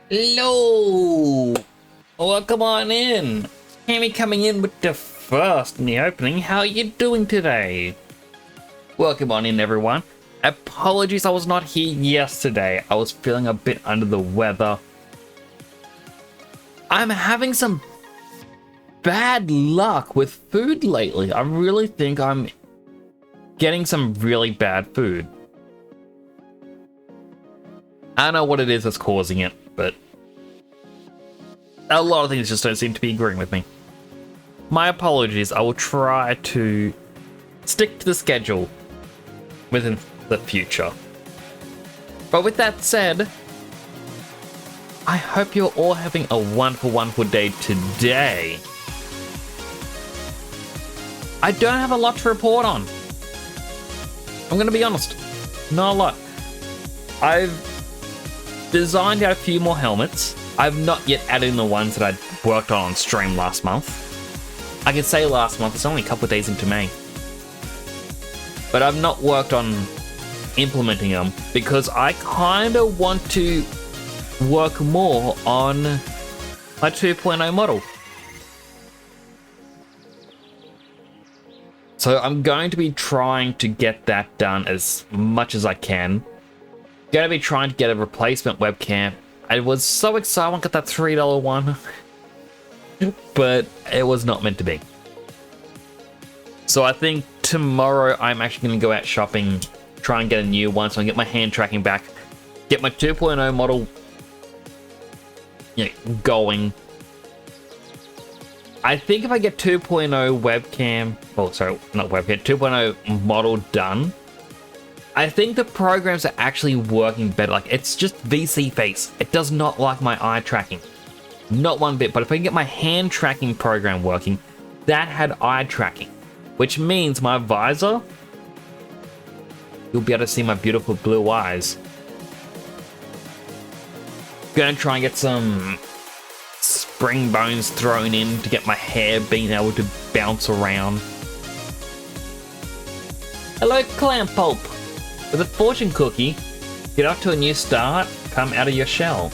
Hello! Welcome on in. Hammy coming in with the first in the opening. How are you doing today? Welcome on in, everyone. Apologies I was not here yesterday. I was feeling a bit under the weather. I'm having some bad luck with food lately. I really think I'm getting some really bad food. I don't know what it is that's causing it, but a lot of things just don't seem to be agreeing with me. My apologies. I will try to stick to the schedule within the future. But with that said, I hope you're all having a wonderful, wonderful day today. I don't have a lot to report on. I'm going to be honest. Not a lot. I've designed out a few more helmets. I've not yet added in the ones that I worked on stream last month. I can say last month, it's only a couple of days into May. But I've not worked on implementing them because I kind of want to work more on my 2.0 model. So I'm going to be trying to get that done as much as I can. Going to be trying to get a replacement webcam. I was so excited when I got that $3 one, but it was not meant to be. So I think tomorrow I'm actually going to go out shopping, try and get a new one so I can get my hand tracking back, get my 2.0 model going. I think if I get 2.0 webcam, oh sorry, not webcam, 2.0 model done, I think the programs are actually working better. Like, it's just VC face. It does not like my eye tracking. Not one bit. But if I can get my hand tracking program working, that had eye tracking. Which means my visor, you'll be able to see my beautiful blue eyes. Gonna try and get some spring bones thrown in to get my hair being able to bounce around. Hello, Clam Pulp. With a fortune cookie, get off to a new start, come out of your shell.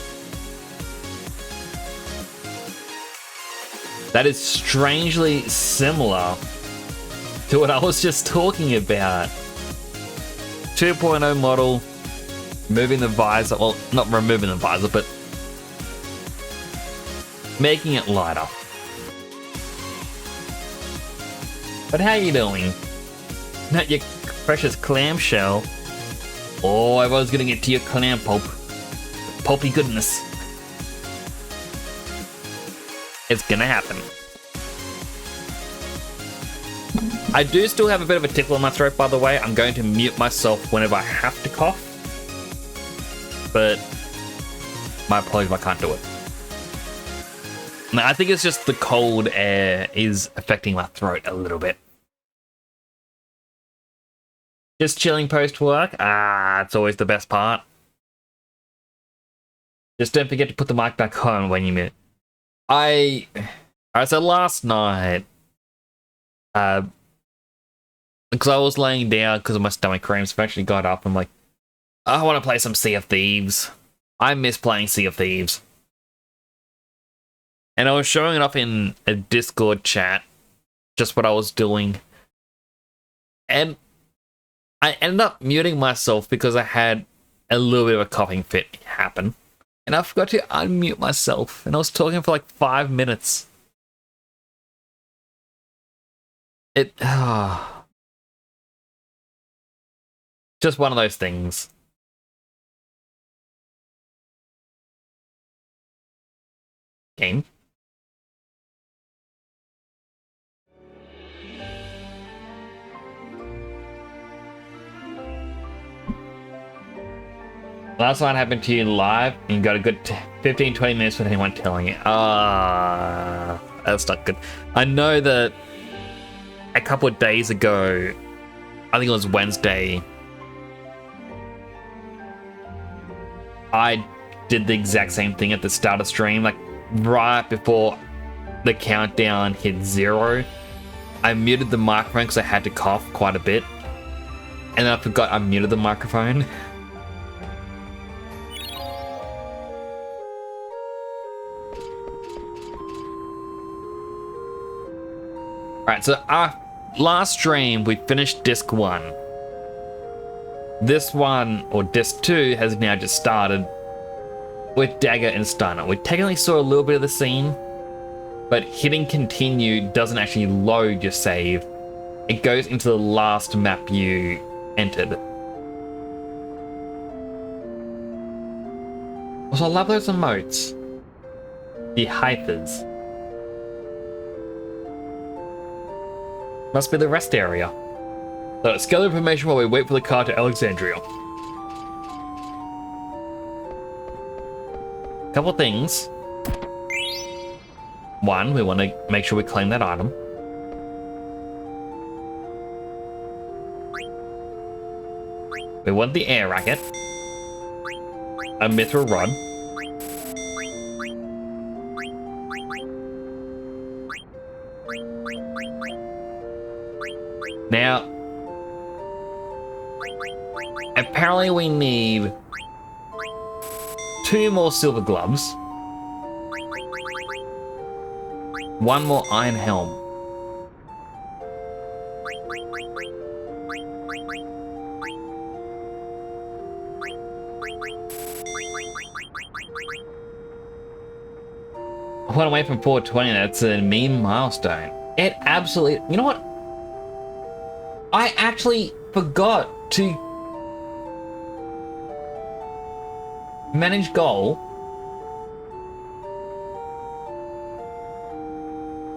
That is strangely similar to what I was just talking about. 2.0 model, moving the visor, well, not removing the visor, but making it lighter. But how you doing? Not your precious clamshell. Oh, I was gonna get to your clam pulp. Pulpy goodness. It's gonna happen. I do still have a bit of a tickle in my throat, by the way. I'm going to mute myself whenever I have to cough. But my apologies if I can't do it. No, I think it's just the cold air is affecting my throat a little bit. Just chilling post-work? It's always the best part. Just don't forget to put the mic back on when you mute. Alright, so last night, because I was laying down because of my stomach cramps, I actually got up and I'm like, I want to play some Sea of Thieves. I miss playing Sea of Thieves. And I was showing it off in a Discord chat, just what I was doing. And I ended up muting myself because I had a little bit of a coughing fit happen. And I forgot to unmute myself. And I was talking for like 5 minutes. Just one of those things. Game. Last night happened to you live, and you got a good 15-20 minutes without anyone telling you. That's not good. I know that a couple of days ago, I think it was Wednesday, I did the exact same thing at the start of stream, like right before the countdown hit 0. I muted the microphone because I had to cough quite a bit, and then I forgot I muted the microphone. Alright, so our last stream, we finished disc 1. This one, or disc 2, has now just started with Dagger and Steiner. We technically saw a little bit of the scene, but hitting continue doesn't actually load your save. It goes into the last map you entered. Also, I love those emotes. The hyphers. Must be the rest area. So let's gather information while we wait for the car to Alexandria. Couple things. One, we want to make sure we claim that item. We want the air racket. A mithril rod. Now, apparently we need 2 more silver gloves, 1 more iron helm. I went away from 420, that's a mean milestone. It absolutely, you know what? I actually forgot to manage goal.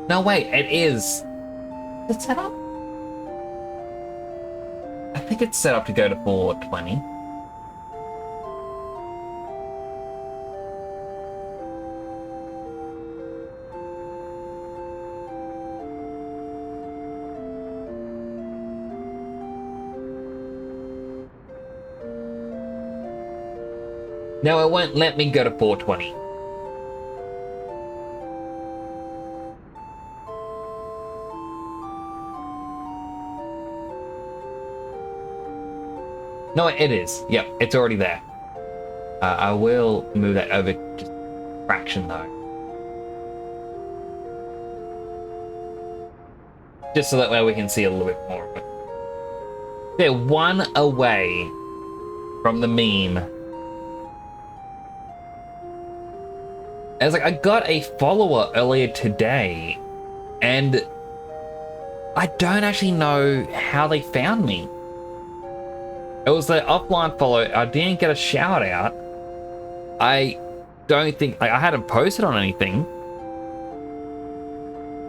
No, wait, it is. Is it set up? I think it's set up to go to 420. No, it won't let me go to 420. No, it is. Yep, it's already there. I will move that over just a fraction though. Just so that way we can see a little bit more of it. They're 1 away from the meme. And it's like, I got a follower earlier today, and I don't actually know how they found me. It was the offline follow. I didn't get a shout out. I don't think, like, I hadn't posted on anything.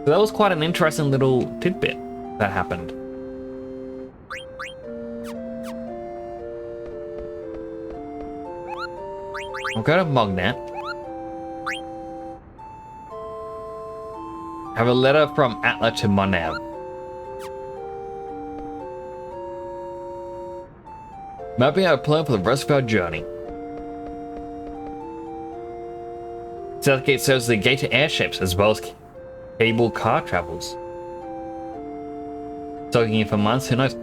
So that was quite an interesting little tidbit that happened. I'll go to Mognet. Have a letter from Atla to Monav. Mapping out a plan for the rest of our journey. Southgate serves as the gate to airships as well as cable car travels. Soaking in for months, who knows?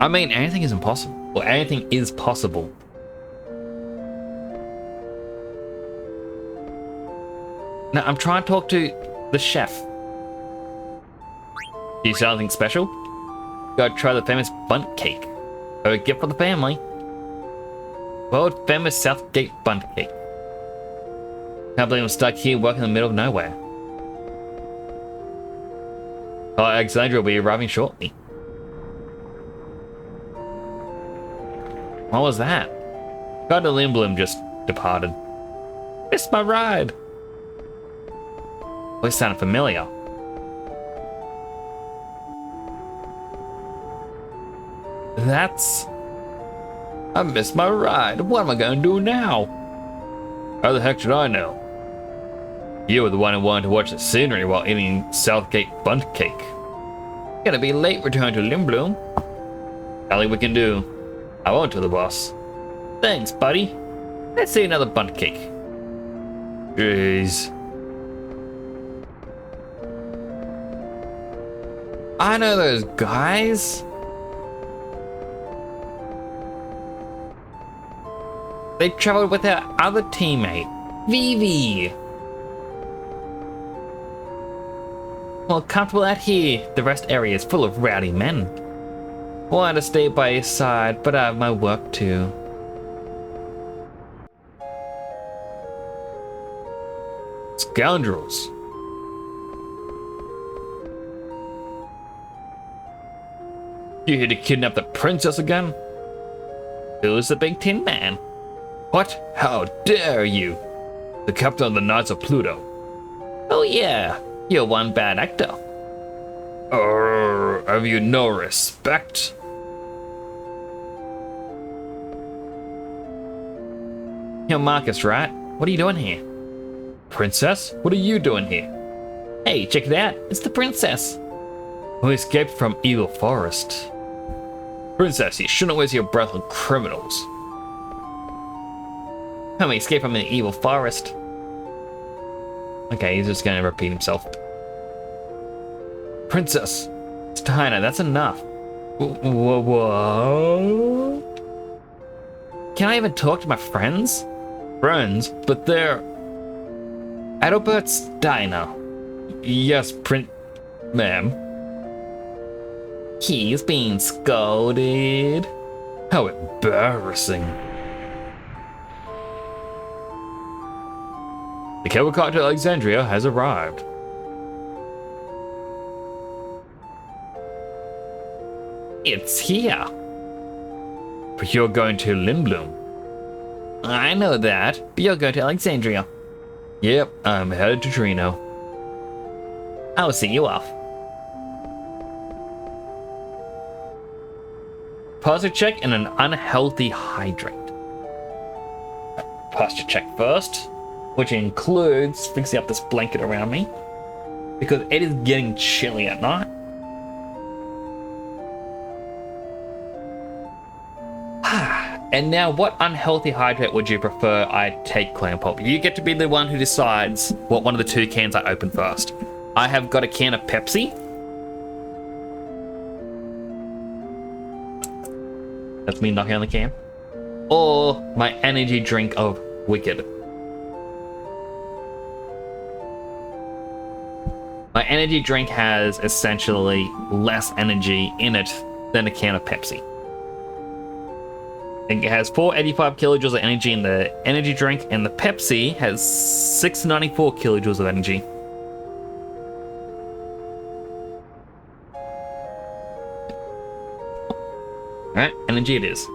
I mean, anything is impossible. Or anything is possible. Now, I'm trying to talk to the chef. Do you see anything special? Gotta try the famous Bundt cake. A gift for the family. World famous Southgate Bundt cake. Can't believe I'm stuck here working in the middle of nowhere. Oh, Alexandria will be arriving shortly. What was that? God, Limblum just departed. Missed my ride. Voice sounded familiar. That's... I missed my ride. What am I gonna do now? How the heck should I know? You were the one who wanted to watch the scenery while eating Southgate Bundt cake. Gonna be late returning to Limblum. Nothing we can do. I won't tell the boss. Thanks, buddy. Let's see another Bundt cake. Jeez. I know those guys. They traveled with our other teammate, Vivi. more comfortable out here. The rest area is full of rowdy men. Wanted to stay by his side, but I have my work too. Scoundrels. You here to kidnap the princess again? Who's the Big Tin Man? What? How dare you? The captain of the Knights of Pluto. Oh yeah, you're one bad actor. Have you no respect? You're Marcus, right? What are you doing here? Princess? What are you doing here? Hey, check it out. It's the princess. Who escaped from Evil Forest. Princess, you shouldn't waste your breath on criminals. How many escaped from an evil forest? Okay, he's just gonna repeat himself. Princess, Steiner, that's enough. Whoa. Can I even talk to my friends? Friends? But they're... Adalbert Steiner. Yes, ma'am. He's being scolded. How embarrassing. The cable car to Alexandria has arrived. It's here. But you're going to Lindblum. I know that, but you're going to Alexandria. Yep, I'm headed to Trino. I'll see you off. Posture check and an unhealthy hydrate. Posture check first, which includes fixing up this blanket around me, because it is getting chilly at night. And now, what unhealthy hydrate would you prefer I take, Clan Pop? You get to be the one who decides what one of the two cans I open first. I have got a can of Pepsi. That's me knocking on the can. Or my energy drink of Wicked. My energy drink has essentially less energy in it than a can of Pepsi. It has 485 kilojoules of energy in the energy drink, and the Pepsi has 694 kilojoules of energy. Alright, energy it is.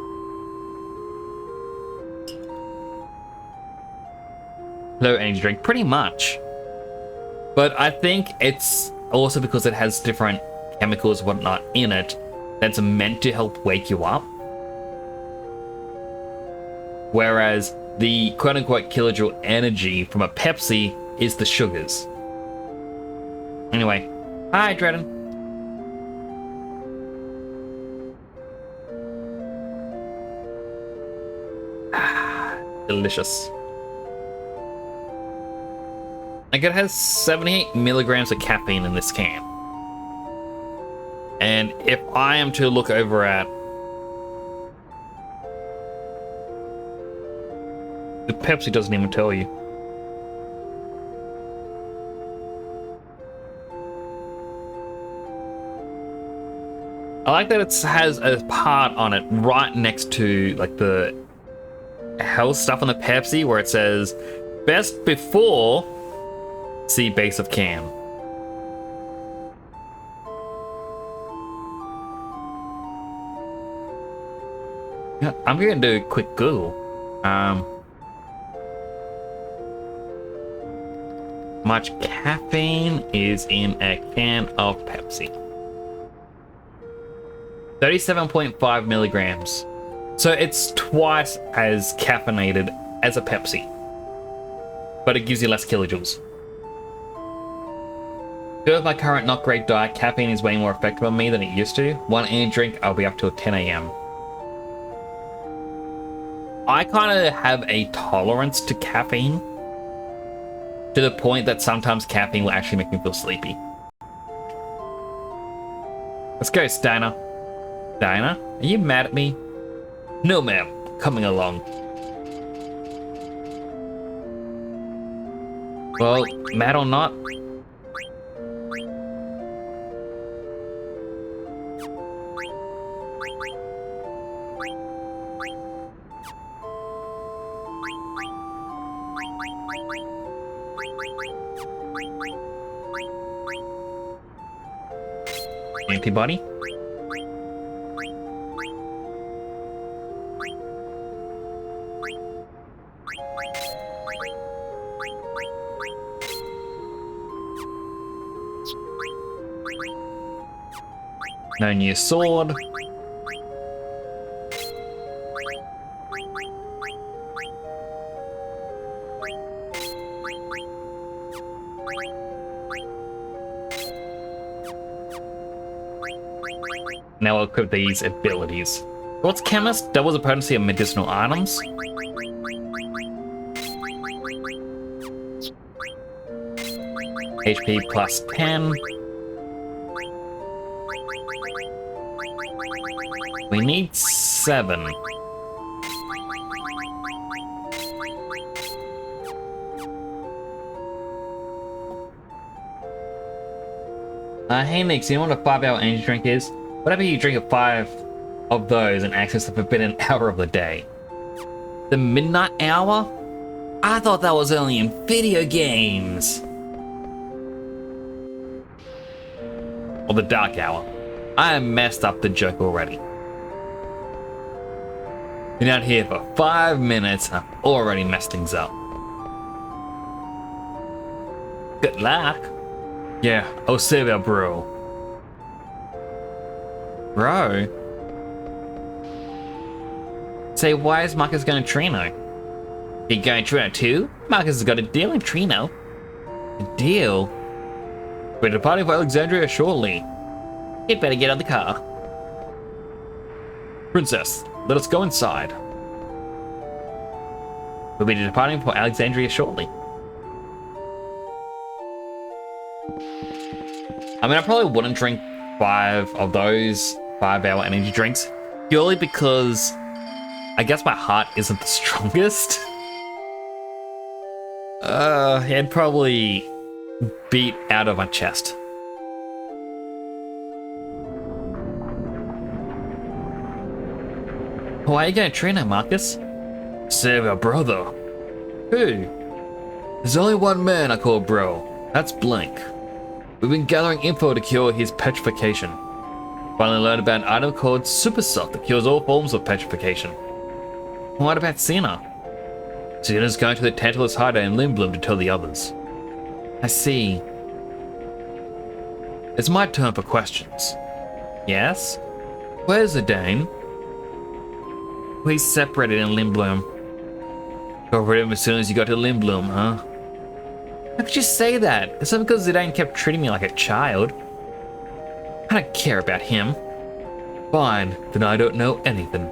Low energy drink, pretty much. But I think it's also because it has different chemicals and whatnot in it that's meant to help wake you up. Whereas the quote-unquote kilojoule energy from a Pepsi is the sugars. Anyway, hi Dredden. Delicious. Like, it has 78 milligrams of caffeine in this can. And if I am to look over at the Pepsi, doesn't even tell you. I like that it has a part on it right next to like the health stuff on the Pepsi where it says best before, see base of can. Yeah, I'm gonna do a quick Google. Much caffeine is in a can of Pepsi. 37.5 milligrams. So it's twice as caffeinated as a Pepsi, but it gives you less kilojoules. With my current not great diet, caffeine is way more effective on me than it used to. One energy drink, I'll be up till 10 AM. I kind of have a tolerance to caffeine, to the point that sometimes caffeine will actually make me feel sleepy. Let's go, Steiner. Steiner, are you mad at me? No, ma'am. Coming along. Well, mad or not, Antibody. No new sword. Now we'll equip these abilities. What's Chemist? Doubles the potency of medicinal items. HP plus 10. We need 7. Hey Nix, you know what a 5-hour energy drink is? Whatever you drink 5 of those and access the forbidden hour of the day. The midnight hour? I thought that was only in video games. Or the dark hour. I messed up the joke already. Been out here for 5 minutes and I've already messed things up. Good luck. Yeah, I'll save our bro. Bro? Say, why is Marcus going to Trino? You going to Trino too? Marcus has got a deal in Trino. A deal? We're departing for Alexandria shortly. You'd better get on the car. Princess, let us go inside. We'll be departing for Alexandria shortly. I mean, I probably wouldn't drink 5 of those 5-hour energy drinks, purely because I guess my heart isn't the strongest. It'd probably beat out of my chest. Why are you going to Trino, Marcus? Save our brother. Who? There's only one man I call bro. That's Blank. We've been gathering info to cure his petrification. Finally learned about an item called Super Sock that cures all forms of petrification. What about Cena? Cena's going to the Tantalus hideout in Lindblum to tell the others. I see. It's my turn for questions. Yes? Where's Zidane? We separated in Lindblum. Got rid of him as soon as you got to Lindblum, huh? How could you say that? It's not because Zidane kept treating me like a child. I don't care about him. Fine, then I don't know anything.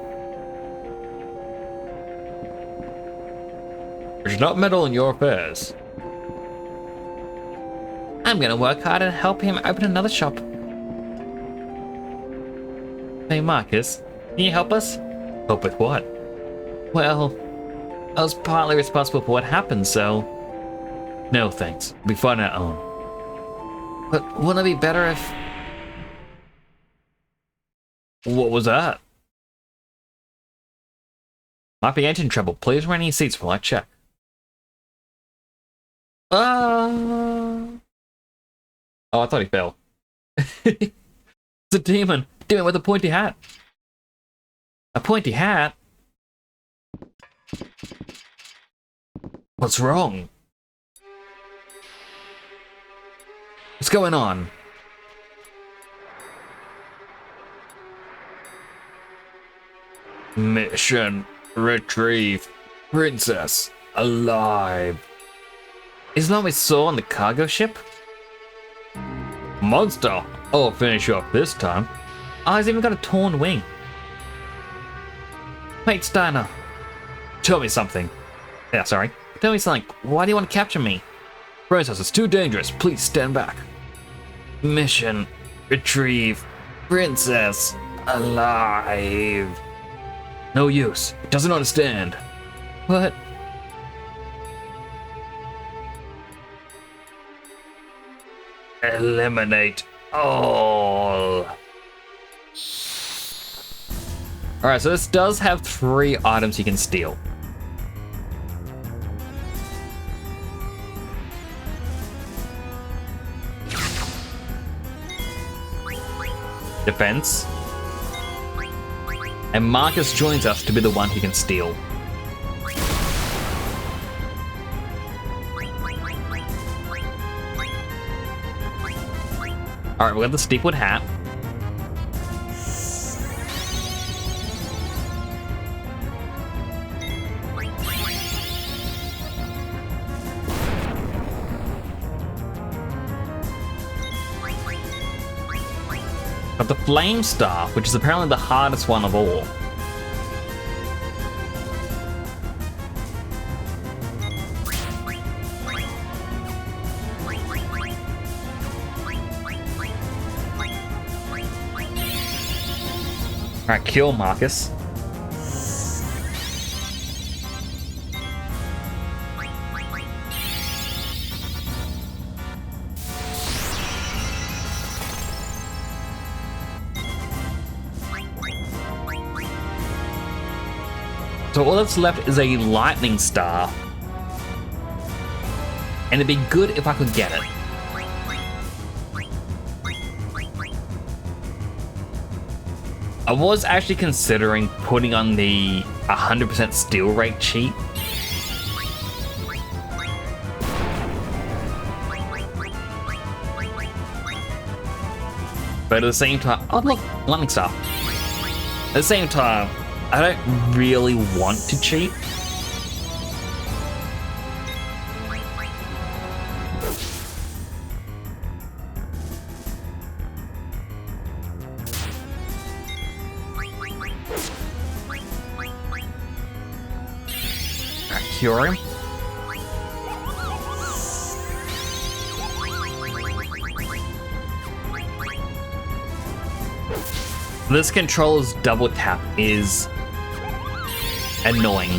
I should not meddle in your affairs. I'm gonna work hard and help him open another shop. Hey Marcus, can you help us? Help with what? Well, I was partly responsible for what happened, so... No thanks, we'll be fine on our own. But wouldn't it be better if... What was that? Might be engine trouble. Please rent any seats while I check. Oh, I thought he fell. It's a demon. Demon with a pointy hat. A pointy hat? What's wrong? What's going on? Mission retrieve princess alive. Isn't that what we saw on the cargo ship? Monster! I'll finish you off this time. Oh, he's even got a torn wing. Wait, Steiner. Tell me something. Yeah, sorry. Tell me something. Why do you want to capture me? Princess, it's too dangerous. Please stand back. Mission retrieve princess alive. No use. It doesn't understand. What? Eliminate all. Alright, so this does have 3 items you can steal. defense. And Marcus joins us to be the one who can steal. Alright, we got the Steepwood hat. Got the Flame Staff, which is apparently the hardest one of all. Alright, kill Marcus. So all that's left is a lightning star. And it'd be good if I could get it. I was actually considering putting on the 100% steal rate cheat. But at the same time, oh look, lightning star. At the same time, I don't really want to cheat. Cure him. This controller's double tap is annoying.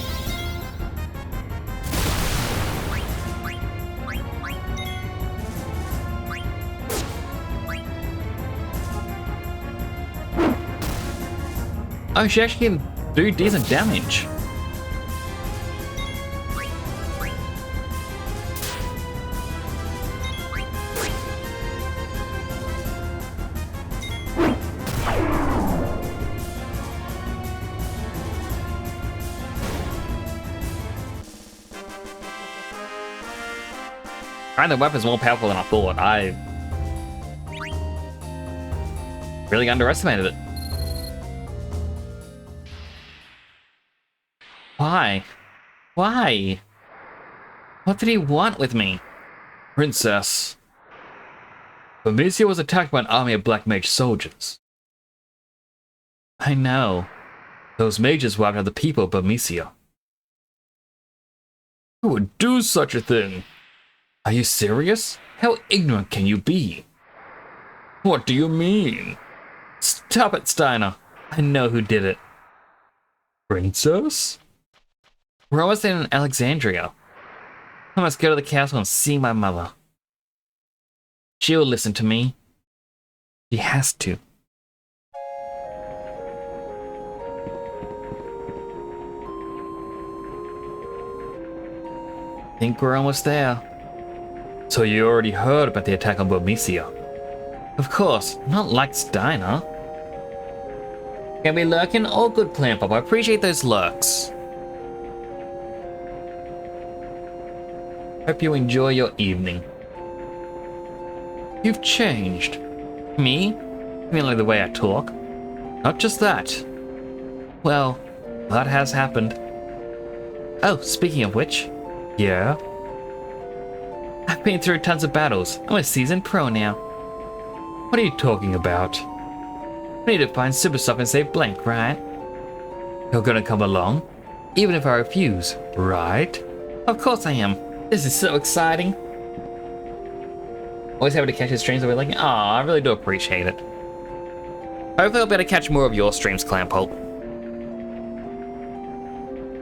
Oh, she actually can do decent damage. The weapon's more powerful than I thought. I really underestimated it. Why? Why? What did he want with me? Princess. Burmecia was attacked by an army of black mage soldiers. I know. Those mages wiped out the people of Burmecia. Who would do such a thing? Are you serious? How ignorant can you be? What do you mean? Stop it, Steiner. I know who did it. Princess? We're almost in Alexandria. I must go to the castle and see my mother. She'll listen to me. She has to. Think we're almost there. So you already heard about the attack on Burmecia? Of course, not like Steiner. Can we lurking? All good, Plan Pop. I appreciate those lurks. Hope you enjoy your evening. You've changed. Me? You mean like the way I talk? Not just that. Well, that has happened. Oh, speaking of which. Yeah? I've been through tons of battles. I'm a seasoned pro now. What are you talking about? We need to find Super Stuff and save Blank, right? You're gonna come along? Even if I refuse, right? Of course I am. This is so exciting. Always happy to catch his streams that we're like, aw, I really do appreciate it. Hopefully I'll be able to catch more of your streams, Clampolt.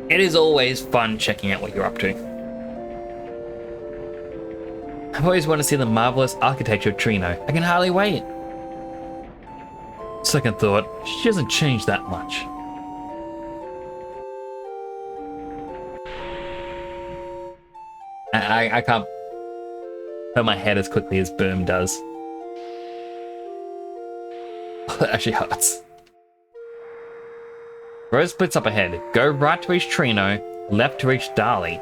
It is always fun checking out what you're up to. I've always wanted to see the marvelous architecture of Trino. I can hardly wait. Second thought, she doesn't change that much. I can't turn my head as quickly as Boom does. that actually hurts. Road splits up ahead. Go right to reach Trino, left to reach Dali.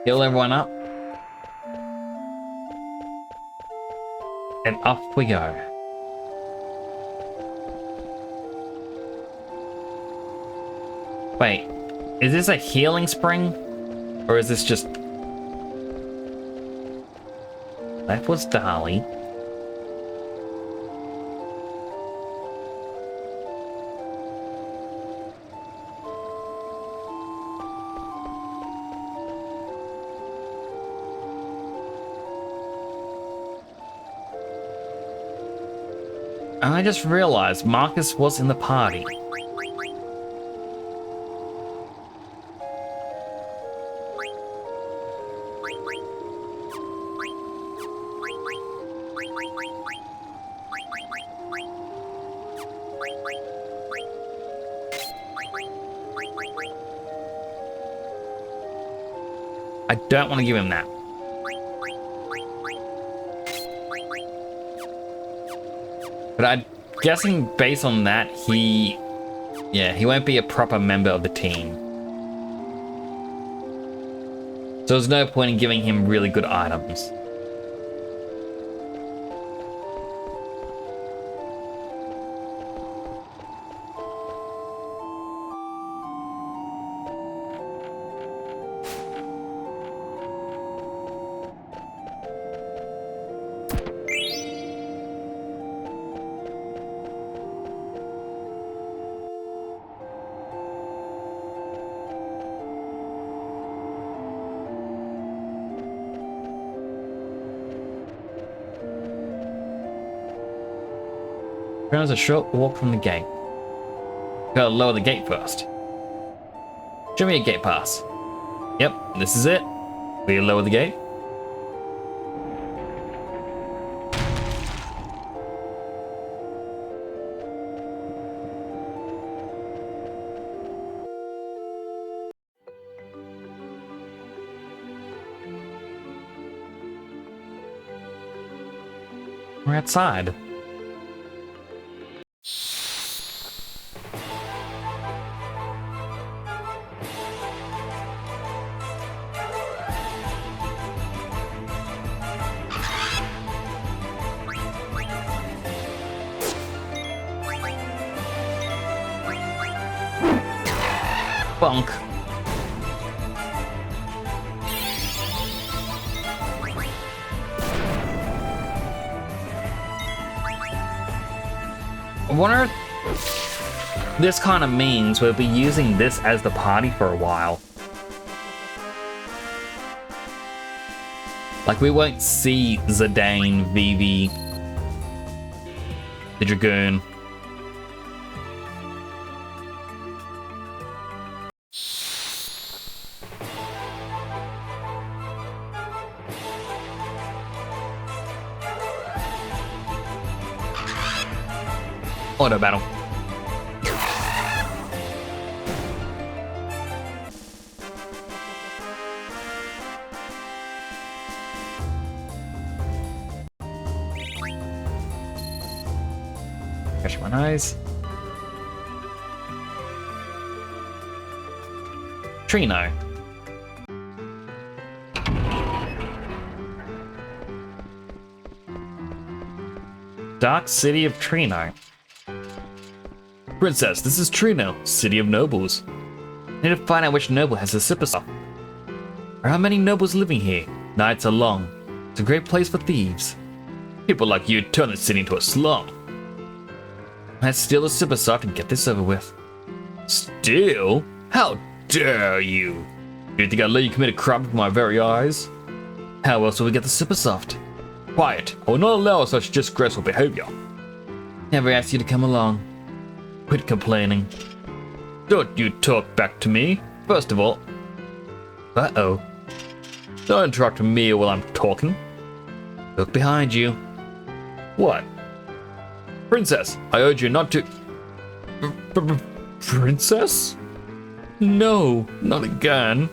Heal everyone up. And off we go. Wait, is this a healing spring? Or is this just... That was Dali. And I just realized Marcus was in the party. I don't want to give him that. But I'm guessing based on that, he won't be a proper member of the team. So there's no point in giving him really good items. There's a short walk from the gate. Gotta lower the gate first. Show me a gate pass. Yep, this is it. We lower the gate. We're outside. Bonk. I wonder if this kind of means we'll be using this as the party for a while. Like, we won't see Zidane, Vivi, the Dragoon. Auto battle. Catch my eyes. Trino. Dark City of Trino. Princess, this is Trino, City of Nobles. Need to find out which noble has a Sipper. There are many nobles living here. Nights are long. It's a great place for thieves. People like you turn the city into a slum. Let's steal the Sipper and get this over with. Steal? How dare you? Do you think I'd let you commit a crime before my very eyes? How else will we get the Sipper? Quiet. I will not allow such disgraceful behavior. Never asked you to come along. Quit complaining. Don't you talk back to me, first of all. Uh-oh. Don't interrupt me while I'm talking. Look behind you. What? Princess, I urge you not to... Princess? No, not again.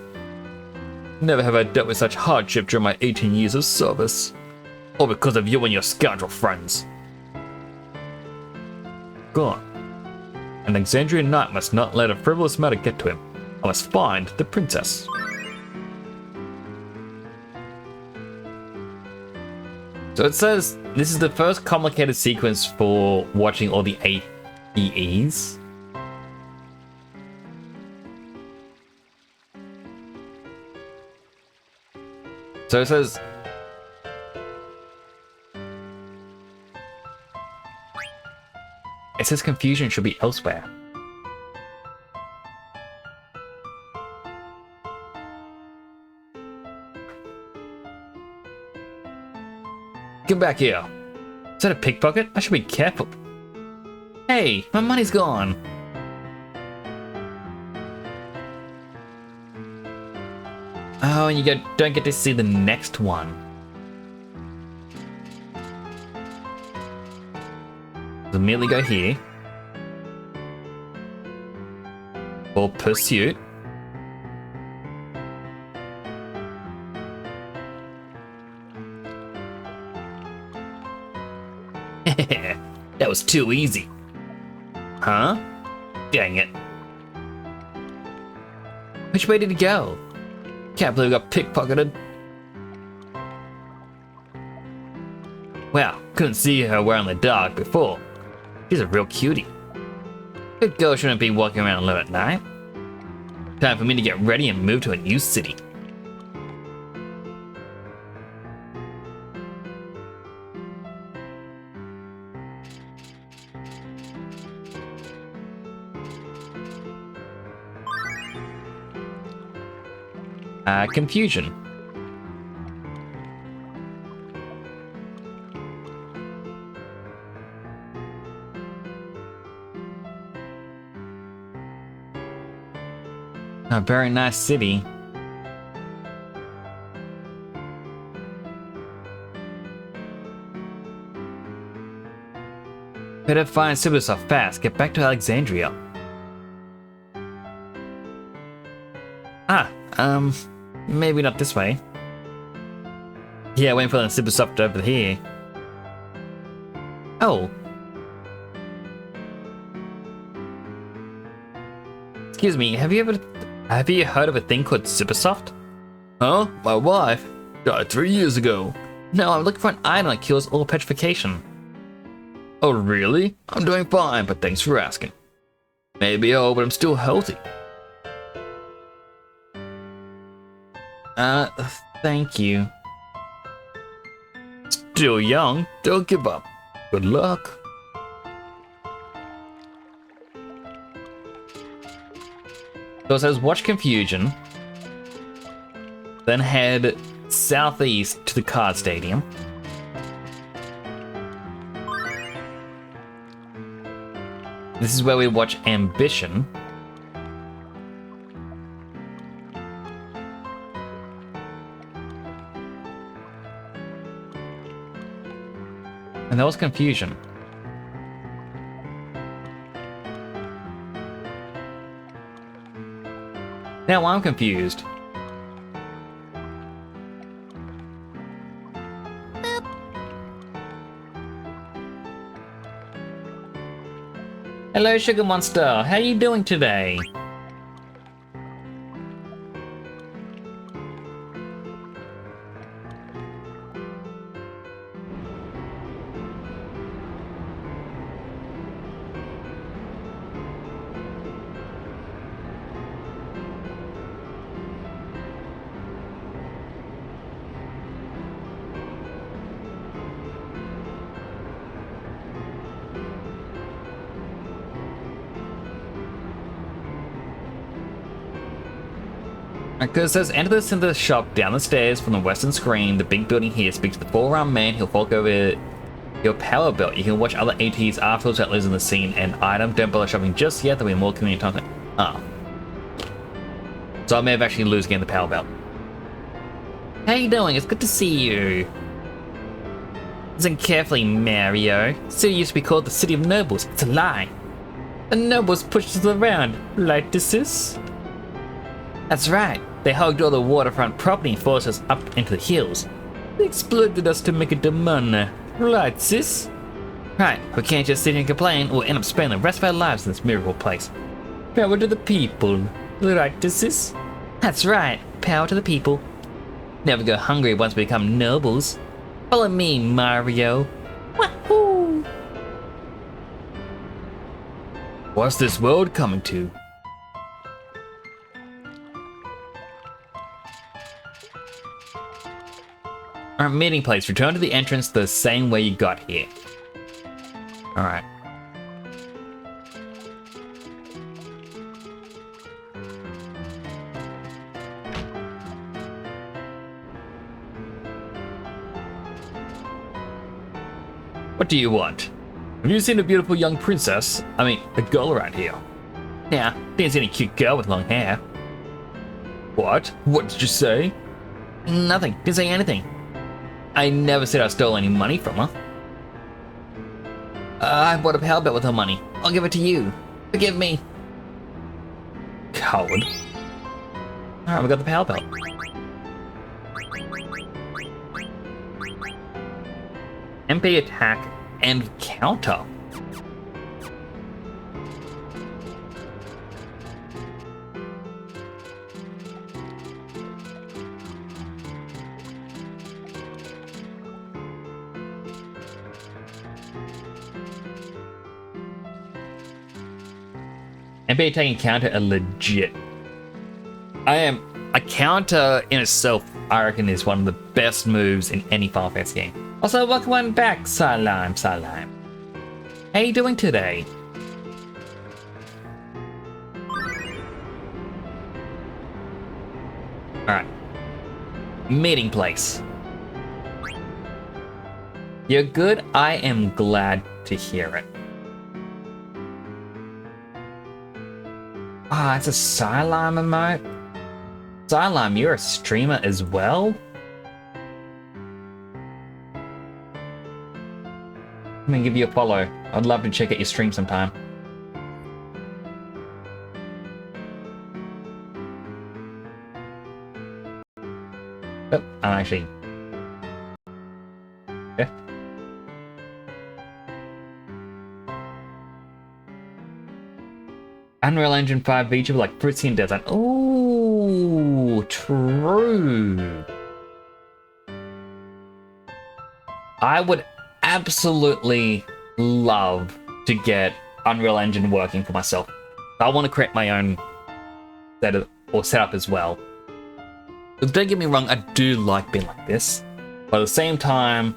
Never have I dealt with such hardship during my 18 years of service. All because of you and your scoundrel friends. Gone. An Alexandrian knight must not let a frivolous matter get to him. I must find the princess. So it says this is the first complicated sequence for watching all the AEs. So it says confusion should be elsewhere. Get back here. Is that a pickpocket? I should be careful. Hey, my money's gone. Oh, and you don't get to see the next one. So immediately go here. For pursuit. That was too easy. Huh? Dang it. Which way did he go? Can't believe we got pickpocketed. Wow, couldn't see her well in the dark before. She's a real cutie. Good girl shouldn't be walking around alone at night. Time for me to get ready and move to a new city. Confusion. A very nice city. Better find Sibusoft fast. Get back to Alexandria. Maybe not this way. Yeah, waiting for the Sibusoft over here. Oh. Excuse me, have you heard of a thing called Sibusoft? Huh? My wife died 3 years ago. No, I'm looking for an item that cures all petrification. Oh, really? I'm doing fine, but thanks for asking. Maybe old, but I'm still healthy. Thank you. Still young, don't give up. Good luck. So it says watch Confusion, then head southeast to the card stadium. This is where we watch Ambition. And that was Confusion. Now I'm confused. Hello, Sugar Monster. How are you doing today? Because it says, enter the center shop down the stairs from the western screen. The big building here. Speak to the 4-round man. He'll fork over your power belt. You can watch other ATs afterwards that lives in the scene and item. Don't bother shopping just yet. There'll be more community content. Ah. So I may have actually lose again the power belt. How you doing? It's good to see you. Listen carefully, Mario. The city used to be called the City of Nobles. It's a lie. The nobles pushed us around, like this. That's right. They hogged all the waterfront property and forced us up into the hills. They exploited us to make it money. Right, sis? Right, we can't just sit here and complain. We'll end up spending the rest of our lives in this miserable place. Power to the people. Right, sis? That's right. Power to the people. Never go hungry once we become nobles. Follow me, Mario. Wahoo! What's this world coming to? Our meeting place. Return to the entrance the same way you got here. Alright. What do you want? Have you seen a beautiful young princess? I mean, a girl around here. Yeah, didn't see any cute girl with long hair. What? What did you say? Nothing. Didn't say anything. I never said I stole any money from her. I bought a power belt with her money. I'll give it to you. Forgive me. Coward. Alright, we got the power belt. MP attack and counter. MP attack and counter are legit. A counter in itself, I reckon, is one of the best moves in any Final Fantasy game. Also, welcome back, Salam. How you doing today? Alright. Meeting place. You're good? I am glad to hear it. Ah, it's a Sideline emote? Sideline, you're a streamer as well? I'm gonna give you a follow. I'd love to check out your stream sometime. Oh, I'm actually... Yeah. Unreal Engine 5 feature like Fruitsy and Desert. Ooh, true. I would absolutely love to get Unreal Engine working for myself. I want to create my own setup as well. But don't get me wrong, I do like being like this. But at the same time,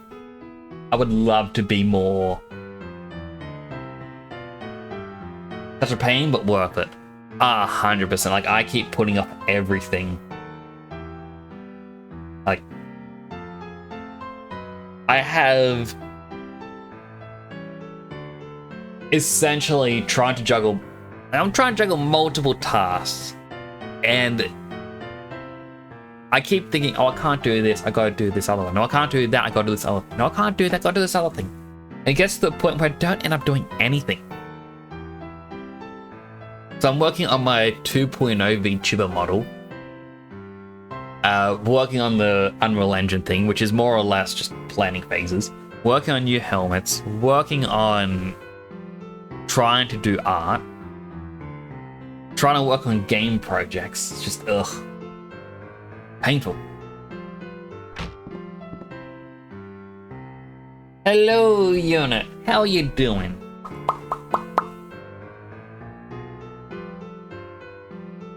I would love to be more... Such a pain, but worth it. 100%. Like, I keep putting off everything. Like, I have essentially trying to juggle. I'm trying to juggle multiple tasks, and I keep thinking, oh, I can't do this. I gotta do this other one. No, I can't do that. I gotta do this other. No, I can't do that. I gotta do this other thing. And it gets to the point where I don't end up doing anything. So I'm working on my 2.0 VTuber model. Working on the Unreal Engine thing, which is more or less just planning phases. Working on new helmets. Working on trying to do art. Trying to work on game projects. It's just, ugh. Painful. Hello, Unit. How you doing?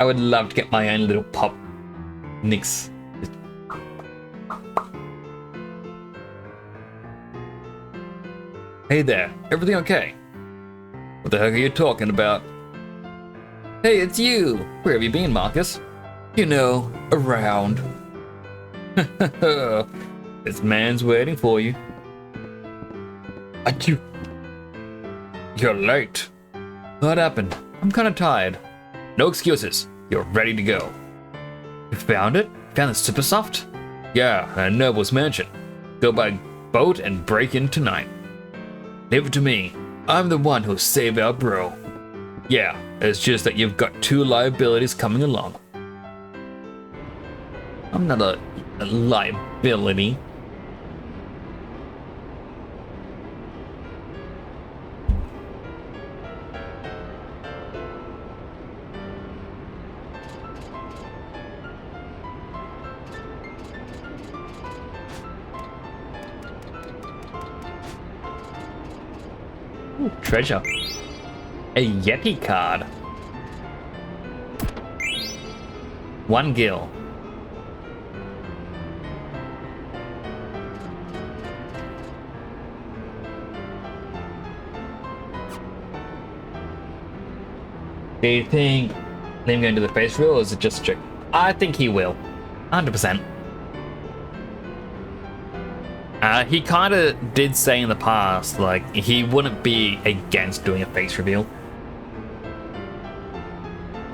I would love to get my own little pop Nix. Hey there, everything okay? What the heck are you talking about? Hey, it's you! Where have you been, Marcus? You know, around. This man's waiting for you. You're late. What happened? I'm kinda tired. No excuses. You're ready to go. You found it? Found the super soft? Yeah, a noble's mansion. Go by boat and break in tonight. Leave it to me. I'm the one who'll save our bro. Yeah, it's just that you've got 2 liabilities coming along. I'm not a liability. Ooh, treasure. A Yeti card. 1 gil. Do you think Liam going to the face reveal, or is it just a trick? I think he will. 100%. He kind of did say in the past, like, he wouldn't be against doing a face reveal.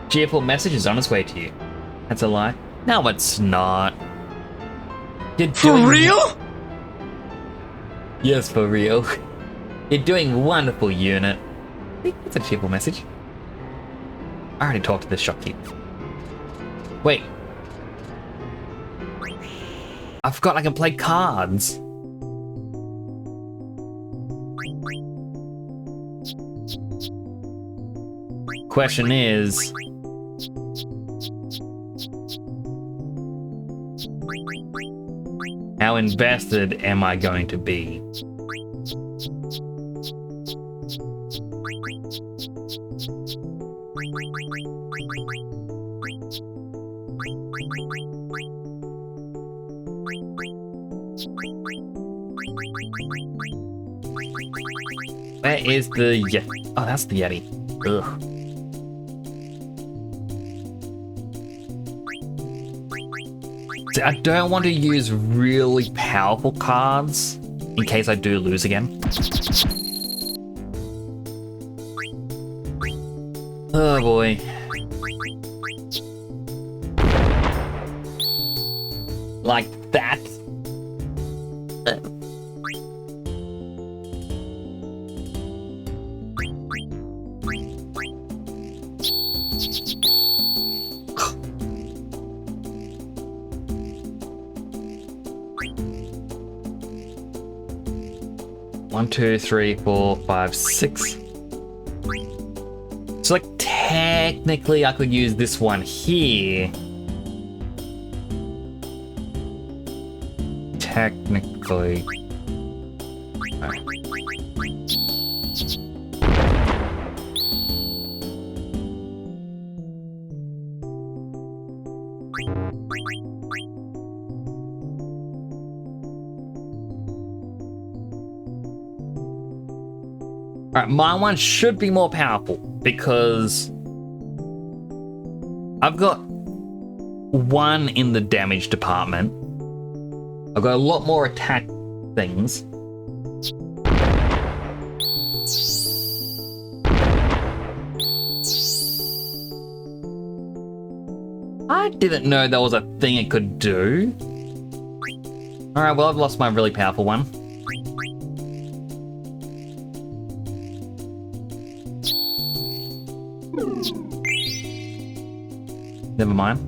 Cheerful message is on its way to you. That's a lie. No, it's not. You're For real? Yes, for real. You're doing wonderful, unit. It's a cheerful message. I already talked to this shopkeep. Wait. I forgot I can play cards. Question is... how invested am I going to be? Where is the Yeti? Oh, that's the Yeti. Ugh. See, I don't want to use really powerful cards in case I do lose again. Oh boy. Like that. One, two, three, 4, 5, 6. So like technically I could use this one here. Technically. Alright. Alright, my one should be more powerful because I've got 1 in the damage department. I've got a lot more attack things. I didn't know that was a thing it could do. Alright, well, I've lost my really powerful one. Never mind.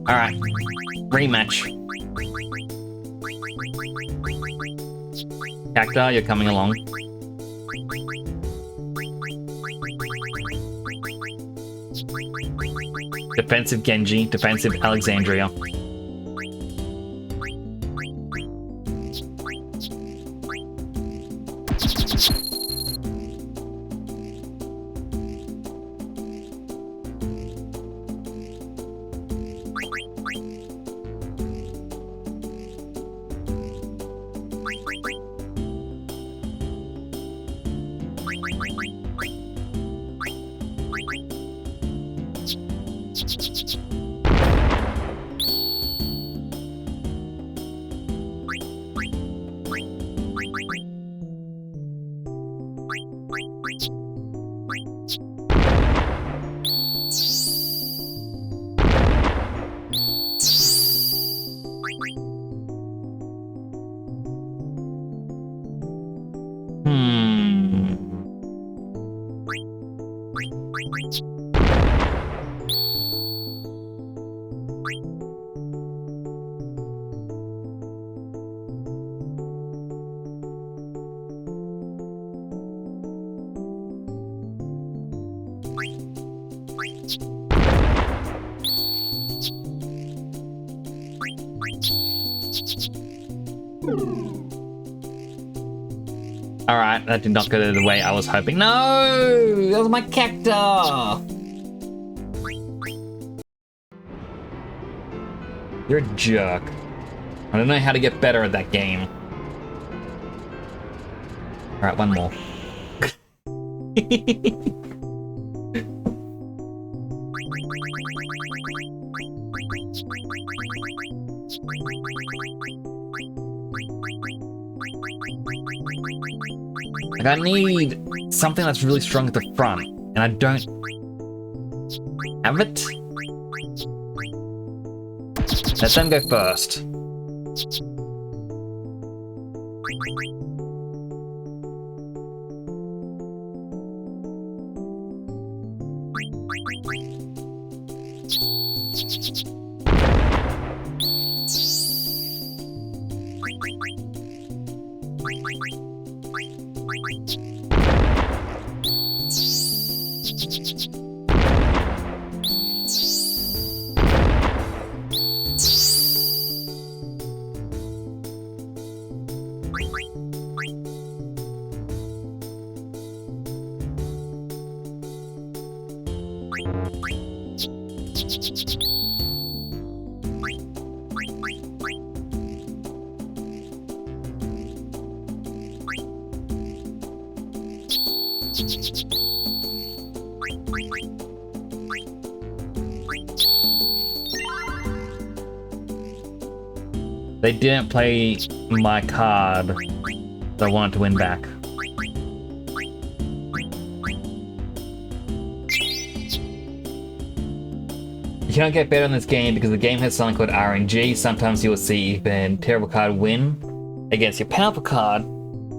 Alright. Rematch. Cacta, you're coming along. Defensive Genji, defensive Alexandria. Alright, that did not go the way I was hoping. No! That was my cactus! You're a jerk. I don't know how to get better at that game. Alright, one more. Like, I need something that's really strong at the front, and I don't have it. Let them go first. They didn't play my card, so I wanted to win back. You can't get better in this game because the game has something called RNG. Sometimes you will see even terrible card win against your powerful card,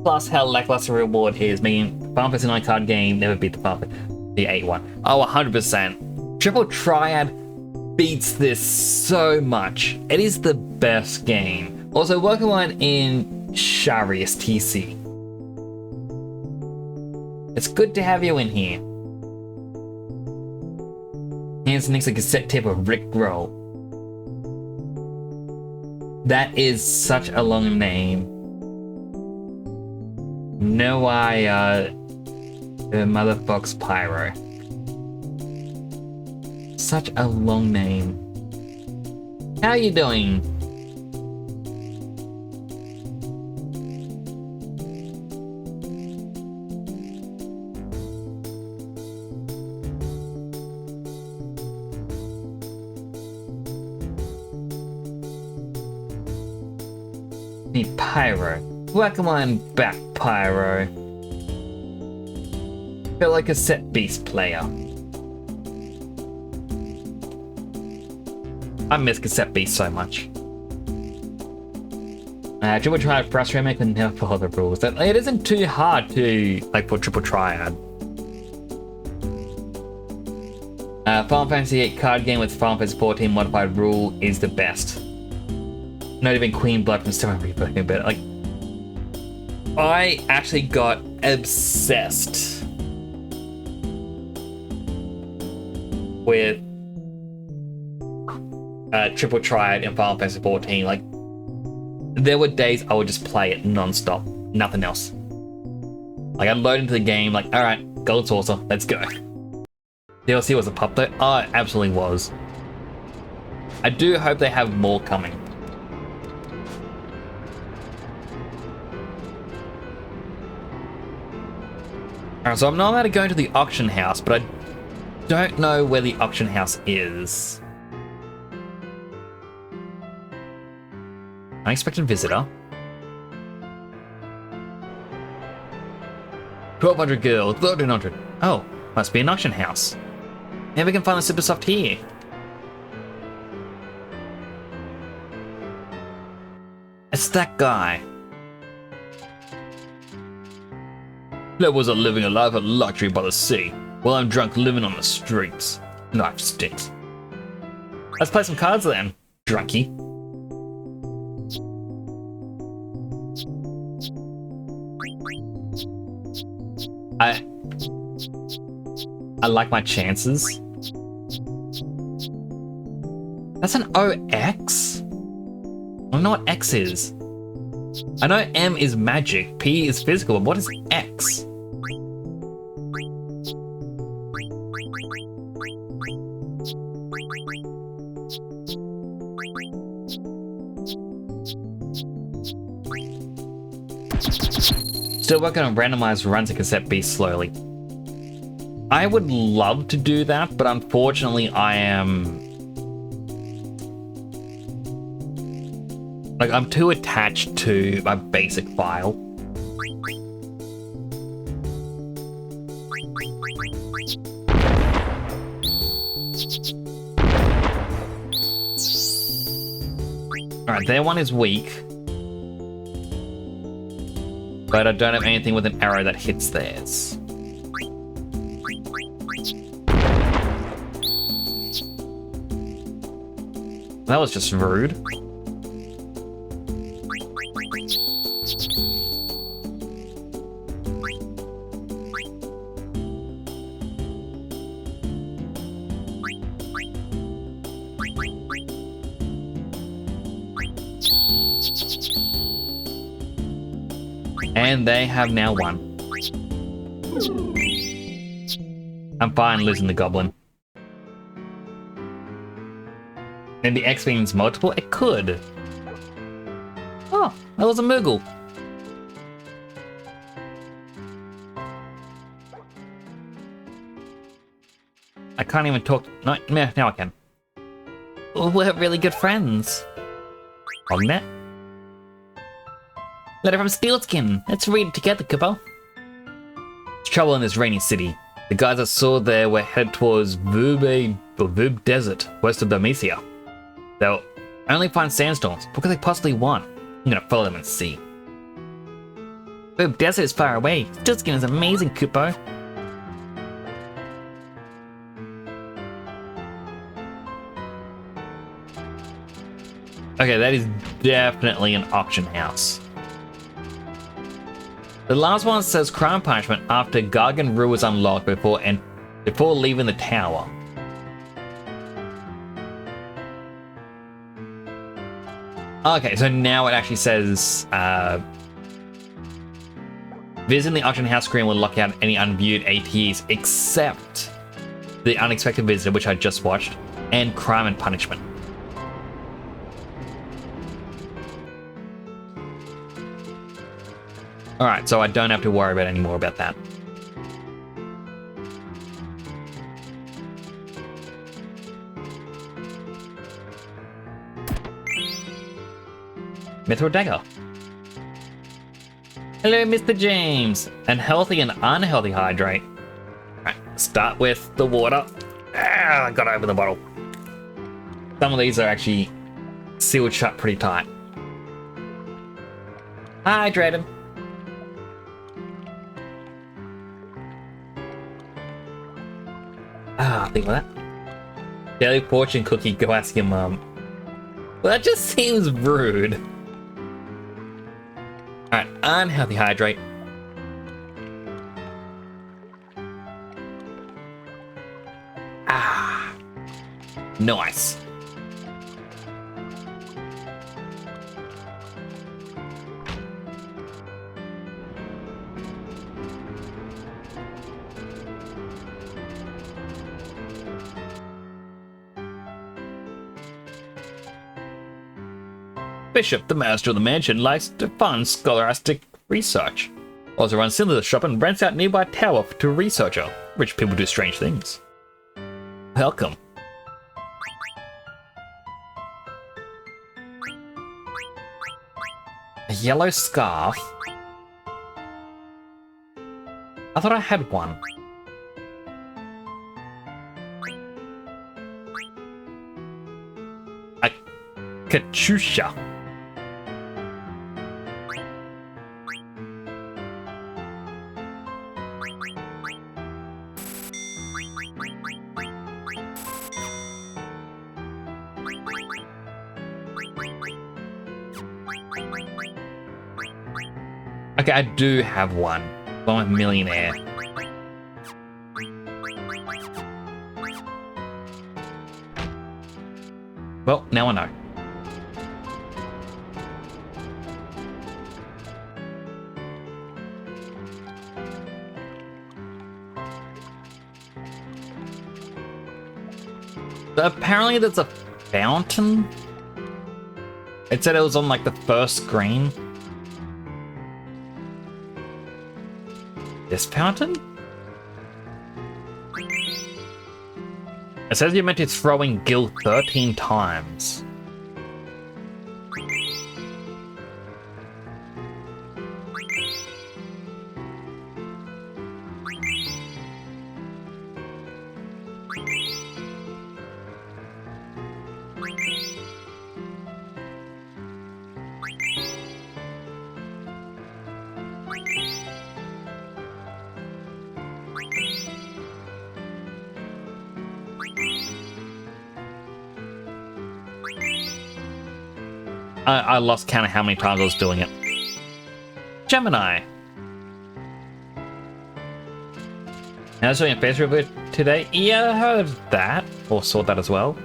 plus how lackluster reward is, making Final Fantasy 9 card game never beat the 8 one. Oh, 100%. Triple Triad beats this so much. It is the best game. Also, welcome on in Sharius TC. It's good to have you in here. Here's the next cassette tape of Rick Roll. That is such a long name. Noaya Motherfucks Pyro. Such a long name. How are you doing? Need Pyro. Welcome on back, Pyro. Feel like a set beast player. I miss Cassette Beast so much. Triple Triad frustrated me, I could never follow the rules. It isn't too hard to for Triple Triad. Final Fantasy 8 card game with Final Fantasy 14 modified rule is the best. Not even Queen Blood from Stone Reaper, but I actually got obsessed with Triple Triad in Final Fantasy 14. There were days I would just play it non-stop, nothing else. I'd load into the game, alright, Gold Saucer, let's go. DLC was a pup though? Oh, it absolutely was. I do hope they have more coming. Alright, so I'm not allowed to go into the auction house, but I don't know where the auction house is. Unexpected visitor. 1200 girl, 1300. Oh, must be an auction house. Maybe we can find the super soft here. It's that guy. There was a living a life of luxury by the sea, while I'm drunk living on the streets. Life stinks. Let's play some cards then, drunkie. I like my chances. That's an OX? I don't know what X is. I know M is magic, P is physical, but what is X? Still working on randomized runs that can set beasts slowly. I would love to do that, but unfortunately I'm too attached to my basic file. Alright, their one is weak. But I don't have anything with an arrow that hits theirs. That was just rude. And they have now won. I'm fine losing the goblin. Maybe X means multiple? It could. Oh, that was a Moogle. I can't even talk. No, now I can. We're really good friends. On that. Letter from Steelskin. Let's read it together, Kupo. There's trouble in this rainy city. The guys I saw there were headed towards Vub Desert, west of Domicia. They'll only find sandstorms. What could they possibly want? I'm gonna follow them and see. Vub Desert is far away. Steelskin is amazing, Kupo. Okay, that is definitely an auction house. The last one says crime punishment after Gargan Rue is unlocked before leaving the tower. Okay, so now it actually says visiting the auction house screen will lock out any unviewed ATEs except the unexpected visitor, which I just watched, and crime and punishment. Alright, so I don't have to worry about any more about that. Mithril Dagger. Hello, Mr. James. Unhealthy and unhealthy hydrate. Alright, start with the water. I got over the bottle. Some of these are actually sealed shut pretty tight. Hydrate him. Think of that. Daily fortune cookie, go ask your mum. Well, that just seems rude. Alright, unhealthy hydrate. Nice. Bishop, the master of the mansion, likes to fund scholastic research. Also runs similar shop and rents out nearby tower to researcher. Rich people do strange things. Welcome. A yellow scarf. I thought I had one. A cachucha. Okay, I do have one. I'm a millionaire. Well, now I know. Apparently there's a fountain. It said it was on like the first screen. This fountain? It says you're meant to throw in Gil 13 times. I lost count of how many times I was doing it. Gemini. I was doing a face review today. Yeah, I heard that. Or saw that as well.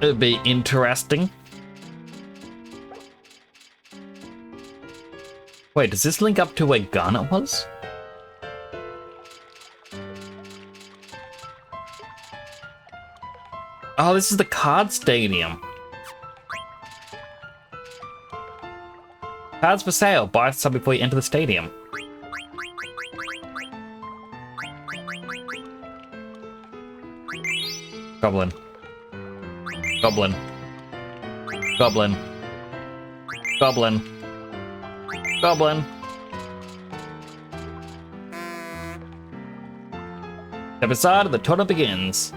It would be interesting. Wait, does this link up to where Garnet was? Oh, this is the card stadium. Cards for sale. Buy some before you enter the stadium. Goblin. Goblin. Goblin. Goblin. Goblin. Step aside and the tournament begins.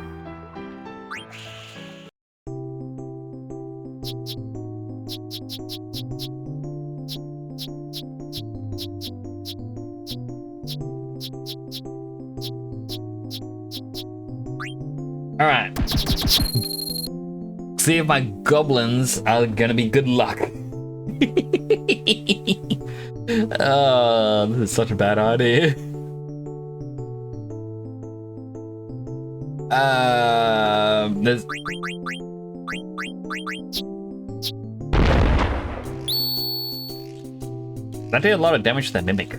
All right. See if my goblins are gonna be good luck. Oh, this is such a bad idea. There's... That did a lot of damage to that mimic.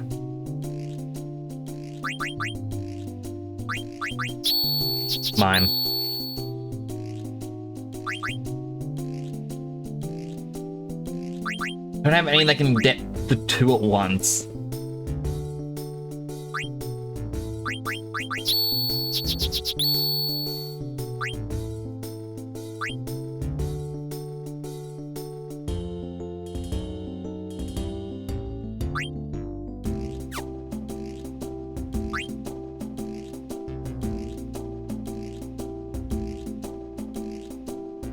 Mine. I don't have any that can get the two at once.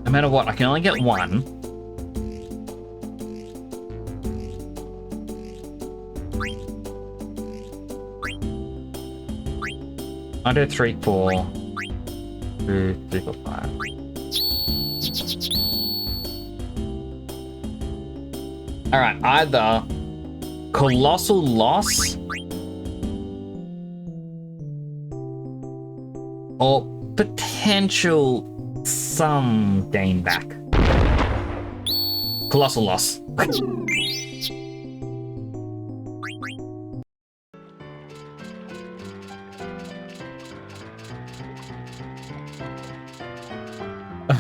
No matter what, I can only get one. I do 3, 4, 2, 3, 4, 5. Alright, either colossal loss or potential some gain back. Colossal loss.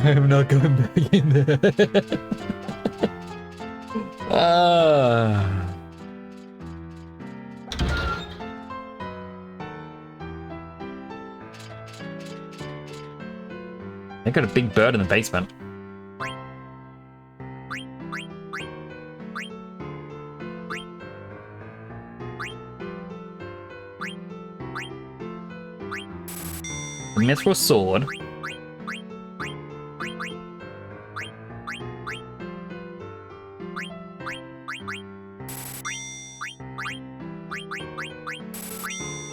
I'm not going back in there. They got a big bird in the basement. The mithril sword.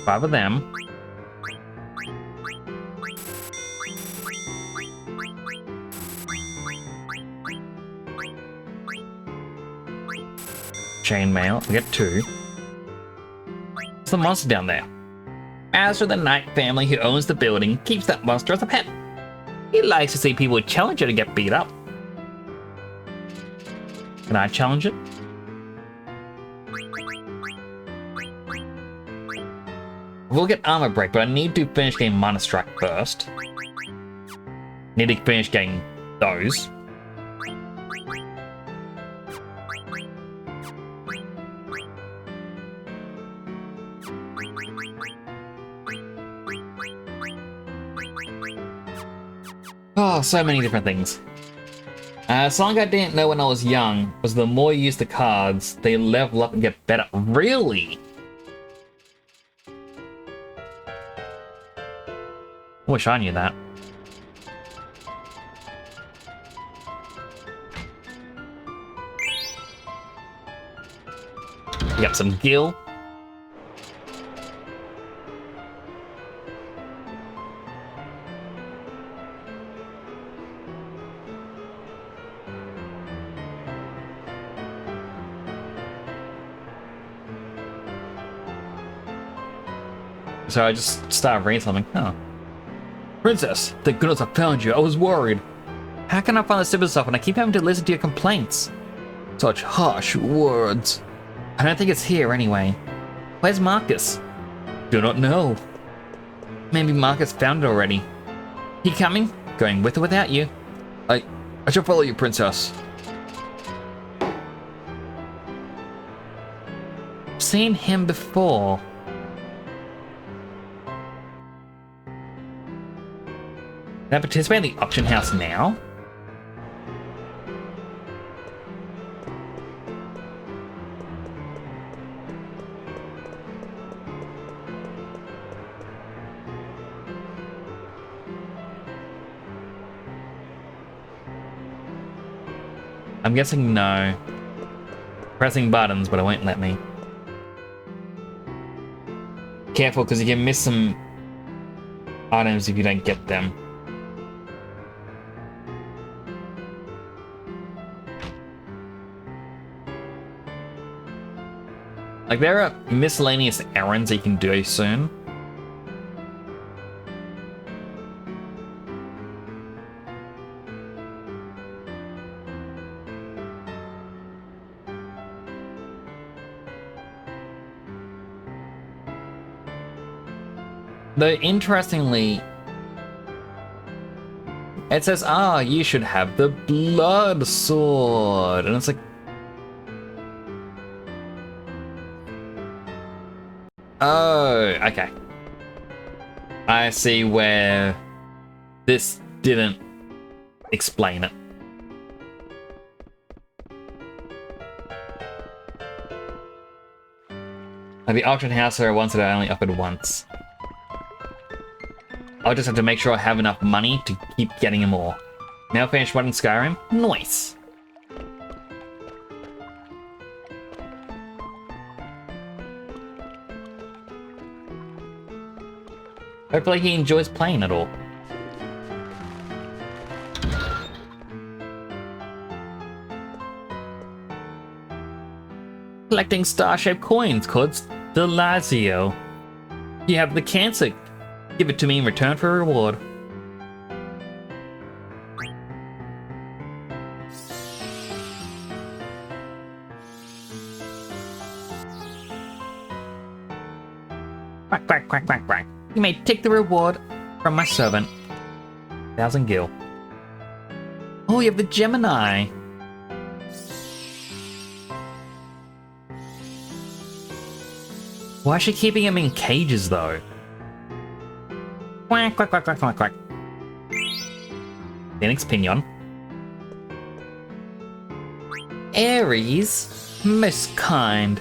Five of them. Chainmail. We get 2. There's the monster down there. As for the Knight family who owns the building, keeps that monster as a pet. He likes to see people challenge her to get beat up. Can I challenge it? We'll get armor break, but I need to finish getting Mana Strike first. Need to finish getting those. Oh, so many different things. Something I didn't know when I was young was the more you use the cards, they level up and get better. Really? Wish I knew that. Yep, some Gil. So I just started reading something. Oh. Princess, thank goodness I found you. I was worried. How can I find the stupid stuff when I keep having to listen to your complaints? Such harsh words. I don't think it's here anyway. Where's Marcus? Do not know. Maybe Marcus found it already. He coming? Going with or without you? I shall follow you, Princess. Seen him before. Can I participate in the auction house now? I'm guessing no. Pressing buttons, but it won't let me. Careful, because you can miss some items if you don't get them. Like, there are miscellaneous errands that you can do soon. Though, interestingly, it says, you should have the blood sword. And it's like, oh, okay. I see where this didn't explain it. Like the auction house, there are ones that I only offered once. I'll just have to make sure I have enough money to keep getting them all. Now finished running Skyrim? Nice! Hopefully he enjoys playing it all. Collecting star-shaped coins called Stelazio. You have the cancer. Give it to me in return for a reward. Quack, quack, quack, quack, quack. You may take the reward from my servant. 1,000 gil. Oh, you have the Gemini. Why is she keeping him in cages, though? Quack, quack, quack, quack, quack, quack. Phoenix Pinion. Ares, most kind.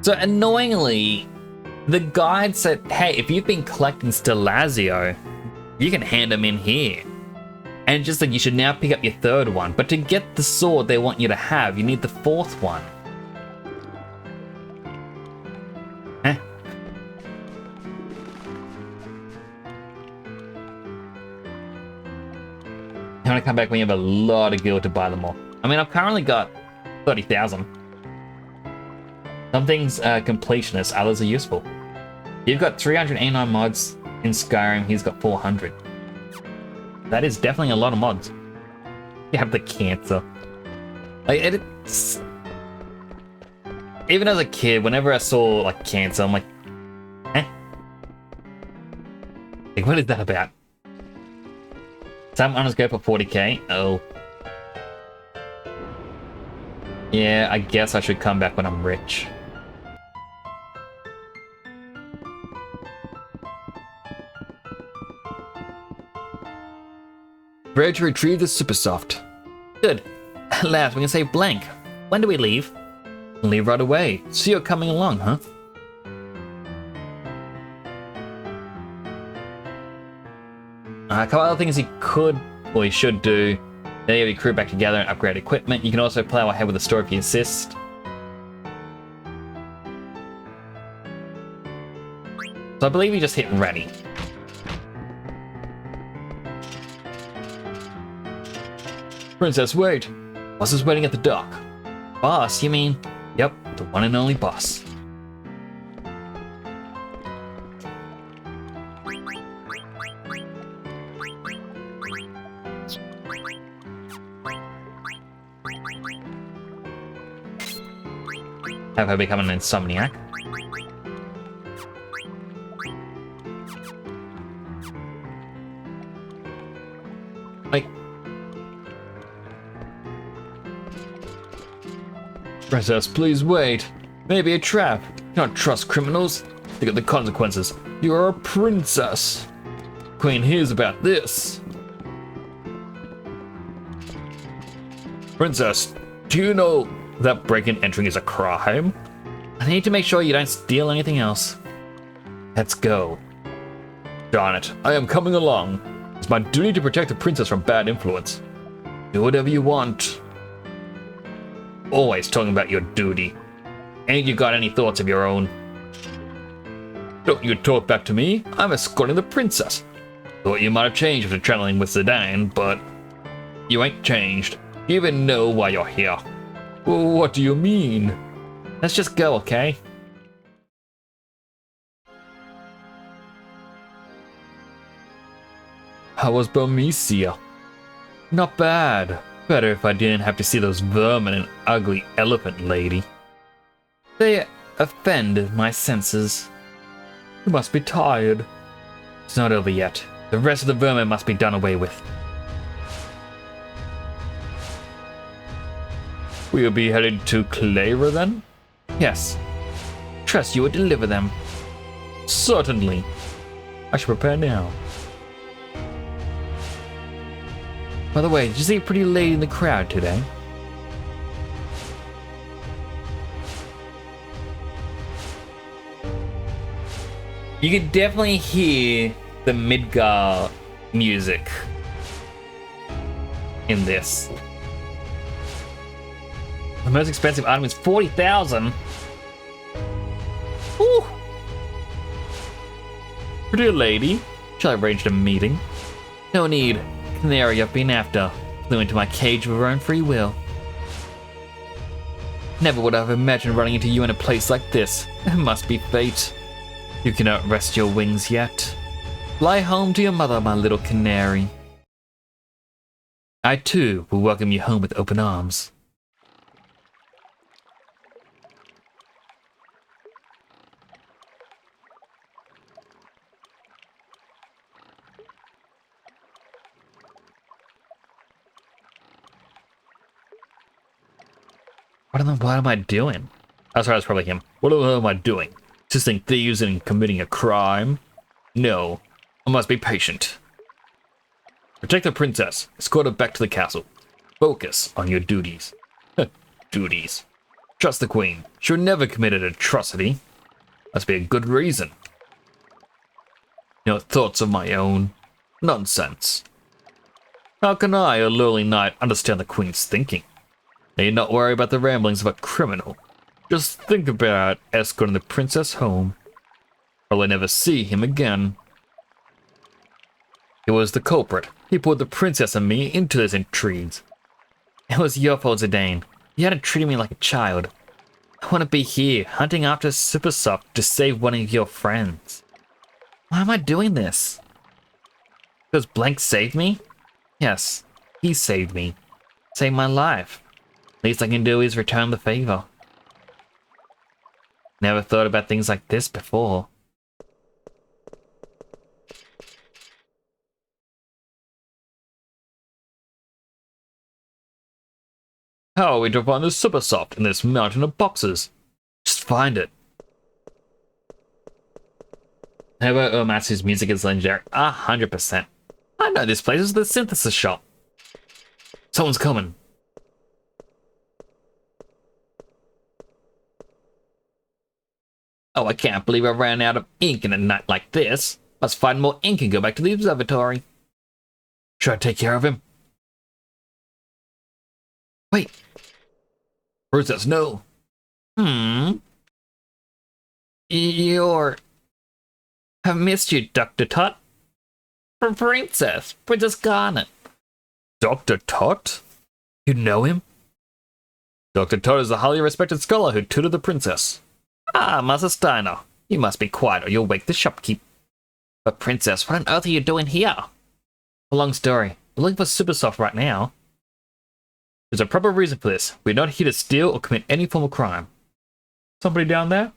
So annoyingly, the guide said, hey, if you've been collecting Stelazio, you can hand them in here. And just like you should now pick up your third one. But to get the sword they want you to have, you need the fourth one. Eh? You want to come back when you have a lot of gil to buy them all. I mean, I've currently got 30,000. Some things are completionists, others are useful. You've got 389 mods in Skyrim, he's got 400. That is definitely a lot of mods. You have the cancer. Like, it's... Even as a kid, whenever I saw, like, cancer, I'm like, eh? Like, what is that about? Some owners go for 40k? Oh. Yeah, I guess I should come back when I'm rich. Ready to retrieve the Supersoft. Good. At last, we can save blank. When do we leave? We'll leave right away. So you're coming along, huh? A couple other things you could, or you should do. Then you have your crew back together and upgrade equipment. You can also plow ahead with the store if you insist. So I believe you just hit ready. Princess, wait! Boss is waiting at the dock. Boss, you mean? Yep, the one and only boss. Have her become an insomniac. Like... Princess, please wait. Maybe a trap. You don't trust criminals. Think of the consequences. You are a princess. Queen hears about this. Princess, do you know that breaking and entering is a crime? I need to make sure you don't steal anything else. Let's go. Darn it, I am coming along. It's my duty to protect the princess from bad influence. Do whatever you want. Always talking about your duty. Ain't you got any thoughts of your own? Don't you talk back to me. I'm escorting the princess. Thought you might have changed after traveling with Zidane, but you ain't changed. You even know why you're here. What do you mean? Let's just go, okay? How was Burmecia? Not bad. Better if I didn't have to see those vermin and ugly elephant lady. They offended my senses. You must be tired. It's not over yet. The rest of the vermin must be done away with. We'll be headed to Clara then? Yes. Trust you will deliver them. Certainly. I should prepare now. By the way, did you see a pretty lady in the crowd today? You can definitely hear the Midgar music in this. The most expensive item is 40,000. Woo! Pretty lady, shall I arrange a meeting? No need. Canary I've been after flew into my cage of her own free will. Never would I have imagined running into you in a place like this. It must be fate. You cannot rest your wings yet. Fly home to your mother, my little canary. I too will welcome you home with open arms. What am I doing? Oh, sorry, that's probably him. What the hell am I doing? Assisting thieves and committing a crime? No, I must be patient. Protect the princess. Escort her back to the castle. Focus on your duties. Duties. Trust the queen. She'll never commit an atrocity. Must be a good reason. No thoughts of my own. Nonsense. How can I, a lowly knight, understand the queen's thinking? Need not worry about the ramblings of a criminal. Just think about escorting the princess home. Probably never see him again. He was the culprit. He pulled the princess and me into those intrigues. It was your fault, Zidane. You hadn't treated me like a child. I want to be here, hunting after Super Soft to save one of your friends. Why am I doing this? Because Blank saved me? Yes, he saved me. Saved my life. Least I can do is return the favor. Never thought about things like this before. How are we to find the Super Soft in this mountain of boxes? Just find it. However, Uematsu's music is legendary. 100%. I know this place is the synthesis shop. Someone's coming. Oh, I can't believe I ran out of ink in a night like this. Must find more ink and go back to the observatory. Should I take care of him? Wait. Princess, no. I've missed you, Dr. Tot. Princess Garnet. Dr. Tot? You know him? Dr. Tot is a highly respected scholar who tutored the princess. Ah, Master Steiner. You must be quiet or you'll wake the shopkeep. But Princess, what on earth are you doing here? A long story. We're looking for Super Soft right now. There's a proper reason for this. We're not here to steal or commit any form of crime. Somebody down there?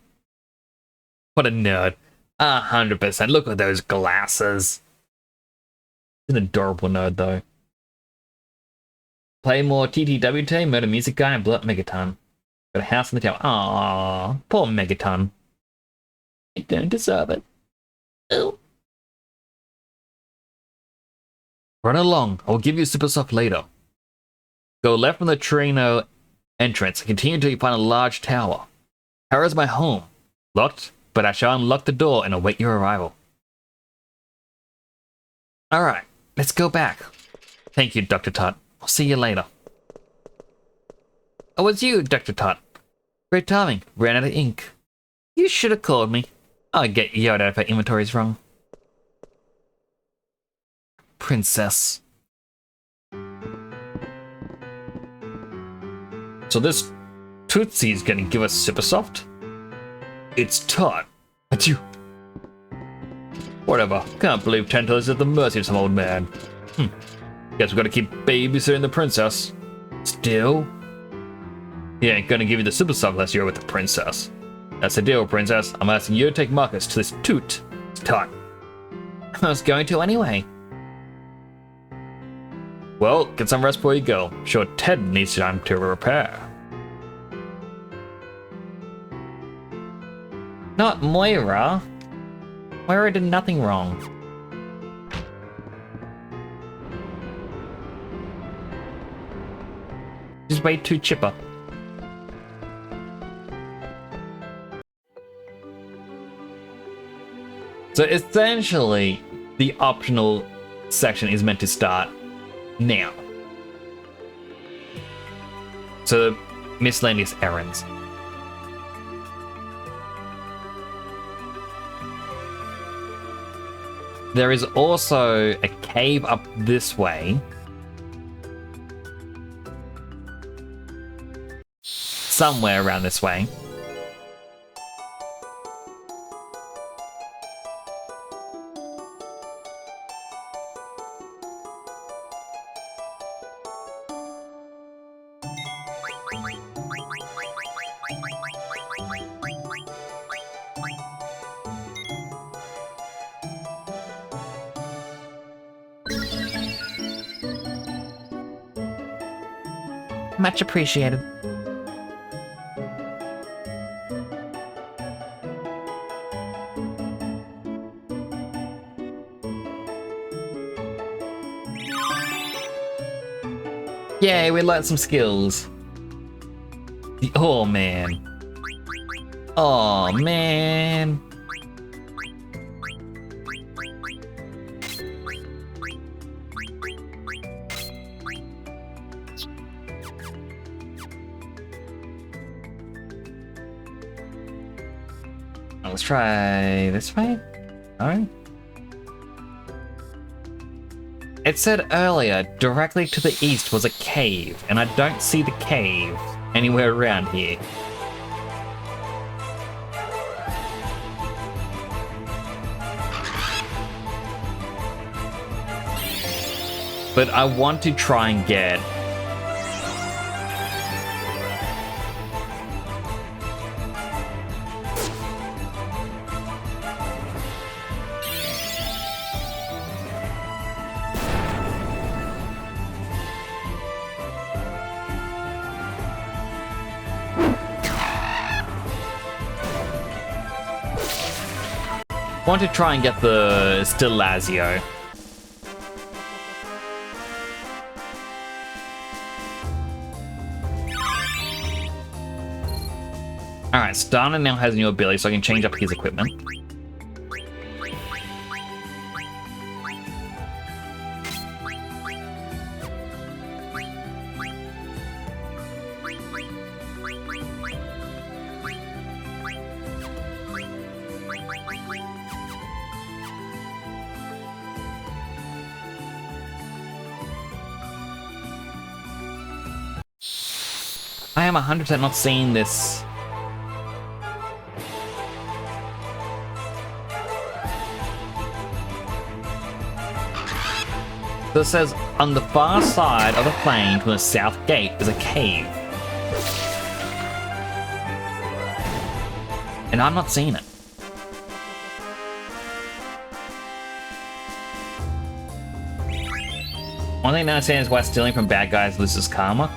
What a nerd. 100%. Look at those glasses. He's an adorable nerd, though. Play more TTWT, murder music guy, and blow up Megaton. Got a house in the tower. Aww, poor Megaton. I don't deserve it. Ooh. Run along. I will give you Super Soft later. Go left from the Trino entrance and continue until you find a large tower. Tower is my home. Locked, but I shall unlock the door and await your arrival. Alright, let's go back. Thank you, Dr. Tot. I'll see you later. Oh, it's you, Dr. Tot. Great timing. Ran out of ink. You should have called me. I'll get yelled at if our inventory's wrong. Princess. So this Tootsie's gonna give us Super Soft? It's Tot. That's you. Whatever. Can't believe Tantalus is at the mercy of some old man. Guess we gotta keep babysitting the princess. Still? He ain't gonna give you the Super Soft unless you're with the princess. That's the deal, princess. I'm asking you to take Marcus to this Toot. It's Tot. I was going to anyway. Well, get some rest before you go. Sure, Ted needs time to repair. Not Moira. Moira did nothing wrong. She's way too chipper. So essentially, the optional section is meant to start now. So, miscellaneous errands. There is also a cave up this way. Somewhere around this way. Much appreciated. Yay, we learned some skills. Oh man. Oh man. Let's try this way. Alright. It said earlier, directly to the east was a cave, and I don't see the cave anywhere around here. But I want to try and get... want to try and get the Stelazio. Alright, Stana now has a new ability, so I can change up his equipment. I am 100% not seeing this. So it says, on the far side of the plain from the south gate is a cave. And I'm not seeing it. One thing I understand is why stealing from bad guys loses karma.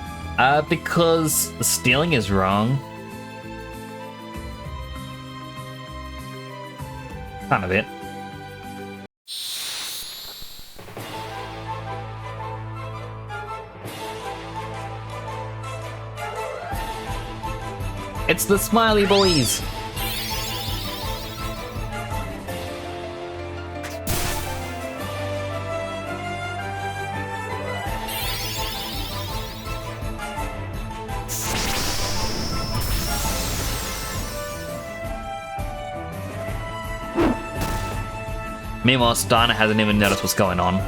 Because the stealing is wrong. Kind of it. It's the Smiley Boys! Meanwhile, Stana hasn't even noticed what's going on.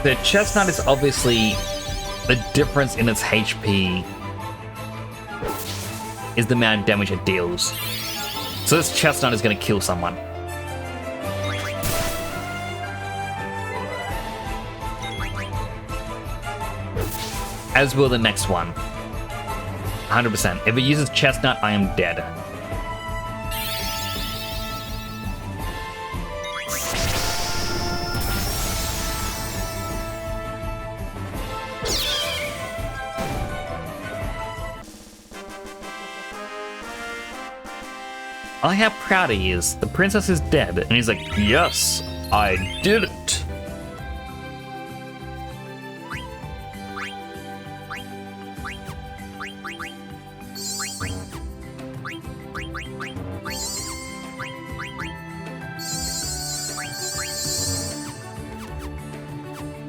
The chestnut is obviously the difference in its HP is the amount of damage it deals. So this chestnut is going to kill someone. As will the next one. 100%. If it uses chestnut, I am dead. I like how proud he is. The princess is dead. And he's like, yes, I did it.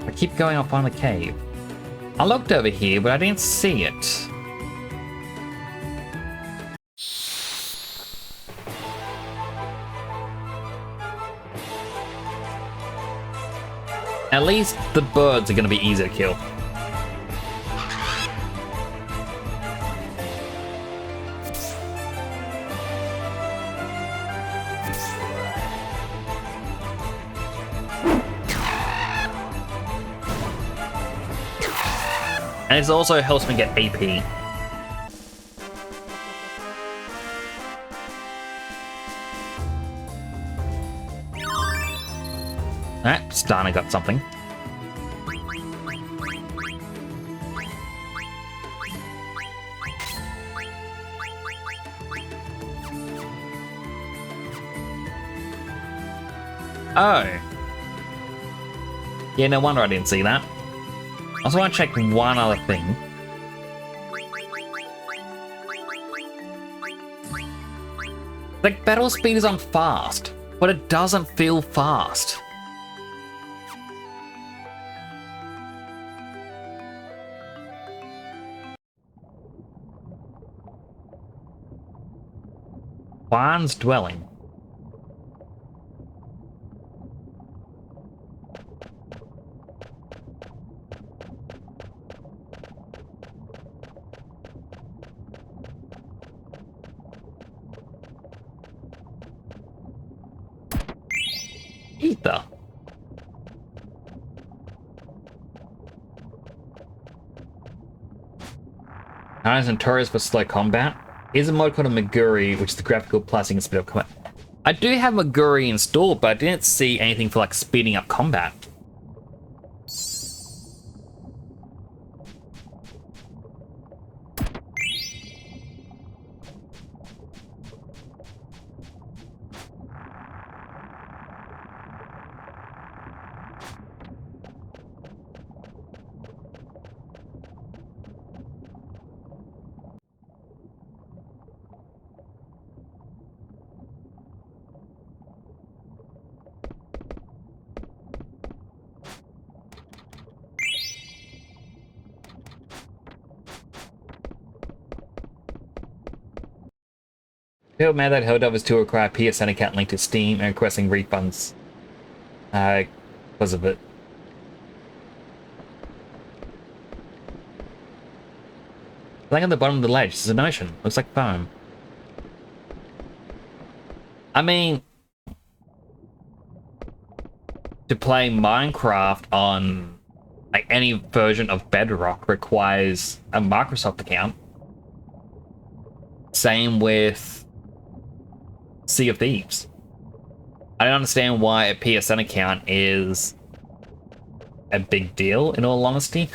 I keep going up on the cave. I looked over here, but I didn't see it. At least the birds are going to be easy to kill. And it also helps me get AP. Alright, Stana got something. Oh. Yeah, no wonder I didn't see that. I also want to check one other thing. Like, battle speed is on fast, but it doesn't feel fast. Juan's dwelling. Ether. Knives and Taurus for slow combat. Here's a mod called a Maguri, which is the graphical plus speed of combat. I do have Maguri installed, but I didn't see anything for like speeding up combat. Feel mad that Helldivers 2 require PSN account linked to Steam and requesting refunds. Because of it. Laying on the bottom of the ledge, this is an ocean. Looks like foam. I mean, to play Minecraft on like any version of Bedrock requires a Microsoft account. Same with Sea of Thieves. I don't understand why a PSN account is a big deal, in all honesty.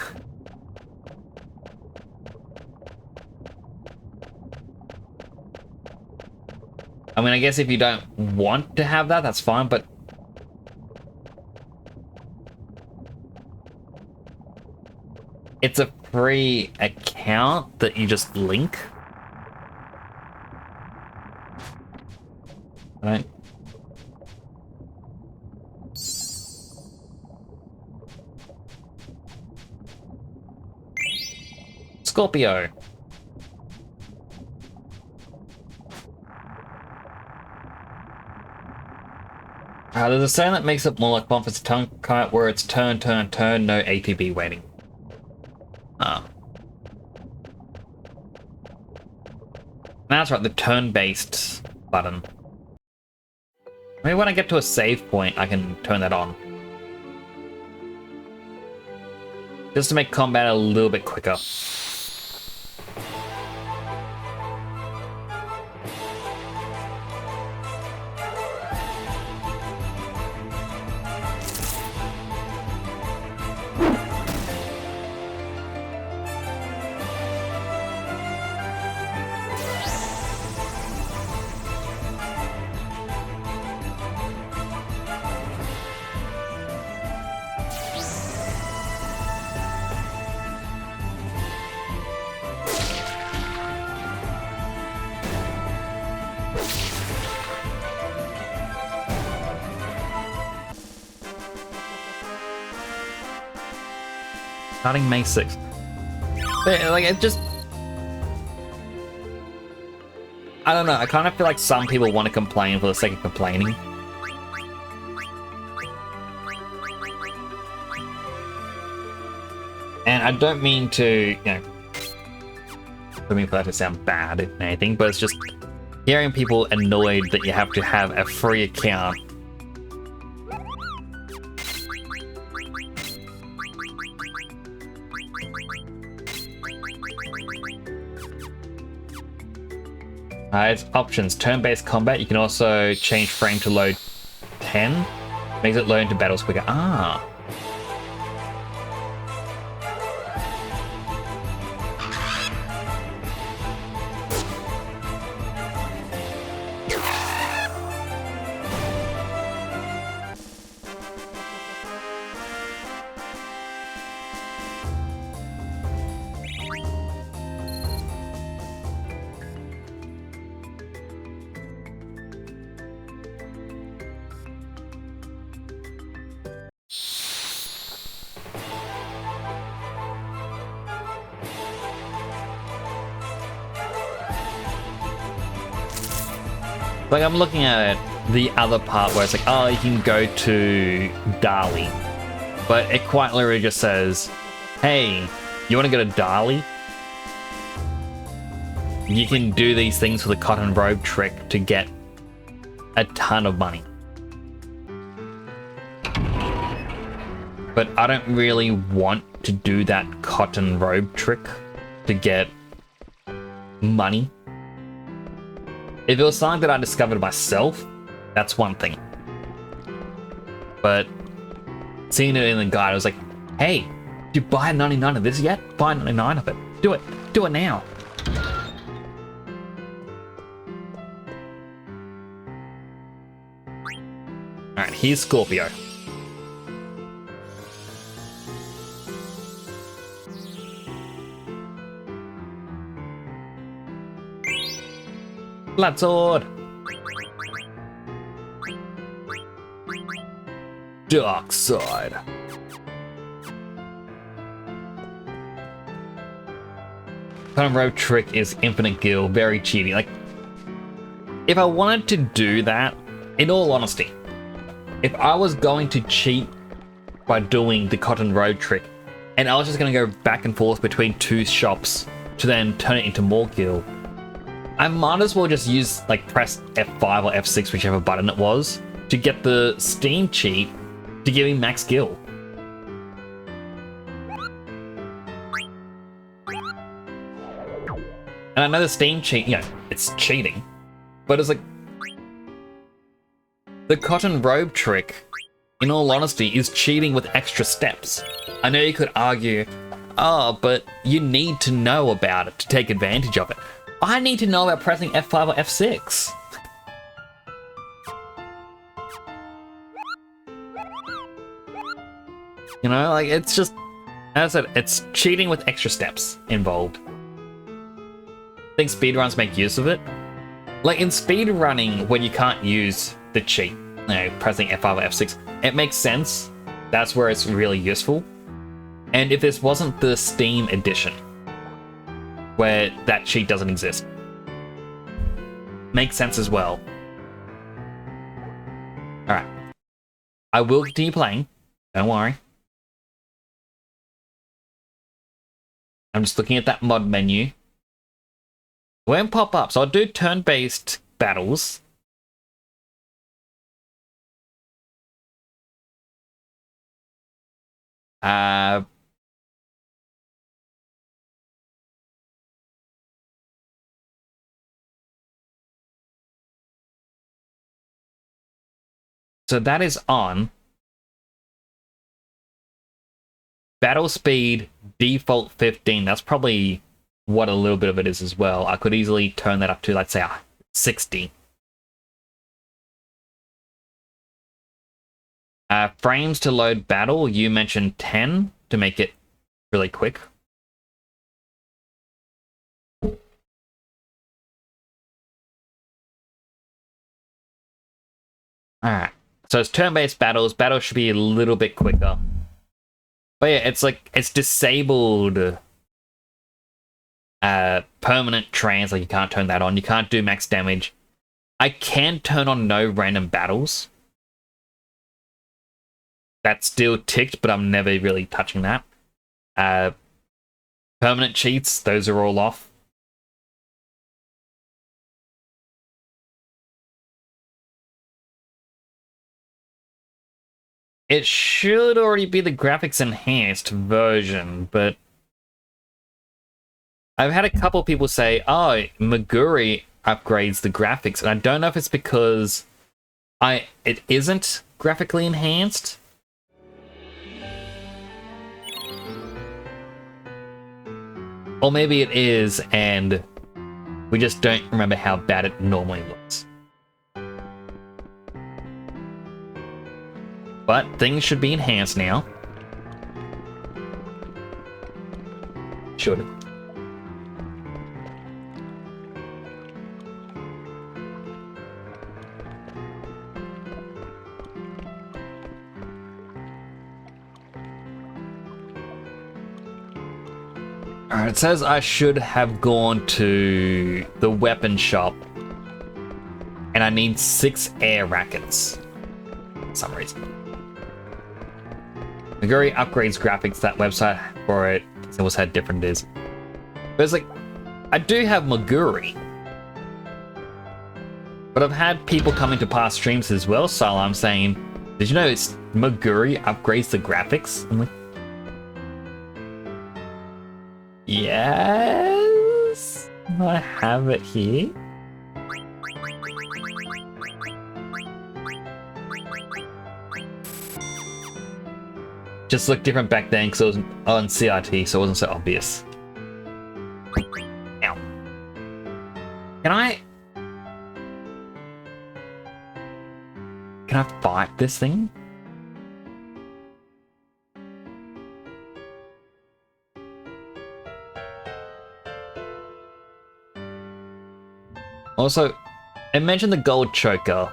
I mean, I guess if you don't want to have that, that's fine, but it's a free account that you just link. Right. Scorpio. There's a sound that makes it more like Bonfir's tongue kite where it's turn, turn, turn, no ATB waiting. That's right, the turn-based button. Maybe when I get to a save point, I can turn that on. Just to make combat a little bit quicker. Starting May 6th. But, like, it just... I don't know, I kind of feel like some people want to complain for the sake of complaining. And I don't mean to, you know... I don't mean for that to sound bad or anything, but it's just... hearing people annoyed that you have to have a free account. It's options. Turn-based combat. You can also change frame to load 10. Makes it load into battles quicker. Ah. Like, I'm looking at the other part where it's like, oh, you can go to Dali. But it quite literally just says, hey, you want to go to Dali? You can do these things for the cotton robe trick to get a ton of money. But I don't really want to do that cotton robe trick to get money. If it was something that I discovered myself, that's one thing. But seeing it in the guide, I was like, hey, did you buy 99 of this yet? Buy 99 of it. Do it. Do it now. Alright, here's Scorpio. Flat sword. Dark side. Cotton robe trick is infinite gil, very cheaty. Like, if I wanted to do that, in all honesty, if I was going to cheat by doing the cotton robe trick, and I was just going to go back and forth between two shops to then turn it into more gil, I might as well just use, like, press F5 or F6, whichever button it was, to get the Steam cheat to give me max gil. And I know the Steam cheat, you know, it's cheating, but it's like, the cotton robe trick, in all honesty, is cheating with extra steps. I know you could argue, oh, but you need to know about it to take advantage of it. I need to know about pressing F5 or F6. You know, like, it's just, as I said, it's cheating with extra steps involved. I think speedruns make use of it. Like, in speedrunning, when you can't use the cheat, you know, pressing F5 or F6, it makes sense. That's where it's really useful. And if this wasn't the Steam edition, where that cheat doesn't exist, makes sense as well. Alright. I will continue playing. Don't worry. I'm just looking at that mod menu. It won't pop up, so I'll do turn-based battles. So that is on. Battle speed, default 15. That's probably what a little bit of it is as well. I could easily turn that up to, let's say, 60. Frames to load battle, you mentioned 10 to make it really quick. Alright. So it's turn-based battles. Battles should be a little bit quicker. But yeah, it's like, it's disabled permanent trance, like you can't turn that on. You can't do max damage. I can turn on no random battles. That's still ticked, but I'm never really touching that. Permanent cheats, those are all off. It should already be the graphics enhanced version, but I've had a couple people say, oh, Meguri upgrades the graphics, and I don't know if it's because it isn't graphically enhanced. Or maybe it is, and we just don't remember how bad it normally looks. But things should be enhanced now. Should. Alright, it says I should have gone to the weapon shop And I need 6 air rackets. For some reason. Maguri upgrades graphics. That website for it. It was how different it is. But it's like, I do have Maguri. But I've had people come into past streams as well, so I'm saying, did you know it's Maguri upgrades the graphics? I'm like, yes, I have it here. Just looked different back then because it was on CRT, so it wasn't so obvious. Ow. Can I fight this thing? Also, I mentioned the gold choker.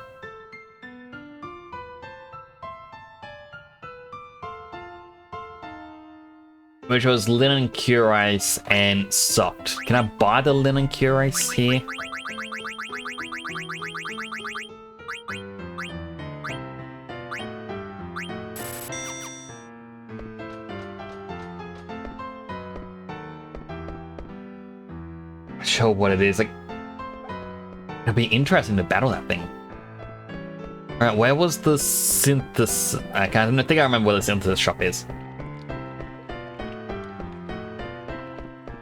Which was linen cuirass and soft. Can I buy the linen cuirass here? Not sure what it is. Like, it'd be interesting to battle that thing. Alright, where was the synthesis? I don't think I remember where the synthesis shop is.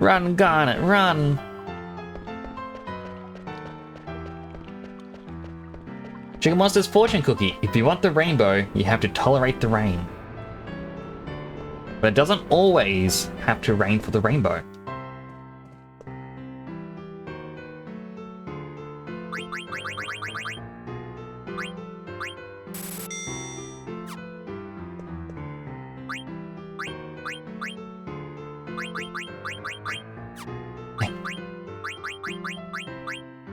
Run, Garnet, run! Chicken Monster's fortune cookie. If you want the rainbow, you have to tolerate the rain. But it doesn't always have to rain for the rainbow.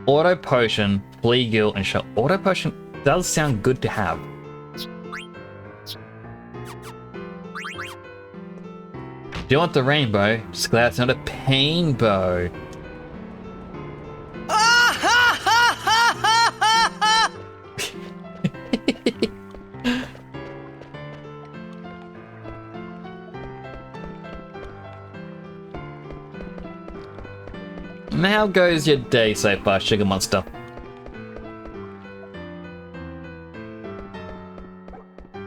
Auto potion, flea gill, and shell. Auto potion does sound good to have. Do you want the rainbow? Just glad it's not a pain bow. How goes your day so far, Sugar Monster?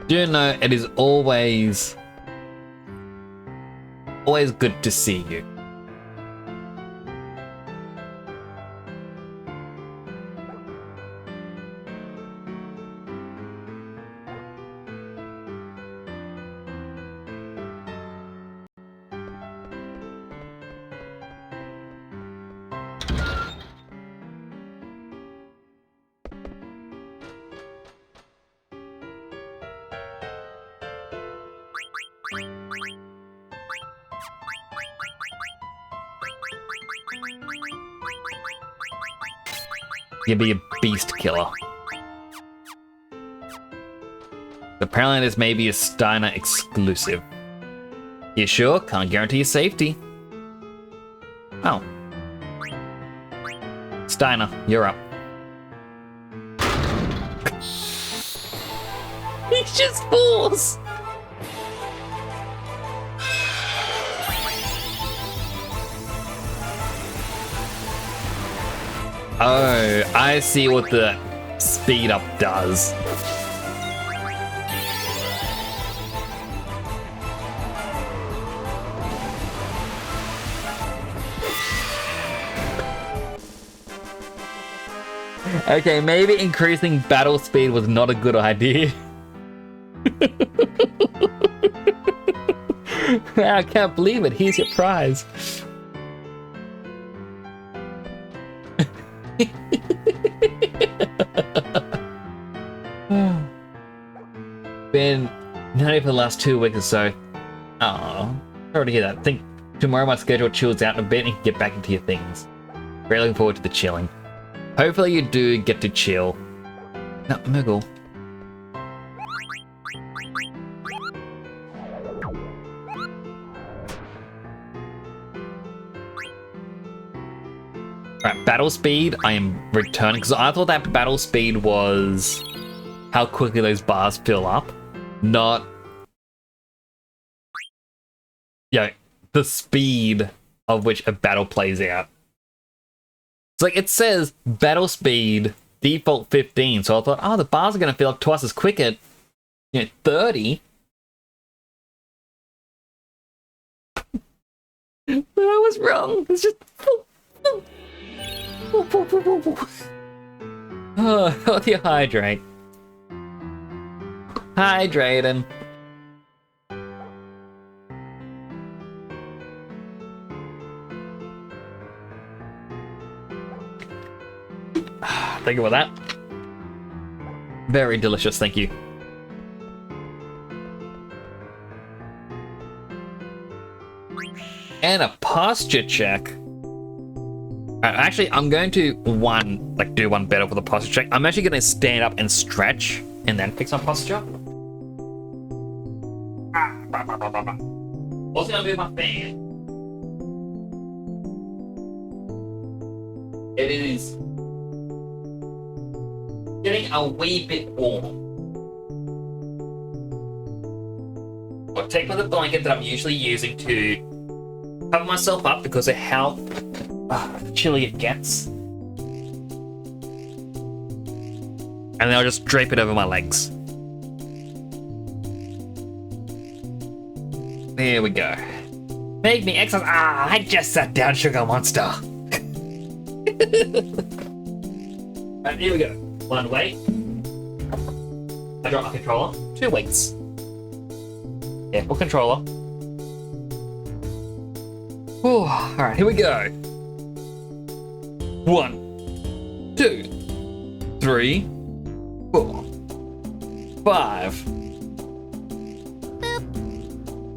Do you know it is always good to see you. You'd be a beast killer. Apparently this may be a Steiner exclusive. You sure? Can't guarantee your safety. Oh. Steiner, you're up. He's just fools! Oh, I see what the speed up does. Okay, maybe increasing battle speed was not a good idea. I can't believe it. Here's your prize. Been naughty for the last 2 weeks or so. Oh, sorry to hear that. I think tomorrow my schedule chills out a bit and you can get back into your things. Very looking forward to the chilling. Hopefully you do get to chill. No, Moogle. Right, battle speed, I am returning, because I thought that battle speed was how quickly those bars fill up, not, the speed of which a battle plays out. It's like, it says battle speed default 15, so I thought, oh, the bars are going to fill up twice as quick at, 30. But I was wrong. It's just... Oh, healthy hydrate. Hydrating. Thank you for that. Very delicious, thank you. And a posture check. Actually, I'm going to do one better for the posture check. I'm actually going to stand up and stretch and then fix my posture. Also going to move my fan. It is getting a wee bit warm. I'll take my blanket that I'm usually using to cover myself up because of how chilly it gets. And then I'll just drape it over my legs. There we go. Make me exercise. I just sat down, Sugar Monster. And here we go. 1 weight. I drop my controller. 2 weights. Careful controller. Ooh, alright, here we go. 1, 2, 3, 4, 5.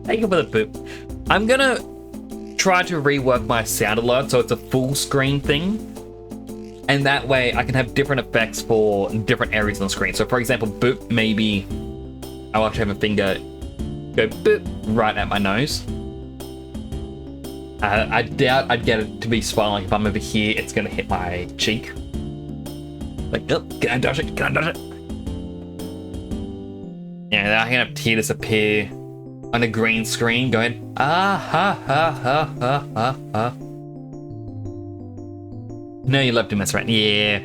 Thank you for the boop. I'm gonna try to rework my sound alert so it's a full screen thing. And that way I can have different effects for different areas on the screen. So for example, boop, maybe I'll actually have a finger go boop right at my nose. I doubt I'd get it to be swollen. Like if I'm over here, it's gonna hit my cheek. Like, oh, can I dodge it? Can I dodge it? Yeah, then I can have tears appear on a green screen going, ah ha ha ha ha ha ha. No, you love to mess around. Yeah.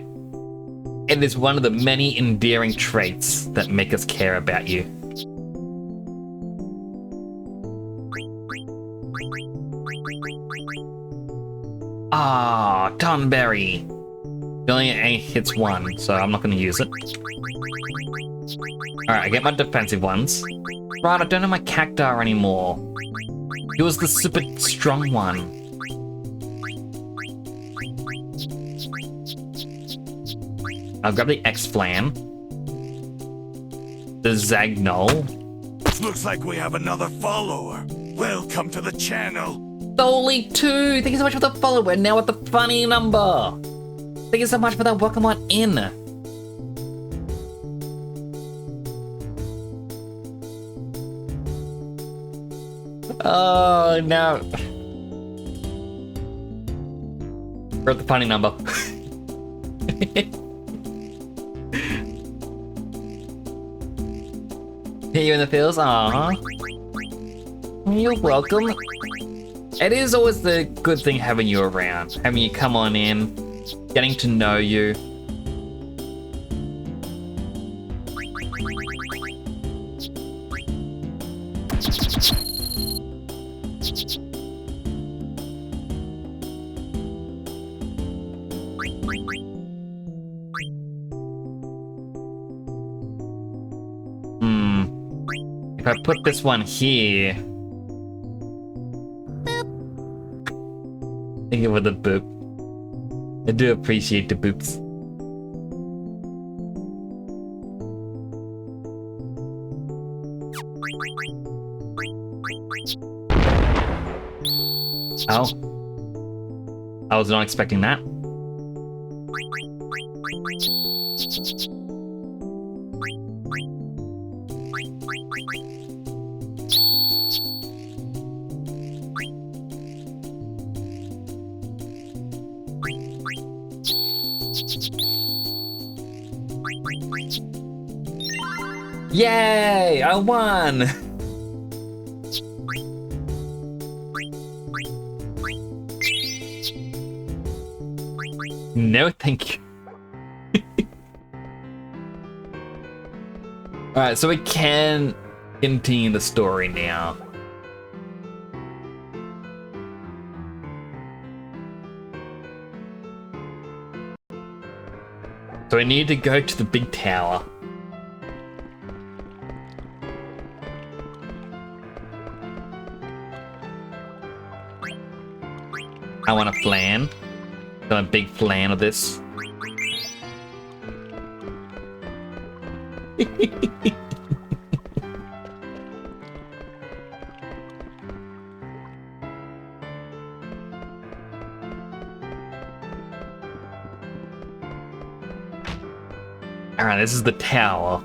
It is one of the many endearing traits that make us care about you. Ah, Tonberry. It only hits 1, so I'm not going to use it. Alright, I get my defensive ones. Right, I don't have my Cactar anymore. It was the super strong one. I'll grab the X-Flam. The Zagnol. Looks like we have another follower. Welcome to the channel. Only 2! Thank you so much for the follow. We're now at the funny number. Thank you so much for that. Welcome on in. Oh, no. We're at the funny number. Hear you in the fields? Aww. You're welcome. It is always the good thing having you around. Having you come on in, getting to know you. If I put this one here... Thank you for the boop. I do appreciate the boops. Oh. I was not expecting that. Yay! I won! No, thank you. Alright, so we can continue the story now. So we need to go to the big tower. I want a flan. I'm a big fan of this. Alright, this is the tower.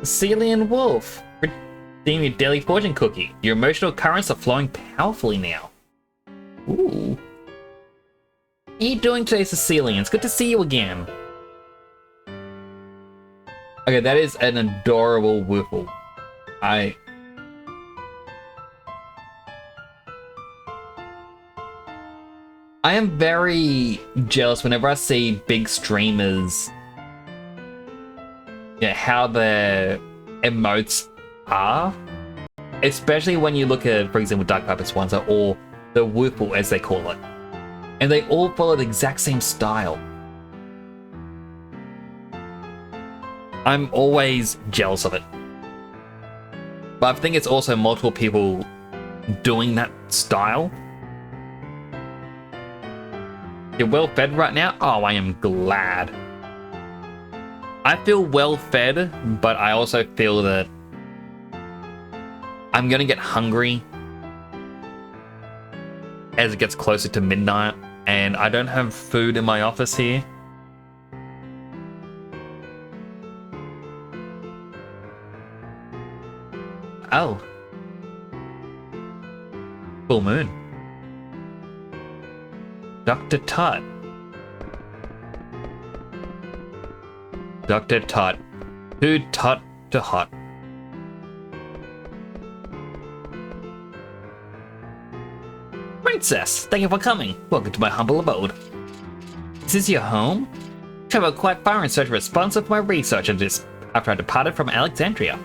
Celine Wolf. Redeem your daily fortune cookie. Your emotional currents are flowing powerfully now. Ooh. How are you doing today, Cecilian? It's good to see you again. Okay, that is an adorable Whiffle. I am very jealous whenever I see big streamers, how their emotes are. Especially when you look at, for example, Dark Purpose Swanza or the Whiffle as they call it. And they all follow the exact same style. I'm always jealous of it. But I think it's also multiple people doing that style. You're well fed right now? Oh, I am glad. I feel well fed, but I also feel that I'm gonna get hungry as it gets closer to midnight, and I don't have food in my office here. Oh. Full moon. Dr. Tot. Dr. Tot. Too tot to hot. Princess, thank you for coming. Welcome to my humble abode. Is this your home? Traveled quite far in search of a sponsor for my research into this after I departed from Alexandria.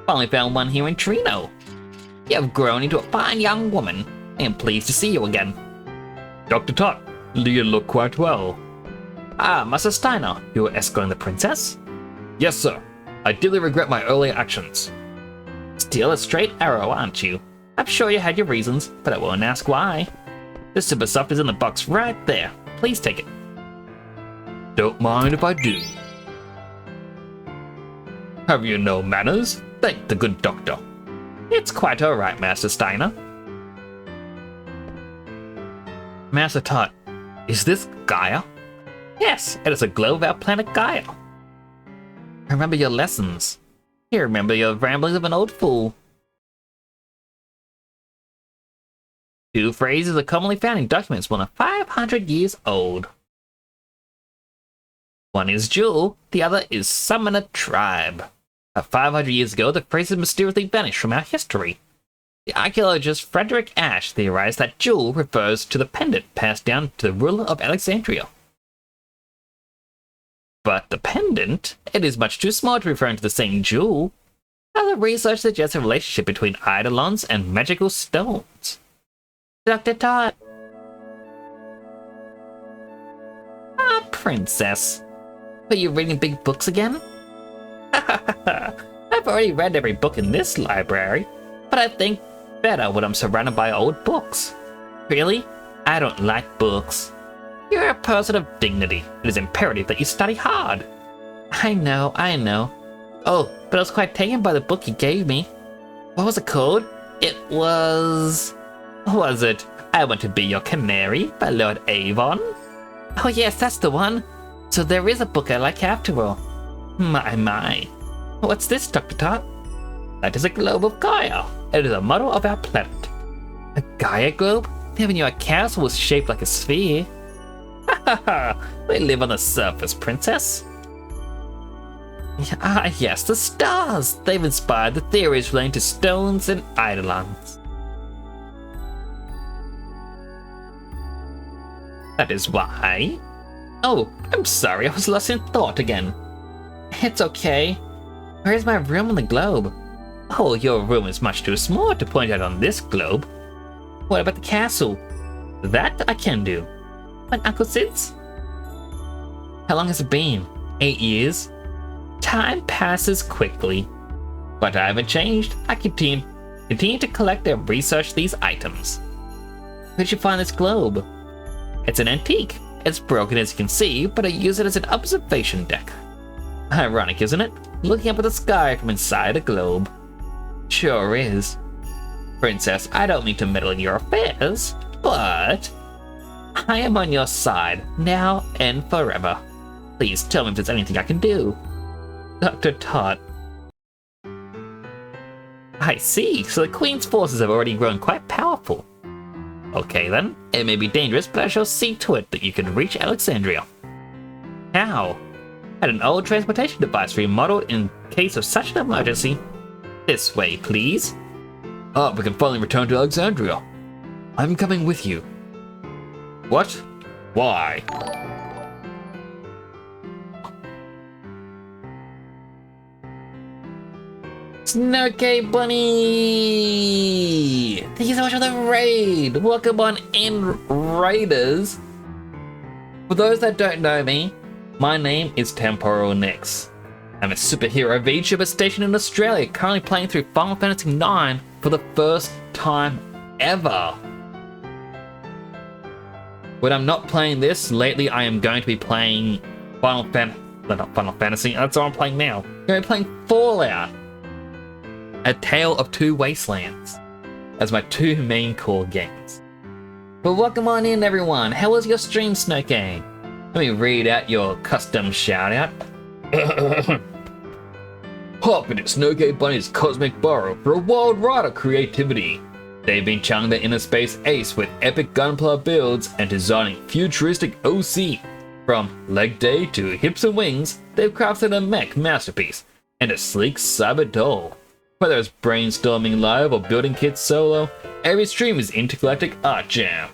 Finally found one here in Trino. You have grown into a fine young woman. I am pleased to see you again. Dr. Tot, you look quite well. Ah, Master Steiner, you were escorting the princess? Yes, sir. I deeply regret my earlier actions. Still a straight arrow, aren't you? I'm sure you had your reasons, but I won't ask why. The super stuff is in the box right there. Please take it. Don't mind if I do. Have you no manners? Thank the good doctor. It's quite alright, Master Steiner. Master Tot, is this Gaia? Yes, it is a globe of our planet Gaia. I remember your lessons. You remember your ramblings of an old fool. Two phrases are commonly found in documents more than 500 years old. One is Jewel, the other is Summoner Tribe. 500 years ago, the phrases mysteriously vanished from our history. The archaeologist Frederick Ash theorized that Jewel refers to the pendant passed down to the ruler of Alexandria. But the pendant? It is much too small to refer to the same jewel. Other research suggests a relationship between eidolons and magical stones. Dr. Tot. Ah, princess. Are you reading big books again? I've already read every book in this library, but I think better when I'm surrounded by old books. Really? I don't like books. You're a person of dignity. It is imperative that you study hard. I know. Oh, but I was quite taken by the book you gave me. What was it called? It was it I Want to Be Your Canary by Lord Avon? Oh yes, that's the one. So there is a book I like after all. My. What's this, Dr. Tot? That is a globe of Gaia. It is a model of our planet. Gaia globe? Never knew a castle was shaped like a sphere. Ha ha ha! They live on the surface, princess. Ah, yes, the stars! They've inspired the theories relating to stones and eidolons. That is why. Oh, I'm sorry, I was lost in thought again. It's okay. Where's my room on the globe? Oh, your room is much too small to point out on this globe. What about the castle? That I can do. But Uncle Sid's? How long has it been? 8 years? Time passes quickly. But I haven't changed. I continue to collect and research these items. Where'd you find this globe? It's an antique. It's broken as you can see, but I use it as an observation deck. Ironic, isn't it? Looking up at the sky from inside a globe. Sure is. Princess, I don't mean to meddle in your affairs, but I am on your side, now and forever. Please tell me if there's anything I can do. Dr. Todd. I see, so the Queen's forces have already grown quite powerful. Okay then, it may be dangerous, but I shall see to it that you can reach Alexandria. How? I had an old transportation device remodeled in case of such an emergency. This way, please. Oh, we can finally return to Alexandria. I'm coming with you. What? Why? Snow-K Bunny! Thank you so much for the raid! Welcome on in, Raiders! For those that don't know me, my name is Temporal Nix. I'm a superhero VTuber stationed in Australia, currently playing through Final Fantasy IX for the first time ever. When I'm not playing this, lately I am going to be playing not Final Fantasy, that's what I'm playing now. I'm going to be playing Fallout. A Tale of Two Wastelands as my two main core games. But welcome on in, everyone. How was your stream, Snow-K? Let me read out your custom shout out. Hop into Snow-K Bunny's Cosmic Burrow for a wild ride of creativity. They've been channeling their inner space ace with epic gunpla builds and designing futuristic OC. From leg day to hips and wings, they've crafted a mech masterpiece and a sleek cyber doll. Whether it's brainstorming live or building kits solo, every stream is Intergalactic Art Jam.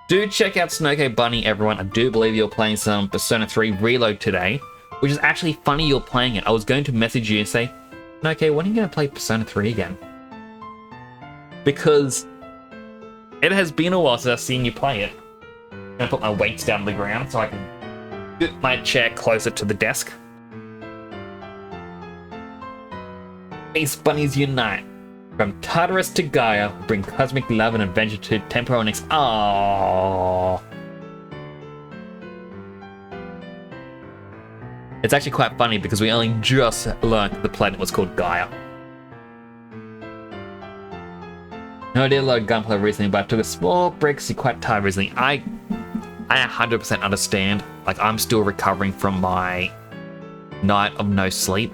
Do check out Snow-K Bunny, everyone. I do believe you're playing some Persona 3 Reload today, which is actually funny you're playing it. I was going to message you and say, Snow-K, when are you going to play Persona 3 again? Because it has been a while since I've seen you play it. I'm going to put my weights down on the ground so I can get my chair closer to the desk. Space Bunnies Unite. From Tartarus to Gaia, bring cosmic love and adventure to Temporal Nix. Aww. It's actually quite funny because we only just learned that the planet was called Gaia. I did a lot of gunplay recently, but I took a small break, so quite tired recently. I 100% understand. Like, I'm still recovering from my night of no sleep.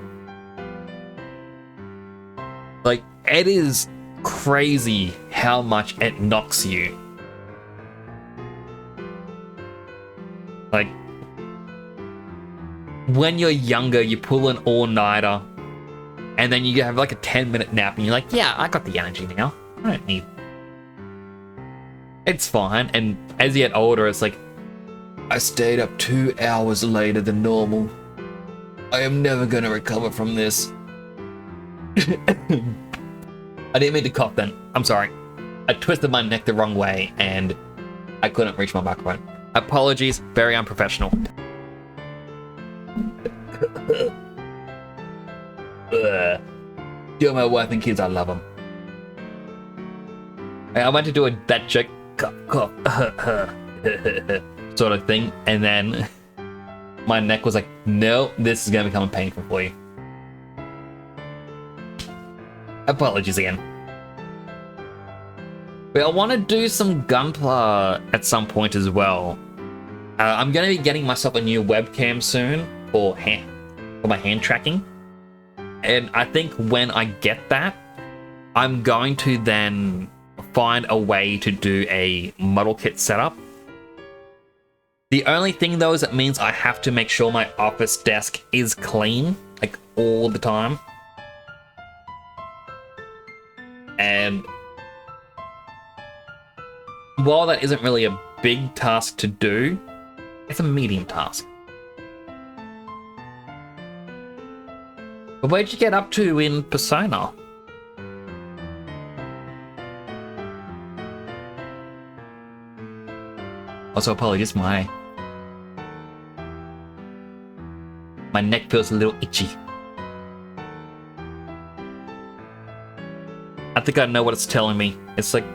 Like, it is crazy how much it knocks you. Like, when you're younger, you pull an all-nighter, and then you have like a 10-minute nap, and you're like, yeah, I got the energy now. I don't need... It's fine, and as you get older, it's like, I stayed up 2 hours later than normal. I am never gonna recover from this. I didn't mean to cough then. I'm sorry. I twisted my neck the wrong way and I couldn't reach my microphone. Apologies, very unprofessional. Dear my wife and kids, I love them. I went to do that joke, cough, sort of thing, and then my neck was like, no, this is gonna become painful for you. Apologies again. But I want to do some Gunpla at some point as well. I'm going to be getting myself a new webcam soon for my hand tracking. And I think when I get that, I'm going to then find a way to do a model kit setup. The only thing though is it means I have to make sure my office desk is clean, like all the time. And while that isn't really a big task to do, it's a medium task. But where'd you get up to in Persona? Also, apologies, my neck feels a little itchy. I think I know what it's telling me. It's like,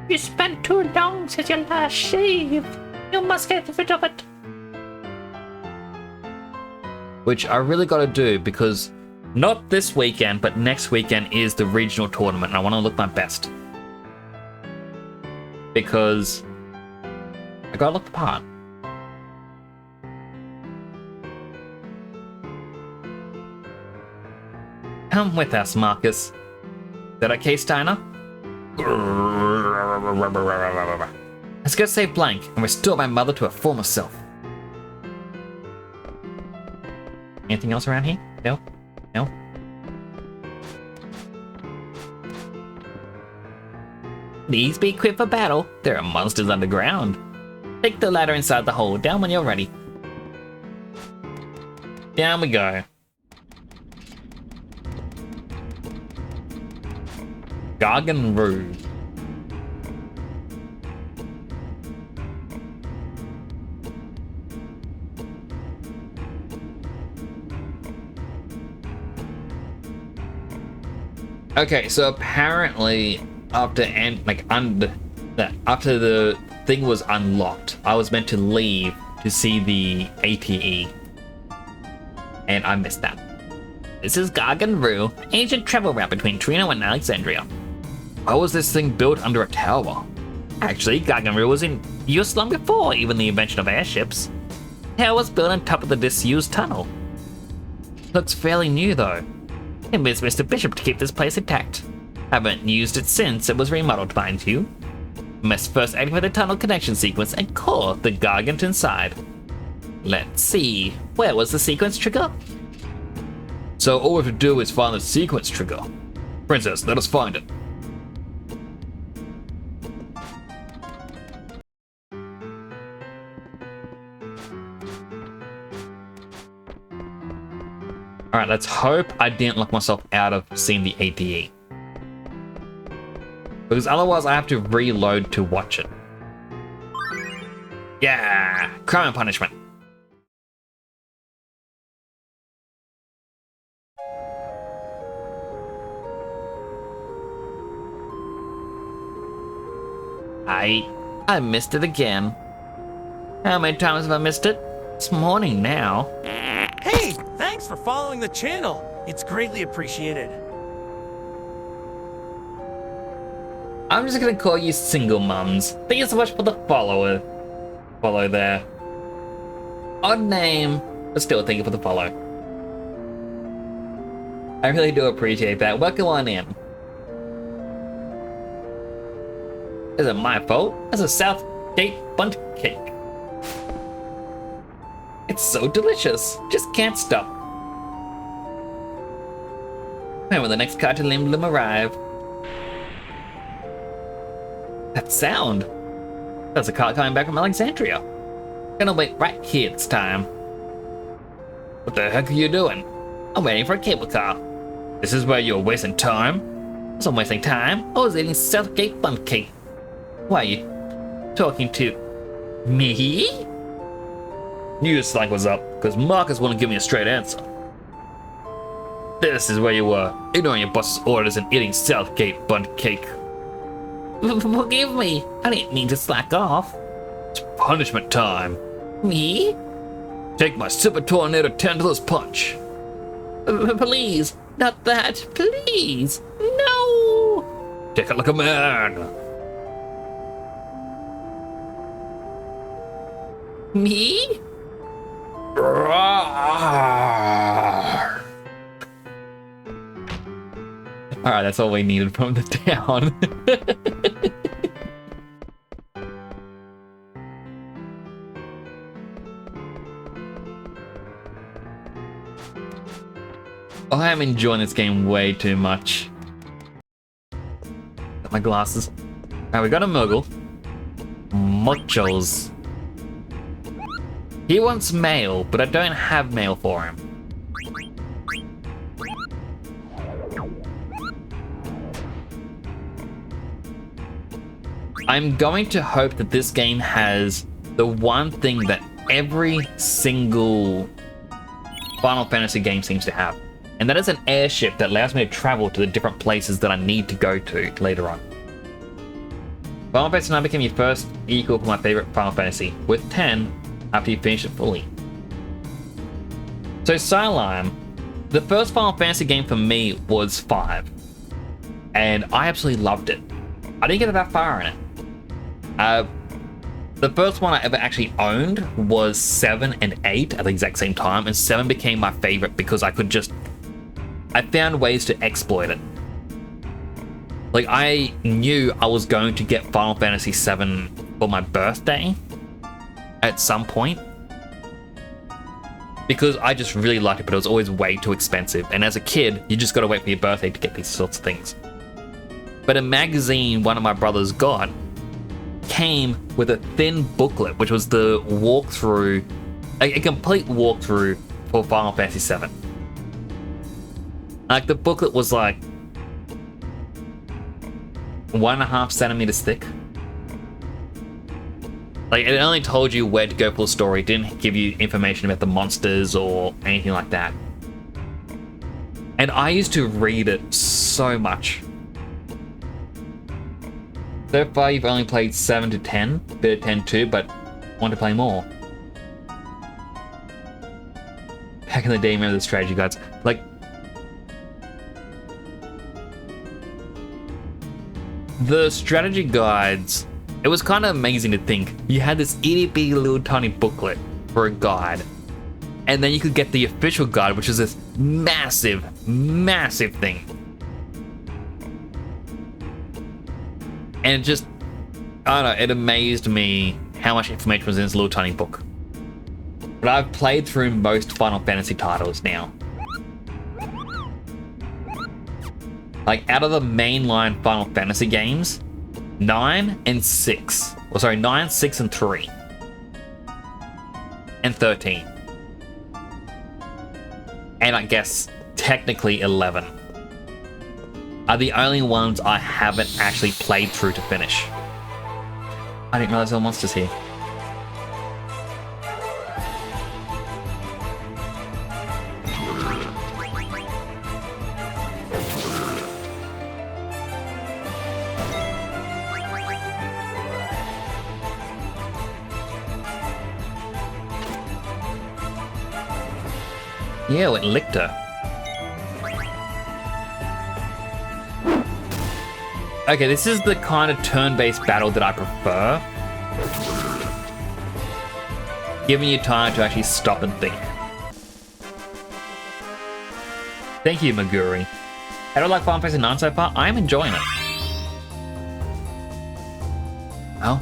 you spent too long since your last shave. You must get rid of it. Which I really gotta do because not this weekend, but next weekend is the regional tournament and I want to look my best. Because I gotta look the part. Come with us, Marcus. Is that okay, Steiner? Let's go save Blank and restore my mother to her former self. Anything else around here? No? No? Please be equipped for battle. There are monsters underground. Take the ladder inside the hole. Down when you're ready. Down we go. Gargan Rue. Okay, so apparently after after the thing was unlocked, I was meant to leave to see the ATE, and I missed that. This is Gargan Rue, ancient travel route between Trino and Alexandria. Why was this thing built under a tower? Actually, Gargan Rue was in use long before even the invention of airships. The tower was built on top of the disused tunnel. Looks fairly new though. Convinced Mr. Bishop to keep this place intact. Haven't used it since it was remodeled, mind you. Must first activate the tunnel connection sequence and core the Gargant inside. Let's see, where was the sequence trigger? So all we have to do is find the sequence trigger. Princess, let us find it. Alright, let's hope I didn't lock myself out of seeing the ATE. Because otherwise I have to reload to watch it. Yeah! Crime and punishment. I missed it again. How many times have I missed it? It's morning now. Hey, thanks for following the channel. It's greatly appreciated. I'm just gonna call you single mums. Thank you so much for the follow there. Odd name, but still thank you for the follow. I really do appreciate that. Welcome on in. Is it my fault? It's a Southgate Bundt cake. It's so delicious. Just can't stop. When will the next cartoon emblem arrive? That sound. That's a car coming back from Alexandria. Gonna wait right here this time. What the heck are you doing? I'm waiting for a cable car. This is where you're wasting time? I wasn't wasting time. I was eating Southgate Bundt cake. Why are you talking to me? Knew your slang was up, because Marcus wouldn't give me a straight answer. This is where you were, ignoring your boss's orders and eating Southgate Bundt cake. Forgive me, I didn't mean to slack off. It's punishment time. Me? Take my Super Tornado Tantalus punch. Please, not that, please, no! Take it like a man. Me? Alright, that's all we needed from the town. I am enjoying this game way too much. Got my glasses. Alright, we got a Moogle. Muchos. He wants mail, but I don't have mail for him. I'm going to hope that this game has the one thing that every single Final Fantasy game seems to have. And that is an airship that allows me to travel to the different places that I need to go to later on. Final Fantasy IX became your first equal for my favorite Final Fantasy, with 10 after you finish it fully. So Cylime, the first Final Fantasy game for me was 5. And I absolutely loved it. I didn't get that far in it. The first one I ever actually owned was 7 and 8 at the exact same time, and 7 became my favorite because I found ways to exploit it. Like, I knew I was going to get Final Fantasy VII for my birthday at some point, because I just really liked it, but it was always way too expensive. And as a kid, you just gotta wait for your birthday to get these sorts of things. But a magazine one of my brothers got came with a thin booklet, which was the walkthrough, a complete walkthrough for Final Fantasy VII. Like, the booklet was like 1.5 centimeters thick. Like, it only told you where to go for the story. It didn't give you information about the monsters or anything like that. And I used to read it so much. So far, you've only played 7 to 10, bit of 10 too, but want to play more. Back in the day, remember the strategy guides? Like, the strategy guides, it was kind of amazing to think you had this itty bitty little tiny booklet for a guide, and then you could get the official guide, which is this massive, massive thing. And it just, I don't know, it amazed me how much information was in this little tiny book. But I've played through most Final Fantasy titles now. Like, out of the mainline Final Fantasy games, 9 and 6. Well, sorry, 9, 6, and 3. And 13. And I guess, technically 11. Are the only ones I haven't actually played through to finish. I didn't realize there were monsters here. Yeah, it licked her. Okay, this is the kind of turn-based battle that I prefer. Giving you time to actually stop and think. Thank you, Maguri. How do I like Final Fantasy IX so far? I'm enjoying it. Oh.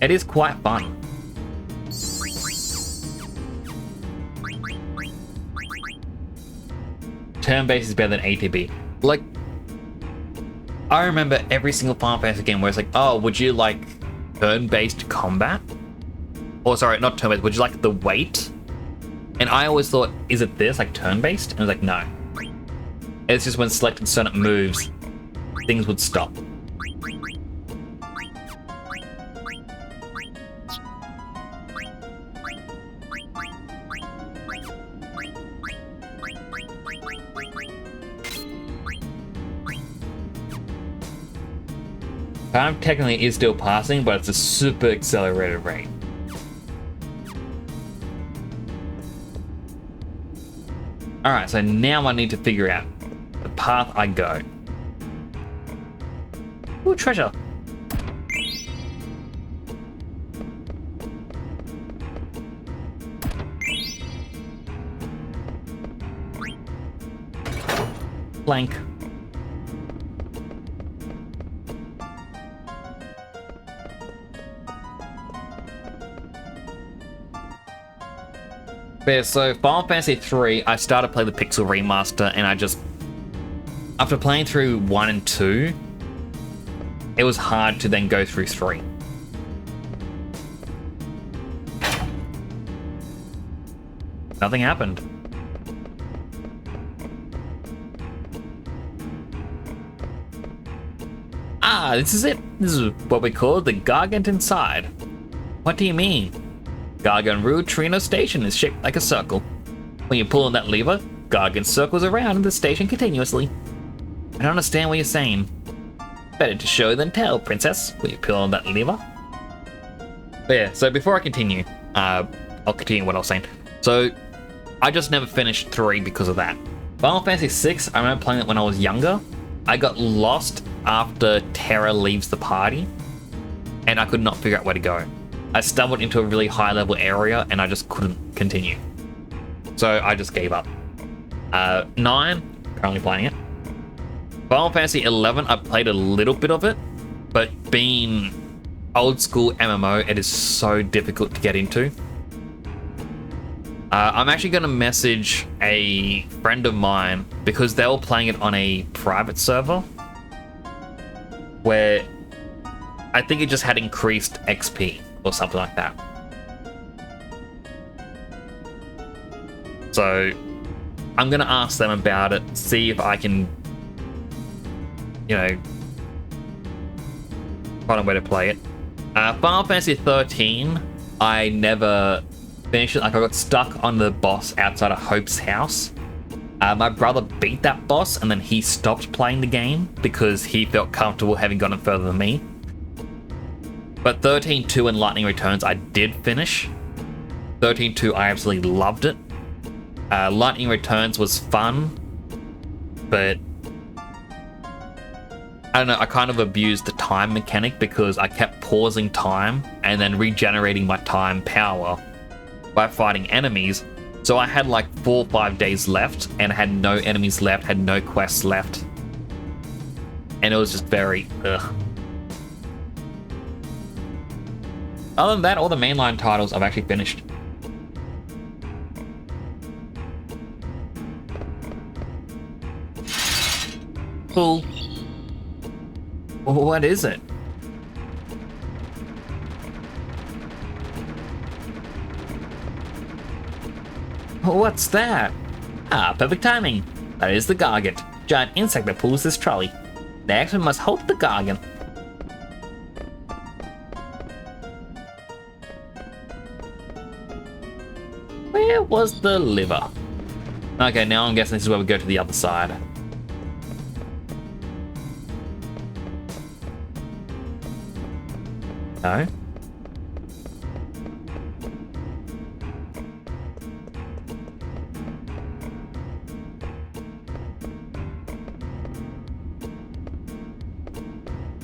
It is quite fun. Turn-based is better than ATB. Like, I remember every single Final Fantasy game where it's like, oh, would you like turn-based combat? Or sorry, not turn-based, would you like the wait? And I always thought, is it this, like turn-based? And I was like, no. It's just when selecting certain moves, things would stop. Time technically is still passing, but it's a super accelerated rate. Alright, so now I need to figure out the path I go. Ooh, treasure! Blank. Yeah, so Final Fantasy 3, I started playing the Pixel Remaster, and I just... After playing through 1 and 2, it was hard to then go through 3. Nothing happened. Ah, this is it. This is what we call the Gargant inside. What do you mean? Gargant Route Trino Station is shaped like a circle. When you pull on that lever, Gargant circles around the station continuously. I don't understand what you're saying. Better to show than tell, princess. Will you pull on that lever? But yeah, so before I continue, I'll continue what I was saying. So, I just never finished 3 because of that. Final Fantasy 6, I remember playing it when I was younger. I got lost after Terra leaves the party, and I could not figure out where to go. I stumbled into a really high level area and I just couldn't continue. So I just gave up. 9, currently playing it. Final Fantasy 11, I played a little bit of it, but being old school MMO, it is so difficult to get into. I'm actually going to message a friend of mine because they were playing it on a private server where I think it just had increased XP or something like that. So I'm going to ask them about it, see if I can, you know, find a way to play it. Final Fantasy 13, I never finished it. Like, I got stuck on the boss outside of Hope's house. My brother beat that boss and then he stopped playing the game because he felt comfortable having gotten further than me. But 13.2 and Lightning Returns I did finish. 13.2 I absolutely loved it. Lightning Returns was fun, but I don't know, I kind of abused the time mechanic because I kept pausing time and then regenerating my time power by fighting enemies. So I had like 4 or 5 days left and I had no enemies left, had no quests left. And it was just very, ugh. Other than that, all the mainline titles I've actually finished. Cool. What is it? What's that? Ah, perfect timing. That is the Gargant, giant insect that pulls this trolley. Next, we must hold the Gargant. Where was the liver? Okay, now I'm guessing this is where we go to the other side. No?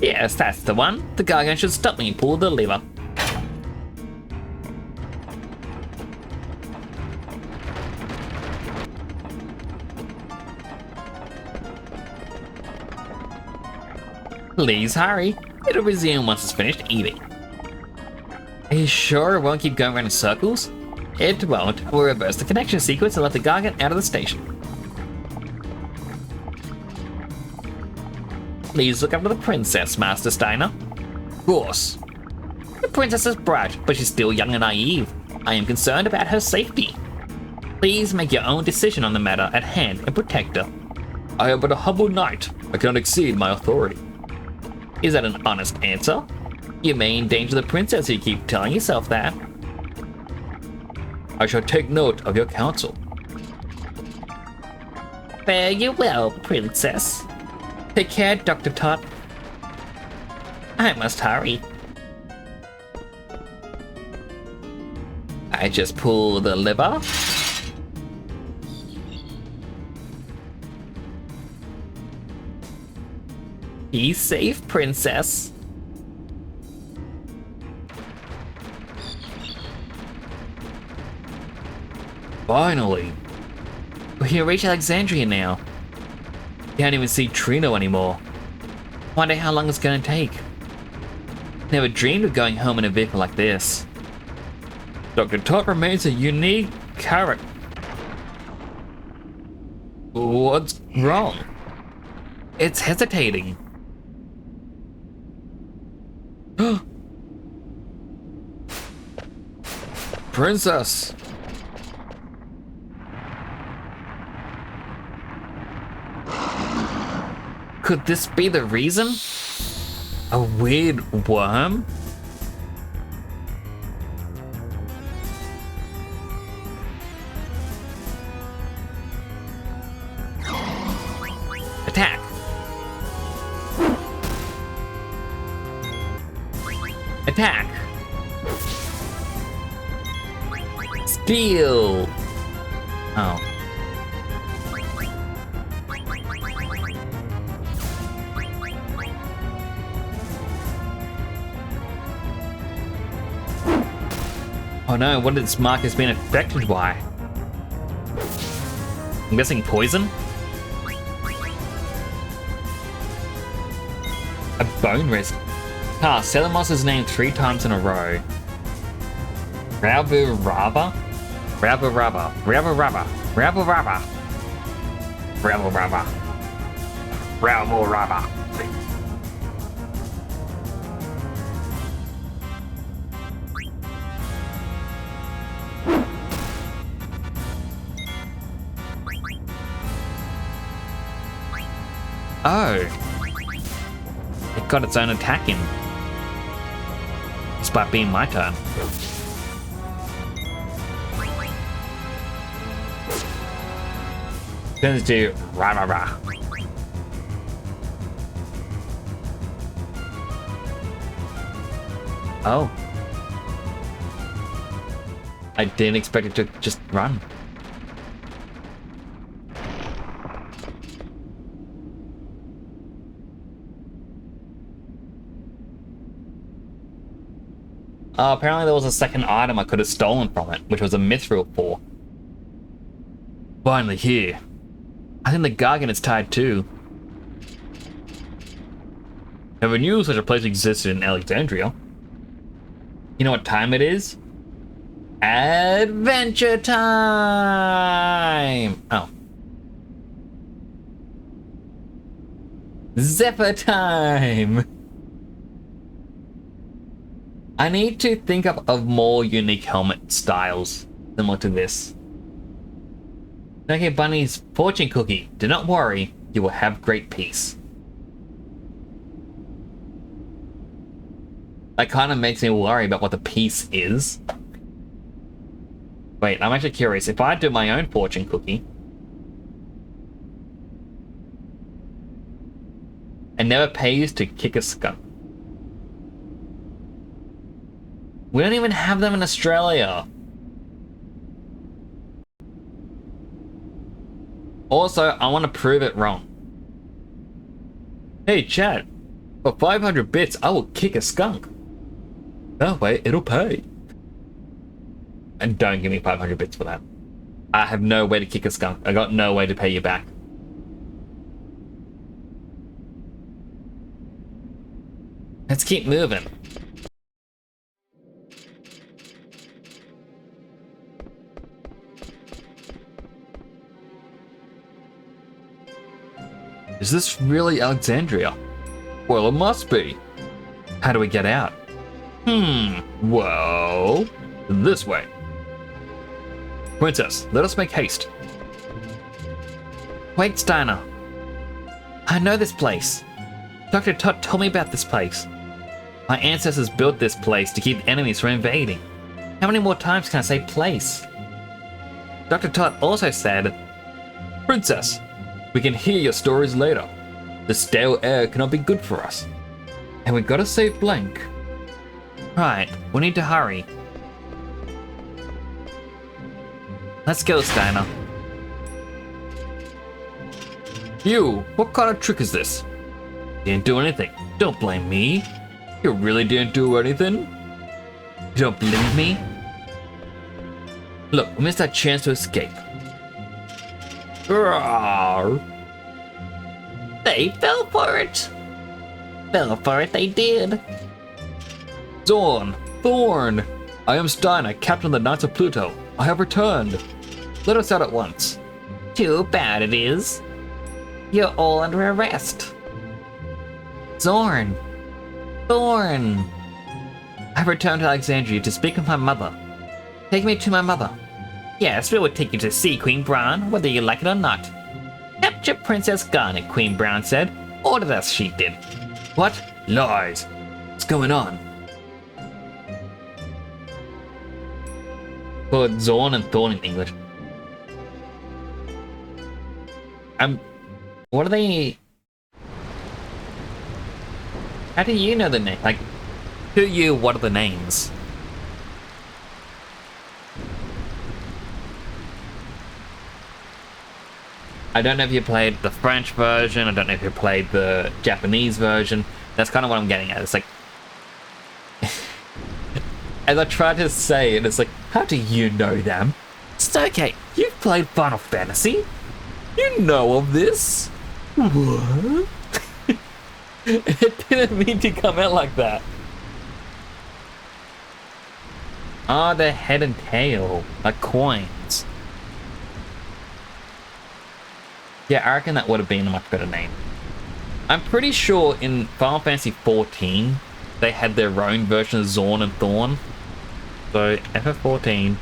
Yes, that's the one. The Gargant should stop me and pull the lever. Please hurry. It'll resume once it's finished eating. Are you sure it won't keep going around in circles? It won't. We'll reverse the connection sequence and let the Gargant out of the station. Please look after the princess, Master Steiner. Of course. The princess is bright, but she's still young and naive. I am concerned about her safety. Please make your own decision on the matter at hand and protect her. I am but a humble knight. I cannot exceed my authority. Is that an honest answer? You may endanger the princess if you keep telling yourself that. I shall take note of your counsel. Fare you well, princess. Take care, Dr. Tot. I must hurry. I just pull the lever. Be safe, princess. Finally. We're here, reach Alexandria now. Can't even see Trino anymore. Wonder how long it's gonna take. Never dreamed of going home in a vehicle like this. Dr. Tot remains a unique character. What's wrong? It's hesitating. Princess! Could this be the reason? A weird worm? Attack! Attack! Steal! Oh. Oh no, what has Marcus been affected by? I'm guessing poison? A bone wrist. Ah, Selamos' name 3 times in a row. Rabu Raba? Rabu Raba. Rabu Raba. Rabu Raba. Rabu Raba. Rabu Raba. Oh. It got its own attack in. Despite being my turn. Turns to rah rah rah. Oh. I didn't expect it to just run. Apparently there was a second item I could have stolen from it, which was a mithril 4. Finally here. I think the Gargan is tied too. Never knew such a place existed in Alexandria. You know what time it is? Adventure time! Oh. Zephyr time! I need to think of more unique helmet styles similar to this. Okay, Bunny's fortune cookie. Do not worry, you will have great peace. That kind of makes me worry about what the peace is. Wait, I'm actually curious. If I do my own fortune cookie and never pays to kick a skunk. We don't even have them in Australia. Also, I want to prove it wrong. Hey, chat. For 500 bits, I will kick a skunk. That way, it'll pay. And don't give me 500 bits for that. I have no way to kick a skunk. I got no way to pay you back. Let's keep moving. Is this really Alexandria? Well, it must be. How do we get out? Well, this way. Princess, let us make haste. Wait, Steiner. I know this place. Dr. Tot told me about this place. My ancestors built this place to keep enemies from invading. How many more times can I say place? Dr. Tot also said, Princess, we can hear your stories later. The stale air cannot be good for us. And we gotta save Blank. Right, we need to hurry. Let's go, Steiner. You, what kind of trick is this? Didn't do anything. Don't blame me. You really didn't do anything? You don't believe me? Look, we missed our chance to escape. Rawr. They fell for it. Fell for it, they did. Zorn, Thorn, I am Steiner, captain of the Knights of Pluto. I have returned. Let us out at once. Too bad it is. You're all under arrest. Zorn. Thorn. I have returned to Alexandria to speak with my mother. Take me to my mother. Yes, we will take you to see Queen Brahne, whether you like it or not. Capture Princess Garnet, Queen Brahne said. Ordered us, she did. What? Lies. What's going on? Well, Zorn and Thorn in English. What are they? How do you know the name? Like, to you, what are the names? I don't know if you played the French version. I don't know if you played the Japanese version. That's kind of what I'm getting at. It's like, as I try to say it, it's like, how do you know them? It's okay. You've played Final Fantasy. You know of this. What? It didn't mean to come out like that. Ah, the head and tail, like coins. Yeah, I reckon that would have been a much better name. I'm pretty sure in Final Fantasy XIV, they had their own version of Zorn and Thorn. So, FF14.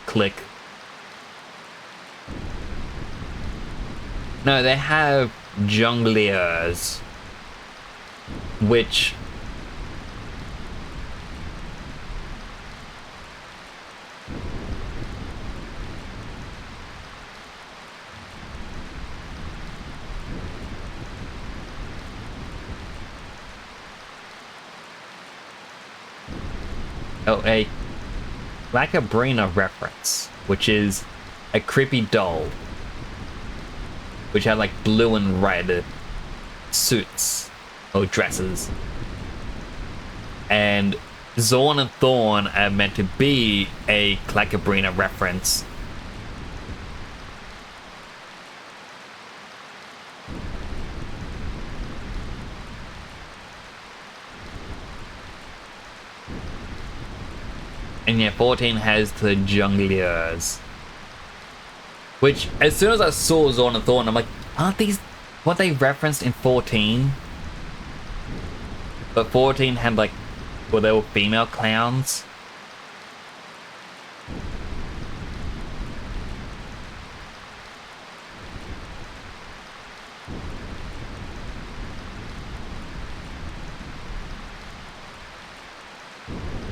Click. No, they have jongleurs, which a Lacabrina reference, which is a creepy doll, which had like blue and red suits or dresses. And Zorn and Thorn are meant to be a Lacabrina reference. And yeah, 14 has the jongleurs. Which, as soon as I saw Zorn and Thorn, I'm like, aren't these what they referenced in 14? But 14 had like, well, they were female clowns.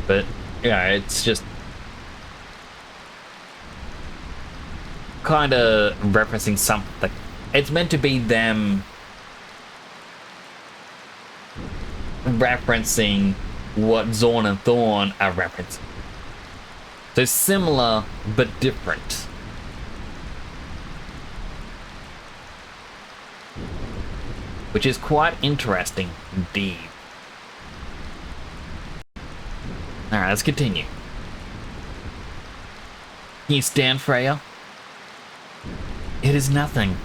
But yeah, it's just kind of referencing something. It's meant to be them referencing what Zorn and Thorn are referencing. So similar, but different. Which is quite interesting indeed. Alright, let's continue. Can you stand, Freya? It is nothing.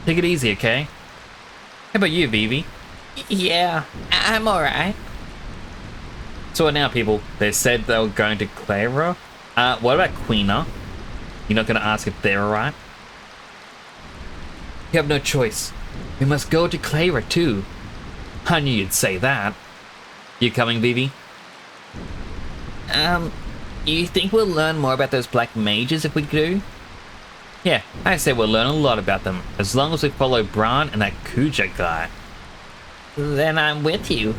Take it easy, okay? How about you, Vivi? Yeah, I'm alright. So what now, people? They said they were going to Clara. What about Quina? You're not going to ask if they're alright? You have no choice. We must go to Clara, too. I knew you'd say that. You coming, Vivi? You think we'll learn more about those black mages if we do? Yeah, I say we'll learn a lot about them, as long as we follow Bran and that Kuja guy. Then I'm with you.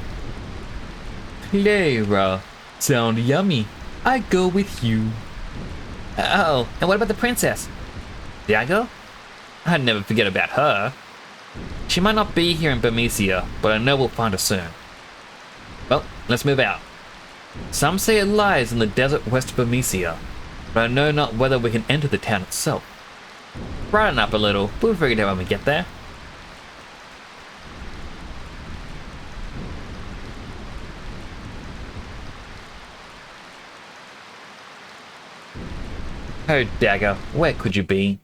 Clara. Sound yummy. I go with you. Oh, and what about the princess? Diago? I'd never forget about her. She might not be here in Bermesia, but I know we'll find her soon. Well, let's move out. Some say it lies in the desert west of Bermesia, but I know not whether we can enter the town itself. Brighten up a little, we'll figure it out when we get there. Oh, Dagger, where could you be?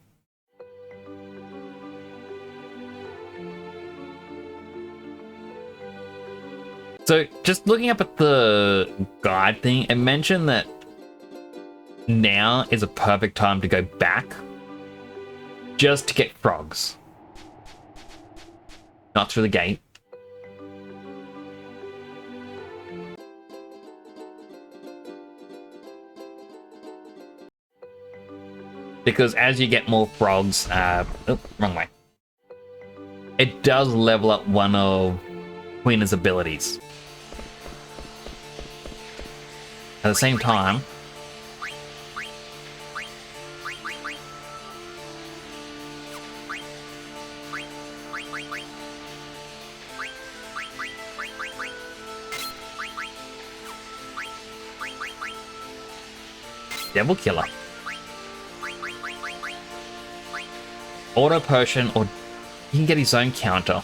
So, just looking up at the guide thing, it mentioned that now is a perfect time to go back just to get frogs. Not through the gate. Because as you get more frogs, oh, wrong way. It does level up one of Queen's abilities. At the same time, Devil Killer. Auto Potion, or he can get his own counter.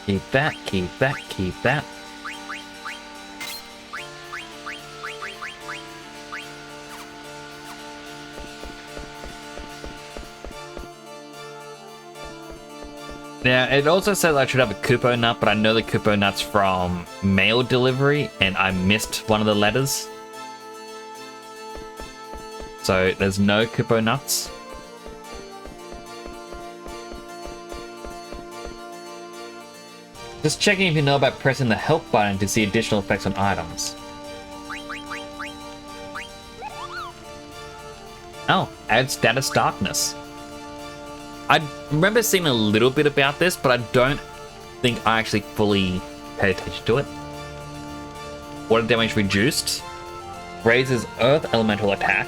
Keep that, keep that, keep that. Now, it also says I should have a Kupo nut, but I know the Kupo nut's from mail delivery, and I missed one of the letters. So, there's no Kupo nuts. Just checking if you know about pressing the help button to see additional effects on items. Oh, add status darkness. I remember seeing a little bit about this, but I don't think I actually fully paid attention to it. Water damage reduced. Raises earth elemental attack.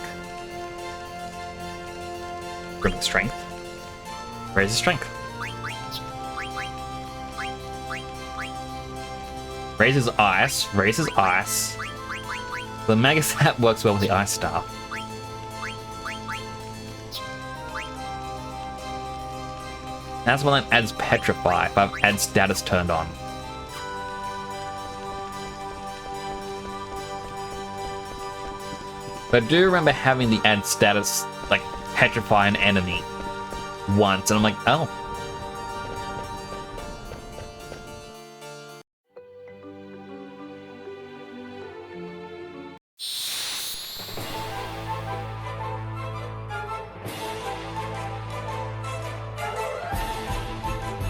Grim strength. Raises strength. Raises ice, raises ice. The Magasat works well with the ice staff. That's one that adds Petrify if I've had status turned on. But I do remember having the add status, like, Petrify an enemy once, and I'm like, oh.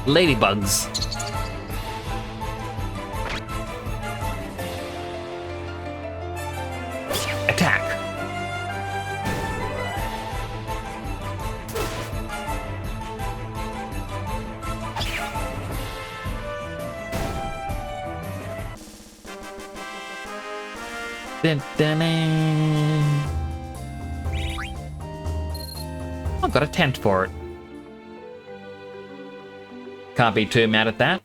Ladybugs. Attack. Dun, dun, dun. I've got a tent for it. Can't be too mad at that.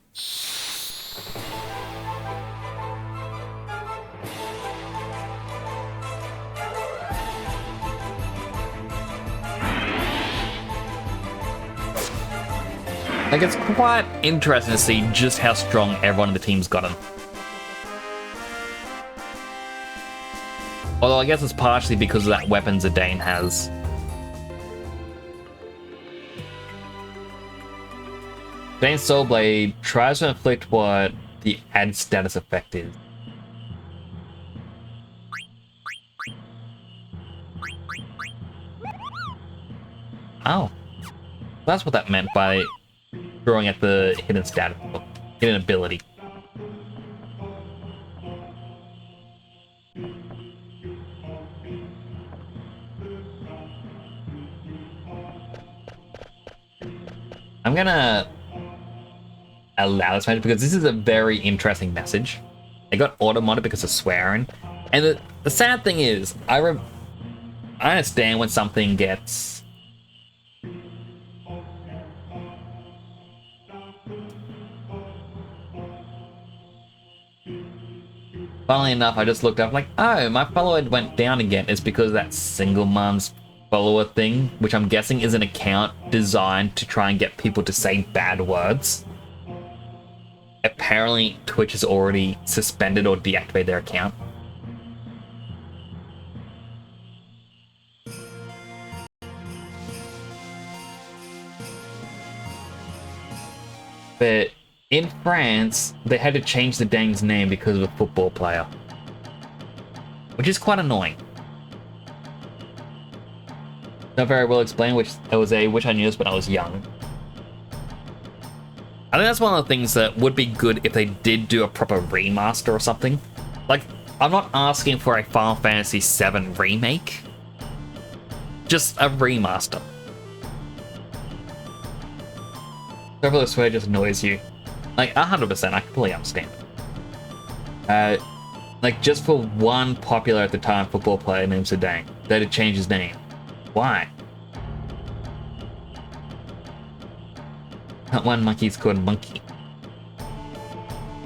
Like, it's quite interesting to see just how strong everyone in the team's gotten. Although I guess it's partially because of that weapon Zidane has. Zidane's Soul Blade tries to inflict what the add status effect is. Oh. That's what that meant by drawing at the hidden status, hidden ability. I'm gonna allow this message because this is a very interesting message. They got auto-modded because of swearing, And the sad thing is, I understand when something gets... Funnily enough, I just looked up like, oh, my follower went down again. It's because of that single mom's follower thing, which I'm guessing is an account designed to try and get people to say bad words. Apparently, Twitch has already suspended or deactivated their account. But in France, they had to change the dang's name because of a football player. Which is quite annoying. Not very well explained, which I knew this when I was young. I think that's one of the things that would be good if they did do a proper remaster or something. Like, I'm not asking for a Final Fantasy VII remake. Just a remaster. Whoever the swear just annoys you. Like, 100%, I completely understand. Like, just for one popular at the time football player named Zidane, they had to change his name. Why? That one monkey's called Monkey.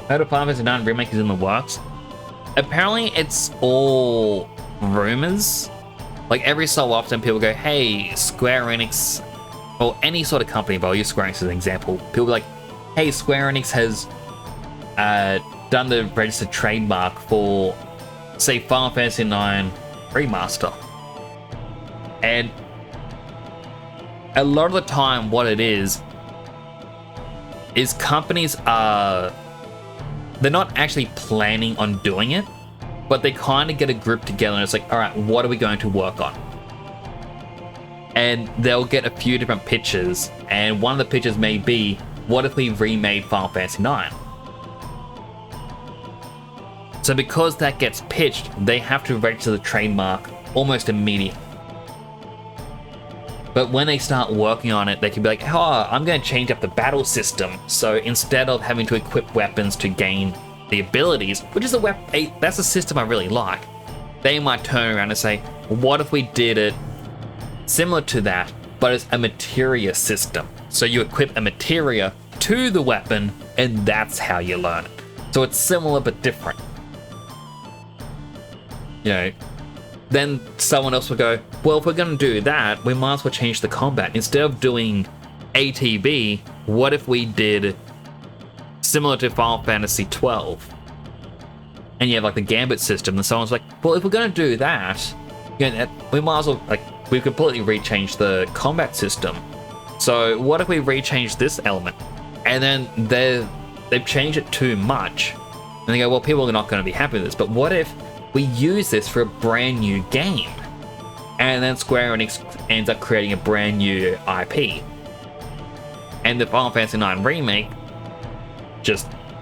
Heard of Final Fantasy IX remake is in the works? Apparently, it's all rumors. Like, every so often, people go, hey, Square Enix, or any sort of company, but I'll use Square Enix as an example. People be like, hey, Square Enix has done the registered trademark for, say, Final Fantasy IX Remaster. And a lot of the time, what it is companies are... They're not actually planning on doing it, but they kind of get a group together and it's like, all right, what are we going to work on? And they'll get a few different pitches, and one of the pitches may be, what if we remade Final Fantasy IX? So because that gets pitched, they have to register the trademark almost immediately. But when they start working on it, they can be like, oh, I'm going to change up the battle system. So instead of having to equip weapons to gain the abilities, which is that's a system I really like, they might turn around and say, what if we did it similar to that, but it's a materia system. So you equip a materia to the weapon, and that's how you learn it. So it's similar but different. You know, then someone else will go, well, if we're going to do that, we might as well change the combat. Instead of doing ATB, what if we did similar to Final Fantasy 12? And you have like the Gambit system, and someone's like, well, if we're going to do that, you know, we might as well, like, we've completely rechange the combat system. So what if we rechange this element? And then they've changed it too much. And they go, well, people are not going to be happy with this, but what if we use this for a brand new game? And then Square Enix ends up creating a brand new IP. And the Final Fantasy IX remake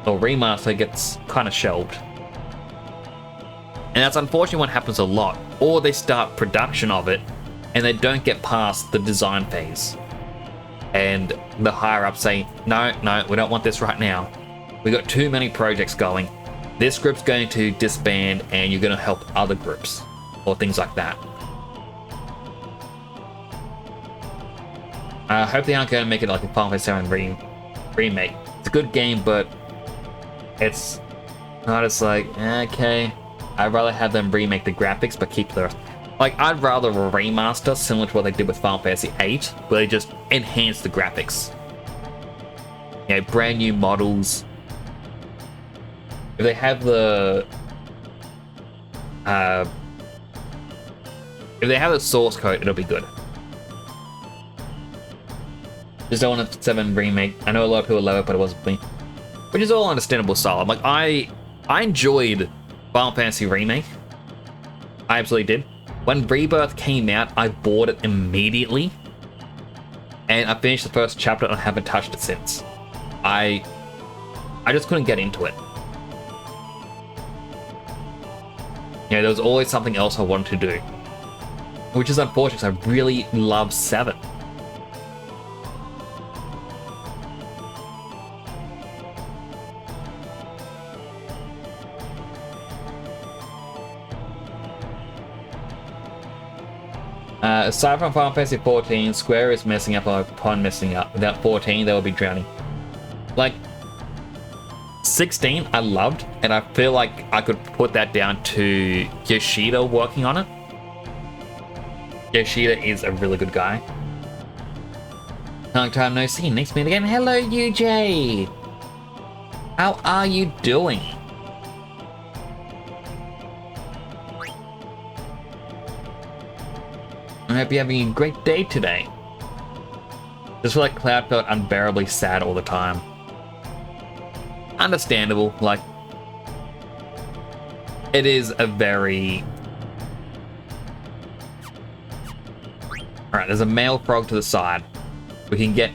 or remaster gets kind of shelved. And that's unfortunately what happens a lot. Or they start production of it and they don't get past the design phase. And the higher ups say, no, we don't want this right now. We got too many projects going. This group's going to disband and you're going to help other groups or things like that. I hope they aren't going to make it like a Final Fantasy VII remake. It's a good game, but it's not as like, okay, I'd rather have them remake the graphics but keep the... Like, I'd rather a remaster similar to what they did with Final Fantasy VIII, where they just enhance the graphics. You know, brand new models. If they have the source code, it'll be good. Just don't want a 7 remake. I know a lot of people love it, but it wasn't for me. Which is all understandable style. Like, I enjoyed Final Fantasy Remake. I absolutely did. When Rebirth came out, I bought it immediately. And I finished the first chapter and I haven't touched it since. I just couldn't get into it. You know, there was always something else I wanted to do. Which is unfortunate because I really love 7. Aside from Final Fantasy 14, Square is messing up upon messing up. Without 14, they will be drowning. Like, 16 I loved, and I feel like I could put that down to Yoshida working on it. Yoshida is a really good guy. Long time no see, next meet again. Hello, UJ! How are you doing? I hope you're having a great day today. Just feel like Cloud felt unbearably sad all the time. Understandable, like, it is a very... Alright, there's a male frog to the side. We can get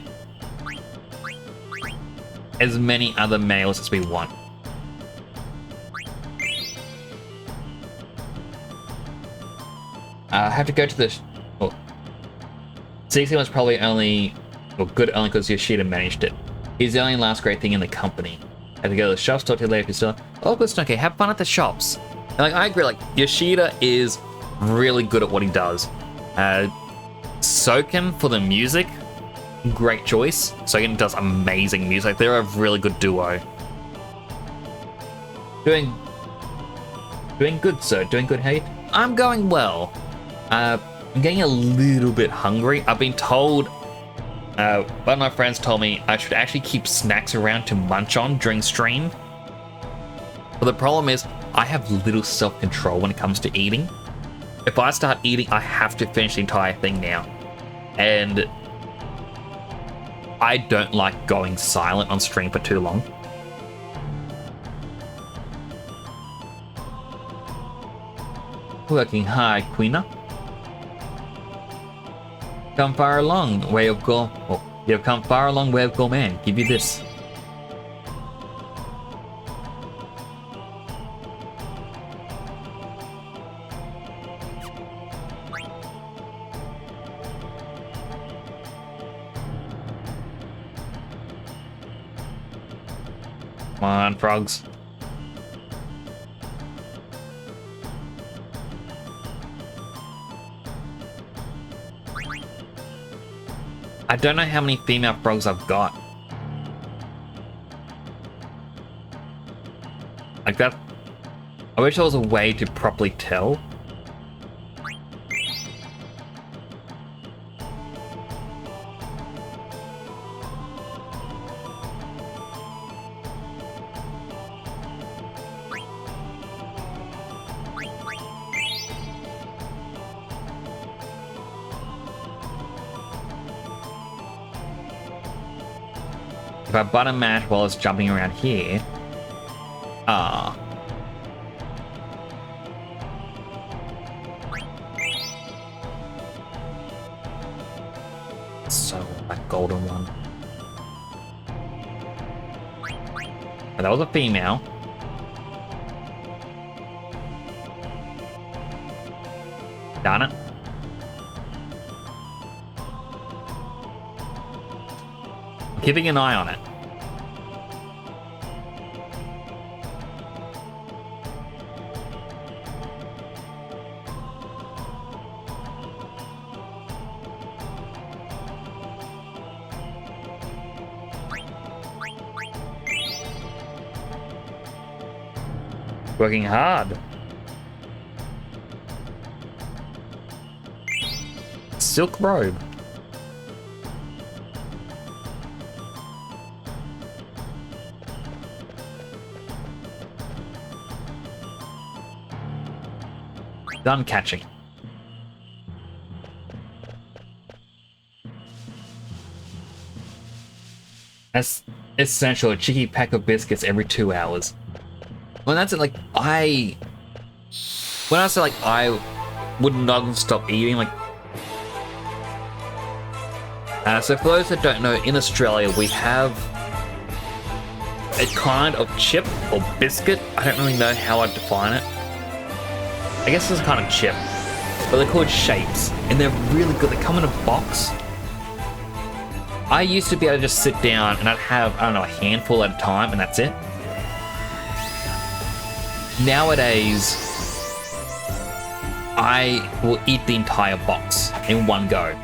as many other males as we want. I have to go to the... Well, 16 was probably only... Well, good only because Yoshida managed it. He's the only last great thing in the company. I have to go to the shops, talk to you later if you're still... Oh, good, okay, have fun at the shops. And, like, I agree, like, Yoshida is really good at what he does. Soken for the music, great choice. Soken does amazing music. They're a really good duo. Doing good, sir. Doing good, hey? I'm going well. I'm getting a little bit hungry. I've been told, one of my friends told me I should actually keep snacks around to munch on during stream. But the problem is, I have little self-control when it comes to eating. If I start eating, I have to finish the entire thing now. And I don't like going silent on stream for too long. Working hard, Queena. Come far along, way of go. Oh, you've come far along, way of go, man. Give you this. Come on, frogs. I don't know how many female frogs I've got. Like that. I wish there was a way to properly tell. If I button mash while it's jumping around here. Ah. So, that golden one. Oh, that was a female. Darn it. Keeping an eye on it. Working hard. Silk robe. Done catching. That's essential. A cheeky pack of biscuits every 2 hours. Well, that's it. Like, when I say like I would not stop eating, like. So for those that don't know, in Australia we have a kind of chip or biscuit. I don't really know how I'd define it. I guess it's a kind of chip, but they're called shapes, and they're really good. They come in a box. I used to be able to just sit down and I'd have, I don't know, a handful at a time, and that's it. Nowadays, I will eat the entire box in one go.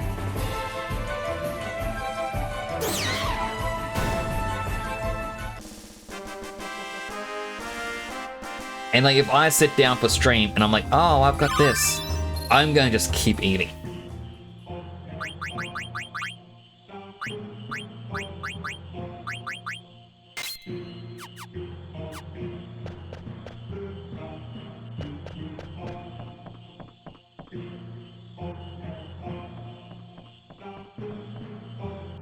And like, if I sit down for stream and I'm like, oh, I've got this, I'm gonna just keep eating.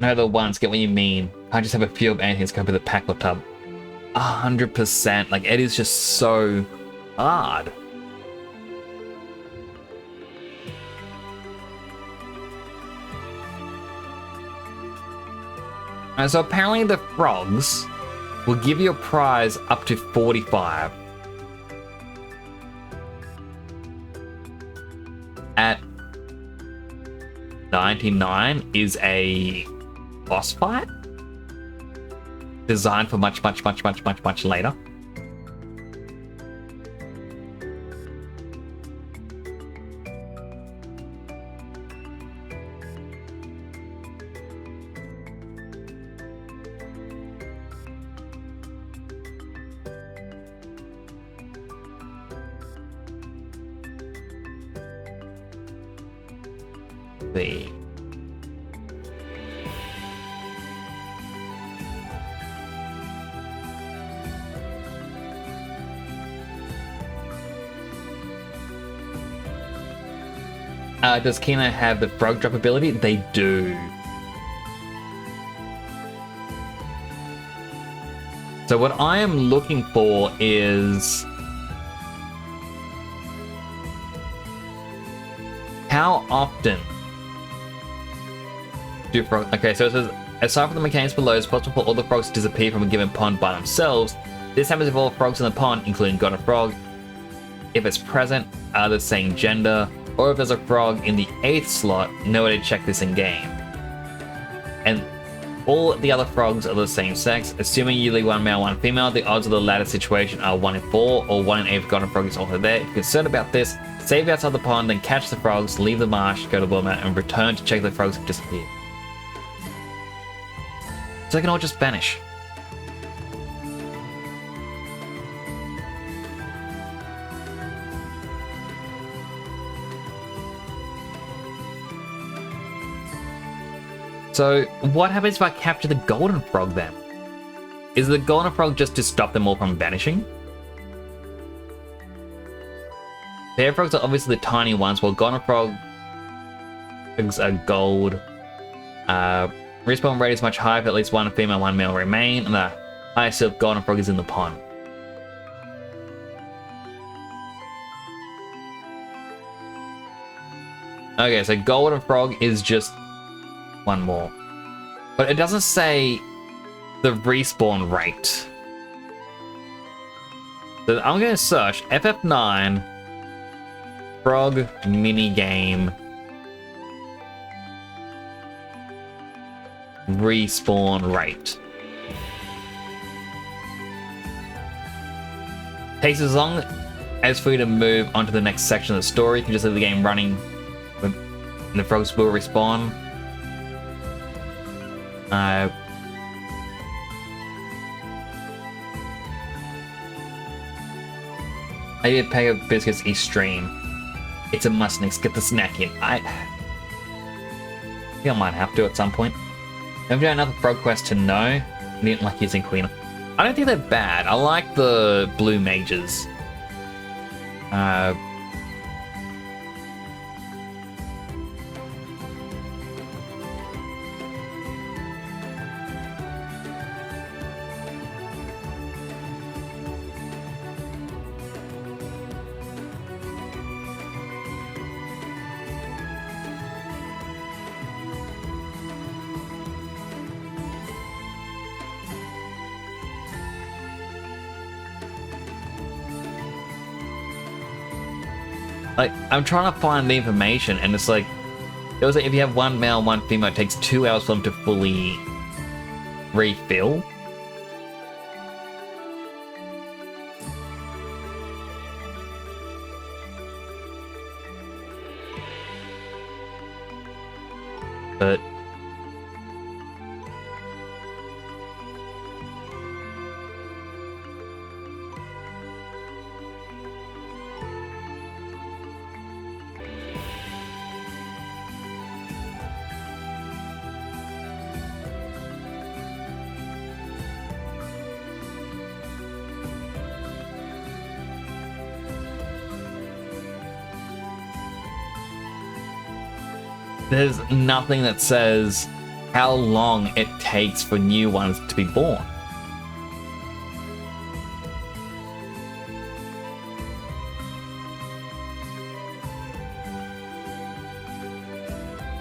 No, the ones, get what you mean. I just have a few of anything that's going to be the pack or tub. 100%. Like, it is just so hard. And so apparently the frogs will give you a prize up to 45. At 99 is a boss fight designed for much later. The does Kina have the frog drop ability? They do. So what I am looking for is how often do frogs... Okay, so it says, aside from the mechanics below, it's possible for all the frogs to disappear from a given pond by themselves. This happens if all frogs in the pond, including God of Frog, if it's present, are the same gender, or if there's a frog in the 8th slot, no way to check this in game. And all the other frogs are the same sex, assuming you leave one male, one female, the odds of the latter situation are 1 in 4, or 1 in 8 if God of Frog is also there. If you're concerned about this, save outside the pond, then catch the frogs, leave the marsh, go to the water, and return to check the frogs have disappeared. So they can all just vanish. So what happens if I capture the golden frog then? Is the golden frog just to stop them all from vanishing? Pair frogs are obviously the tiny ones, while golden frogs are gold. Respawn rate is much higher if at least one female, one male remain, and the highest of golden frog is in the pond. Okay, so golden frog is just one more. But it doesn't say the respawn rate. So I'm going to search FF9 frog minigame respawn rate. Takes as long as for you to move onto the next section of the story. You can just leave the game running and the frogs will respawn. I need to pay a biscuits each stream. It's a must, Nix. Get the snack in. I think I might have to at some point. Have you got another frog quest to know? I didn't like using Queen. I don't think they're bad. I like the blue mages. Like, I'm trying to find the information, and it's like, it was like if you have one male, one female, it takes 2 hours for them to fully refill. But there's nothing that says how long it takes for new ones to be born.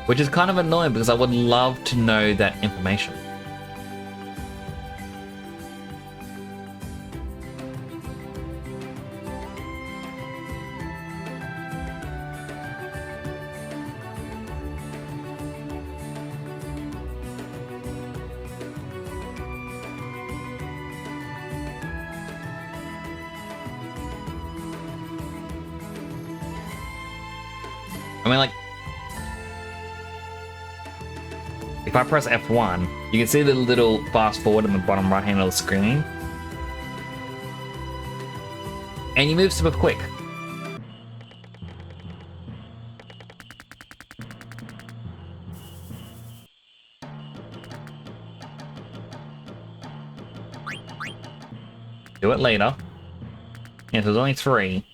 Which is kind of annoying because I would love to know that information. I mean, like, if I press F1, you can see the little fast forward in the bottom right hand of the screen. And you move super quick. Do it later. Yeah, so there's only 3.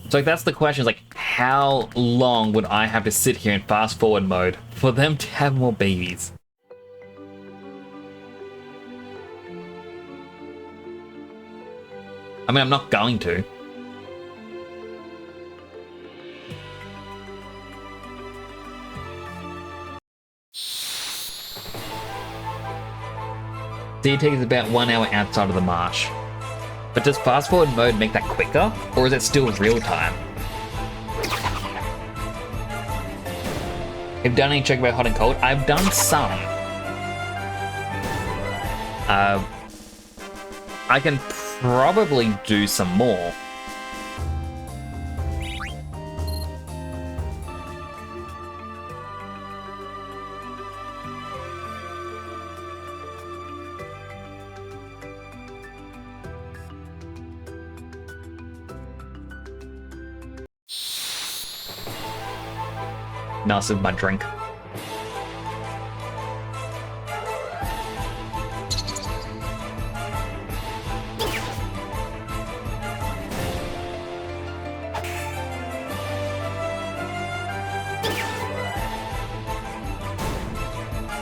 So like, that's the question, is like, how long would I have to sit here in fast forward mode for them to have more babies? I mean, I'm not going to. See, it takes about 1 hour outside of the marsh. But does fast forward mode make that quicker, or is it still real time? Have you done any check about hot and cold? I've done some. I can probably do some more. Now this is my drink.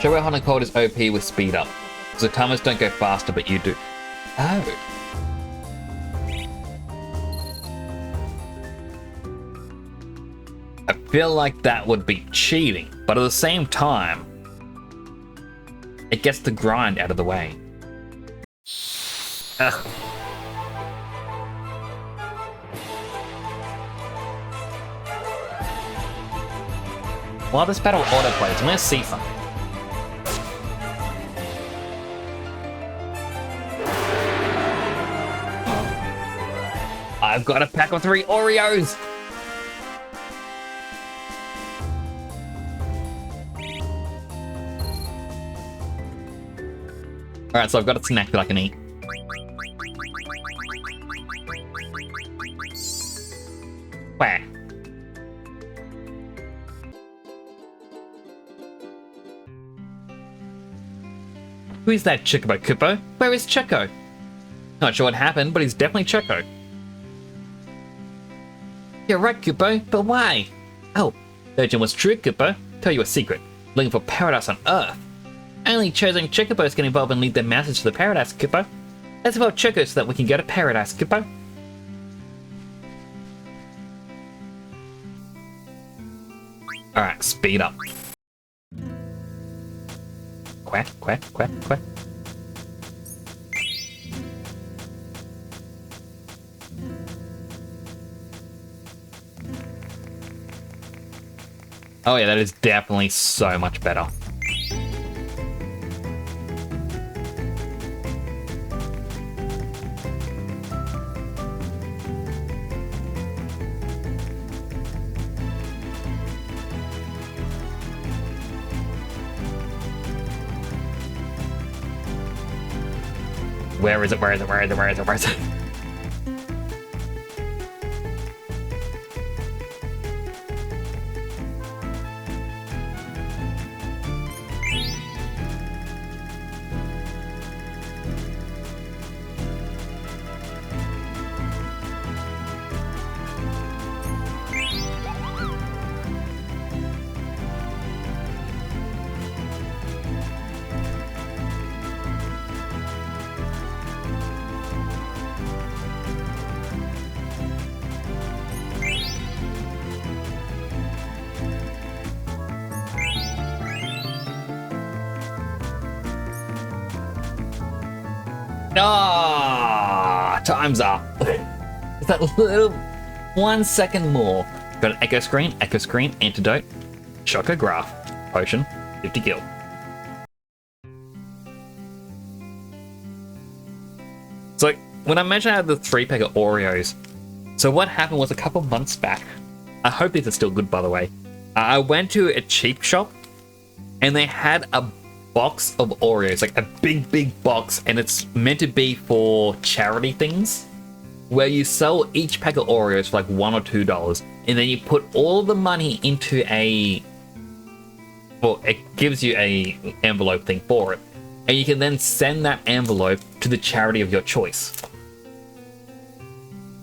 Showware Hot and Cold is OP with speed up. So timers don't go faster, but you do. Oh. I feel like that would be cheating, but at the same time, it gets the grind out of the way. Ugh. While this battle autoplays, I'm gonna see something. I've got a pack of 3 Oreos! Alright, so I've got a snack that I can eat. Where? Who is that Chocobo Koopo? Where is Choco? Not sure what happened, but he's definitely Choco. You're right, Koopo, but why? Oh, legend was true, Koopo. Tell you a secret. Looking for paradise on Earth. Only chosen Chocobos can evolve and lead their masters to the paradise, Koopo. Let's evolve Choco so that we can go to paradise, Koopo. Alright, speed up. Quack, quack, quack, quack. Oh yeah, that is definitely so much better. Where is it? Where is it? Where is it? Where is it? Where is it? Ah, time's up. That little 1 second more. Got an echo screen, antidote, shocker graph, potion, 50 gil. So when I mentioned I had the 3-pack of Oreos, so what happened was a couple months back, I hope these are still good by the way, I went to a cheap shop and they had a box of Oreos, like a big box, and it's meant to be for charity things where you sell each pack of Oreos for like $1 or $2 and then you put all the money into it gives you a envelope thing for it, and you can then send that envelope to the charity of your choice.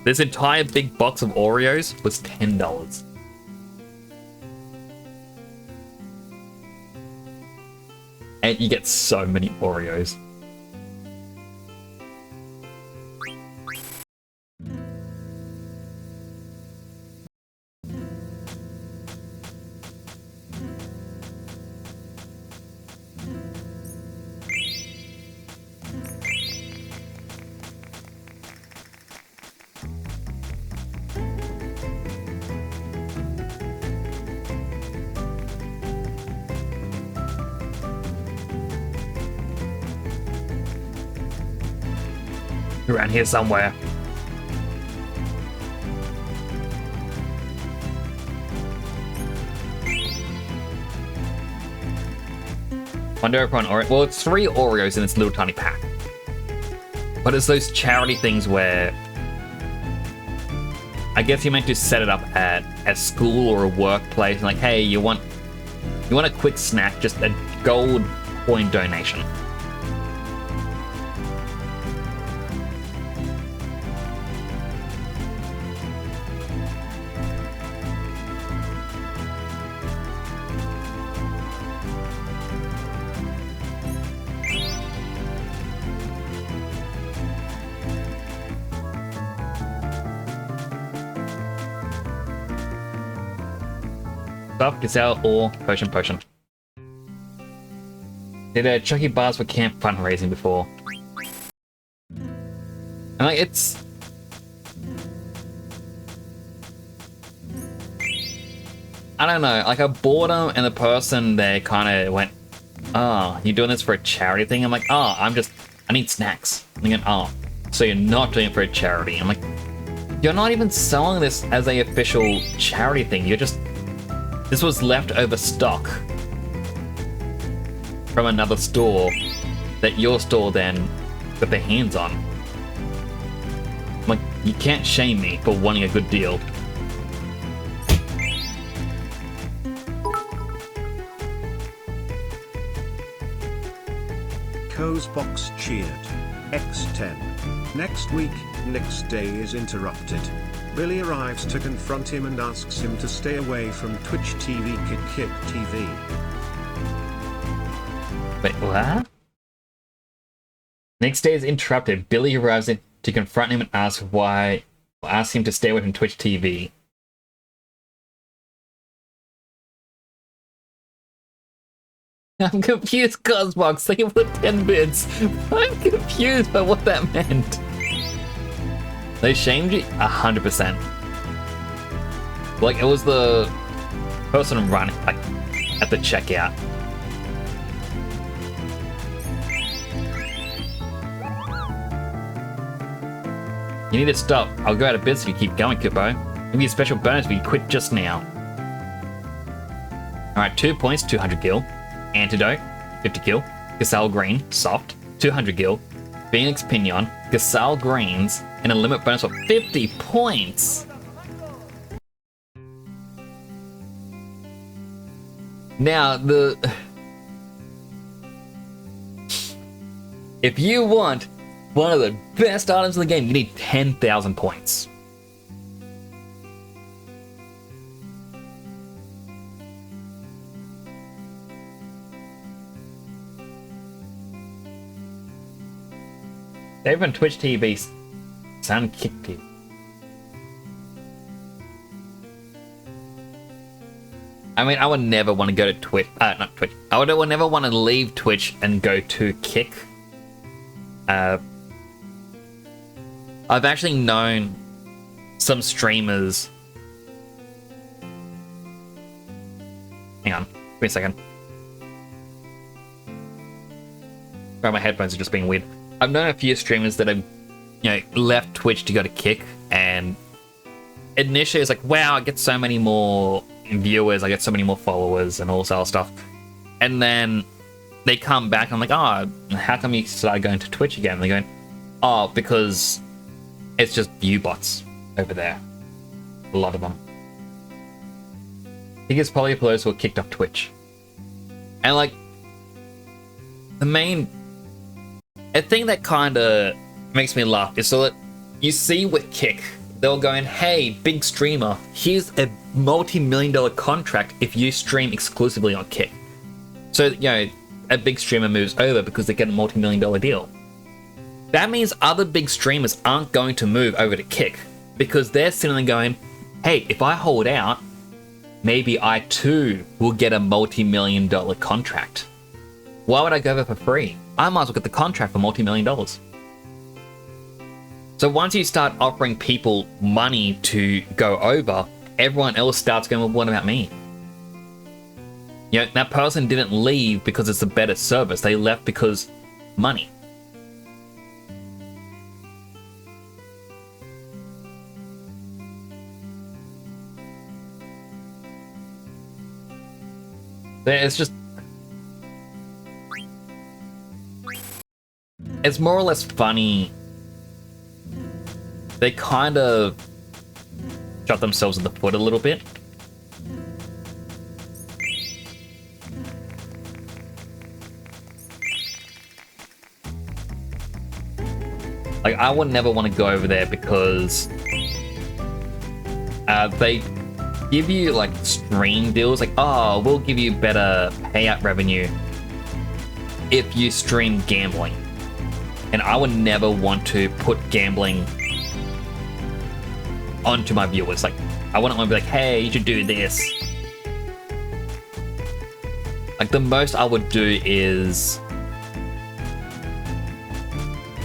This entire big box of Oreos was $10. And you get so many Oreos. Around here somewhere. Wonder upon Oreo. Well, it's 3 Oreos in this little tiny pack. But it's those charity things where I guess you're meant to set it up at a school or a workplace and like, hey, you want a quick snack, just a gold coin donation. Stuff, Gazelle, or potion. Did Chucky Bars for camp fundraising before. And like, it's... I don't know, like I bought them and the person there kind of went, oh, you're doing this for a charity thing? I'm like, oh, I need snacks. I'm thinking, oh, so you're not doing it for a charity. I'm like, you're not even selling this as a official charity thing. You're just... This was leftover stock from another store that your store then got their hands on. I'm like, you can't shame me for wanting a good deal. Cozebox cheered. X10. Next week, Nick's day is interrupted. Billy arrives to confront him and asks him to stay away from Twitch TV Kick TV. Wait, what? Next day is interrupted. Billy arrives in to confront him and ask him to stay away from Twitch TV. I'm confused, Cosbox. Thank you for the 10 bits. I'm confused by what that meant. They shamed you 100%. Like, it was the person running, like, at the checkout. You need to stop. I'll go out of business if you keep going, Kippo. Give you a special bonus if you quit just now. Alright, 2 points, 200 gil. Antidote, 50 gil. Cassell Green, soft, 200 gil. Phoenix Pinion, Gasal Greens, and a limit bonus of 50 points. Now, if you want one of the best items in the game, you need 10,000 points. They've on Twitch TV, Sound Kick TV. I mean, I would never want to go to Twitch. Not Twitch. I would never want to leave Twitch and go to Kick. I've actually known some streamers. Hang on, give me a second. Sorry, my headphones are just being weird. I've known a few streamers that have, left Twitch to go to Kick, and initially it's like, wow, I get so many more viewers, I get so many more followers, and all this other stuff. And then they come back, and I'm like, oh, how come you started going to Twitch again? And they're going, oh, because it's just view bots over there. A lot of them. I think it's probably players who are kicked off Twitch. And like, a thing that kind of makes me laugh is so that you see with Kick, they're going, hey, big streamer, here's a multi-million-dollar contract if you stream exclusively on Kick. So, a big streamer moves over because they get a multi-million-dollar deal. That means other big streamers aren't going to move over to Kick because they're sitting there going, hey, if I hold out, maybe I too will get a multi-million-dollar contract. Why would I go over for free? I might as well get the contract for multi-million dollars. So once you start offering people money to go over, everyone else starts going, well, what about me? That person didn't leave because it's a better service. They left because money. It's just... it's more or less funny. They kind of shot themselves in the foot a little bit. Like, I would never want to go over there because they give you like stream deals, like, oh, we'll give you better payout revenue if you stream gambling. And I would never want to put gambling onto my viewers. Like, I wouldn't want to be like, hey, you should do this. Like, the most I would do is,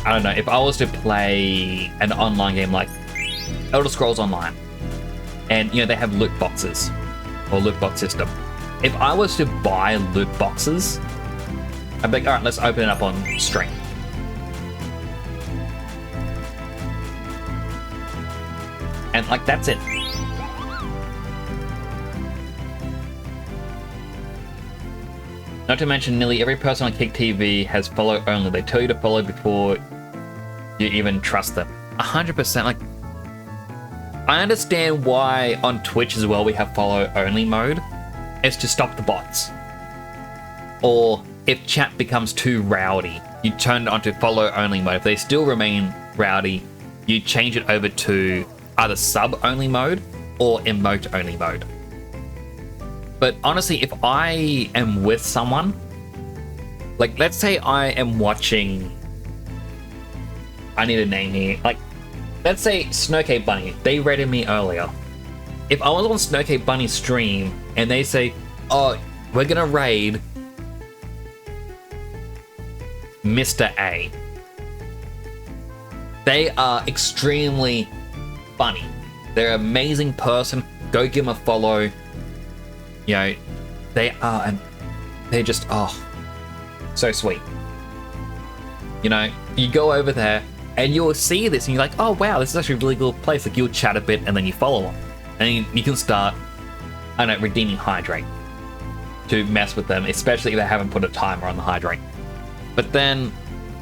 I don't know, if I was to play an online game like Elder Scrolls Online, and, they have loot boxes, or loot box system. If I was to buy loot boxes, I'd be like, alright, let's open it up on stream. And, like, that's it. Not to mention, nearly every person on Kick TV has follow only. They tell you to follow before you even trust them. 100%. Like, I understand why on Twitch as well we have follow only mode. It's to stop the bots. Or if chat becomes too rowdy, you turn it onto follow only mode. If they still remain rowdy, you change it over to either sub only mode or emote only mode. But honestly, if I am with someone, like, let's say I am watching, I need a name here, like, let's say Snowcake Bunny, they rated me earlier. If I was on Snowcake Bunny's stream and they say, oh, we're gonna raid Mr. A, they are extremely funny. They're an amazing person. Go give them a follow. They are, and they're just, oh, so sweet. You go over there and you'll see this and you're like, oh wow, this is actually a really cool place. Like, you'll chat a bit and then you follow them. And you can start, I don't know, redeeming Hydrate to mess with them, especially if they haven't put a timer on the Hydrate. But then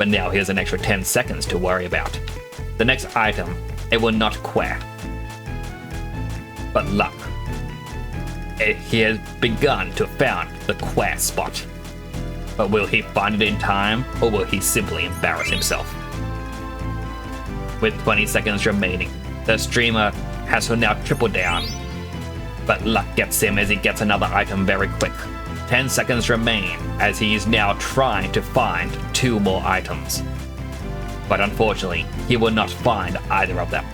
But now he has an extra 10 seconds to worry about. The next item, it will not queer. But luck. He has begun to found the queer spot. But will he find it in time, or will he simply embarrass himself? With 20 seconds remaining, the streamer has to now triple down. But luck gets him as he gets another item very quick. 10 seconds remain as he is now trying to find 2 more items. But unfortunately, he will not find either of them.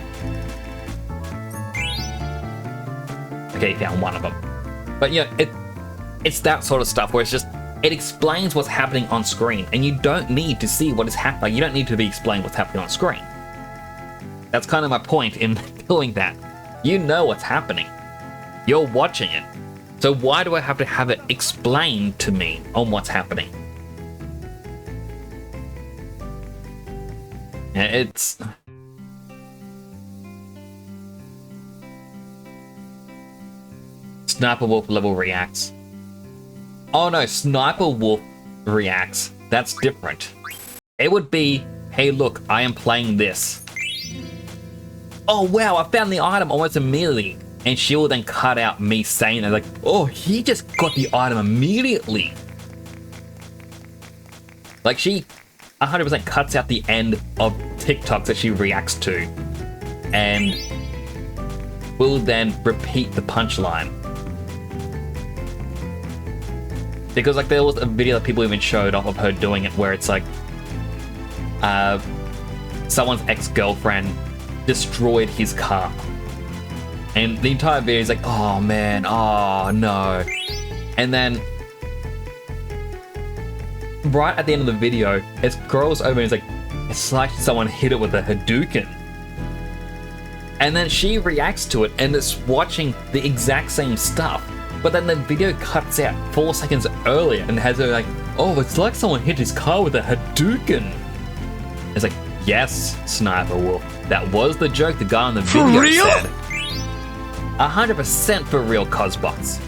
Okay, he found one of them. But yeah, it's that sort of stuff where it's just, it explains what's happening on screen, and you don't need to see what is happening. You don't need to be explained what's happening on screen. That's kind of my point in doing that. You know what's happening. You're watching it. So why do I have to have it explained to me on what's happening? It's... Sniper Wolf level reacts. Oh no, Sniper Wolf reacts. That's different. It would be, hey look, I am playing this. Oh wow, I found the item almost immediately. And she will then cut out me saying that, like, oh, he just got the item immediately. Like, she 100% cuts out the end of TikToks that she reacts to. And will then repeat the punchline. Because, like, there was a video that people even showed off of her doing it where it's like, someone's ex-girlfriend destroyed his car. And the entire video is like, oh man, oh no. And then, right at the end of the video, it scrolls over and it's like, it's like someone hit it with a Hadouken. And then she reacts to it and it's watching the exact same stuff. But then the video cuts out 4 seconds earlier and has her like, oh, it's like someone hit his car with a Hadouken. It's like, yes, Sniper Wolf, that was the joke the guy on the video said. 100% for real, Cosbots.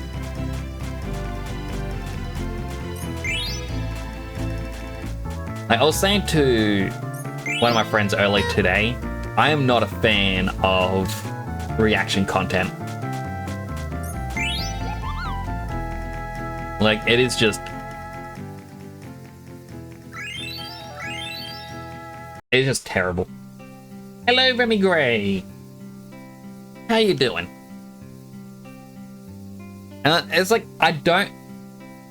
I was saying to one of my friends earlier today, I am not a fan of reaction content. Like, it is just... it's just terrible. Hello, Remy Gray. How you doing? And it's like, I don't...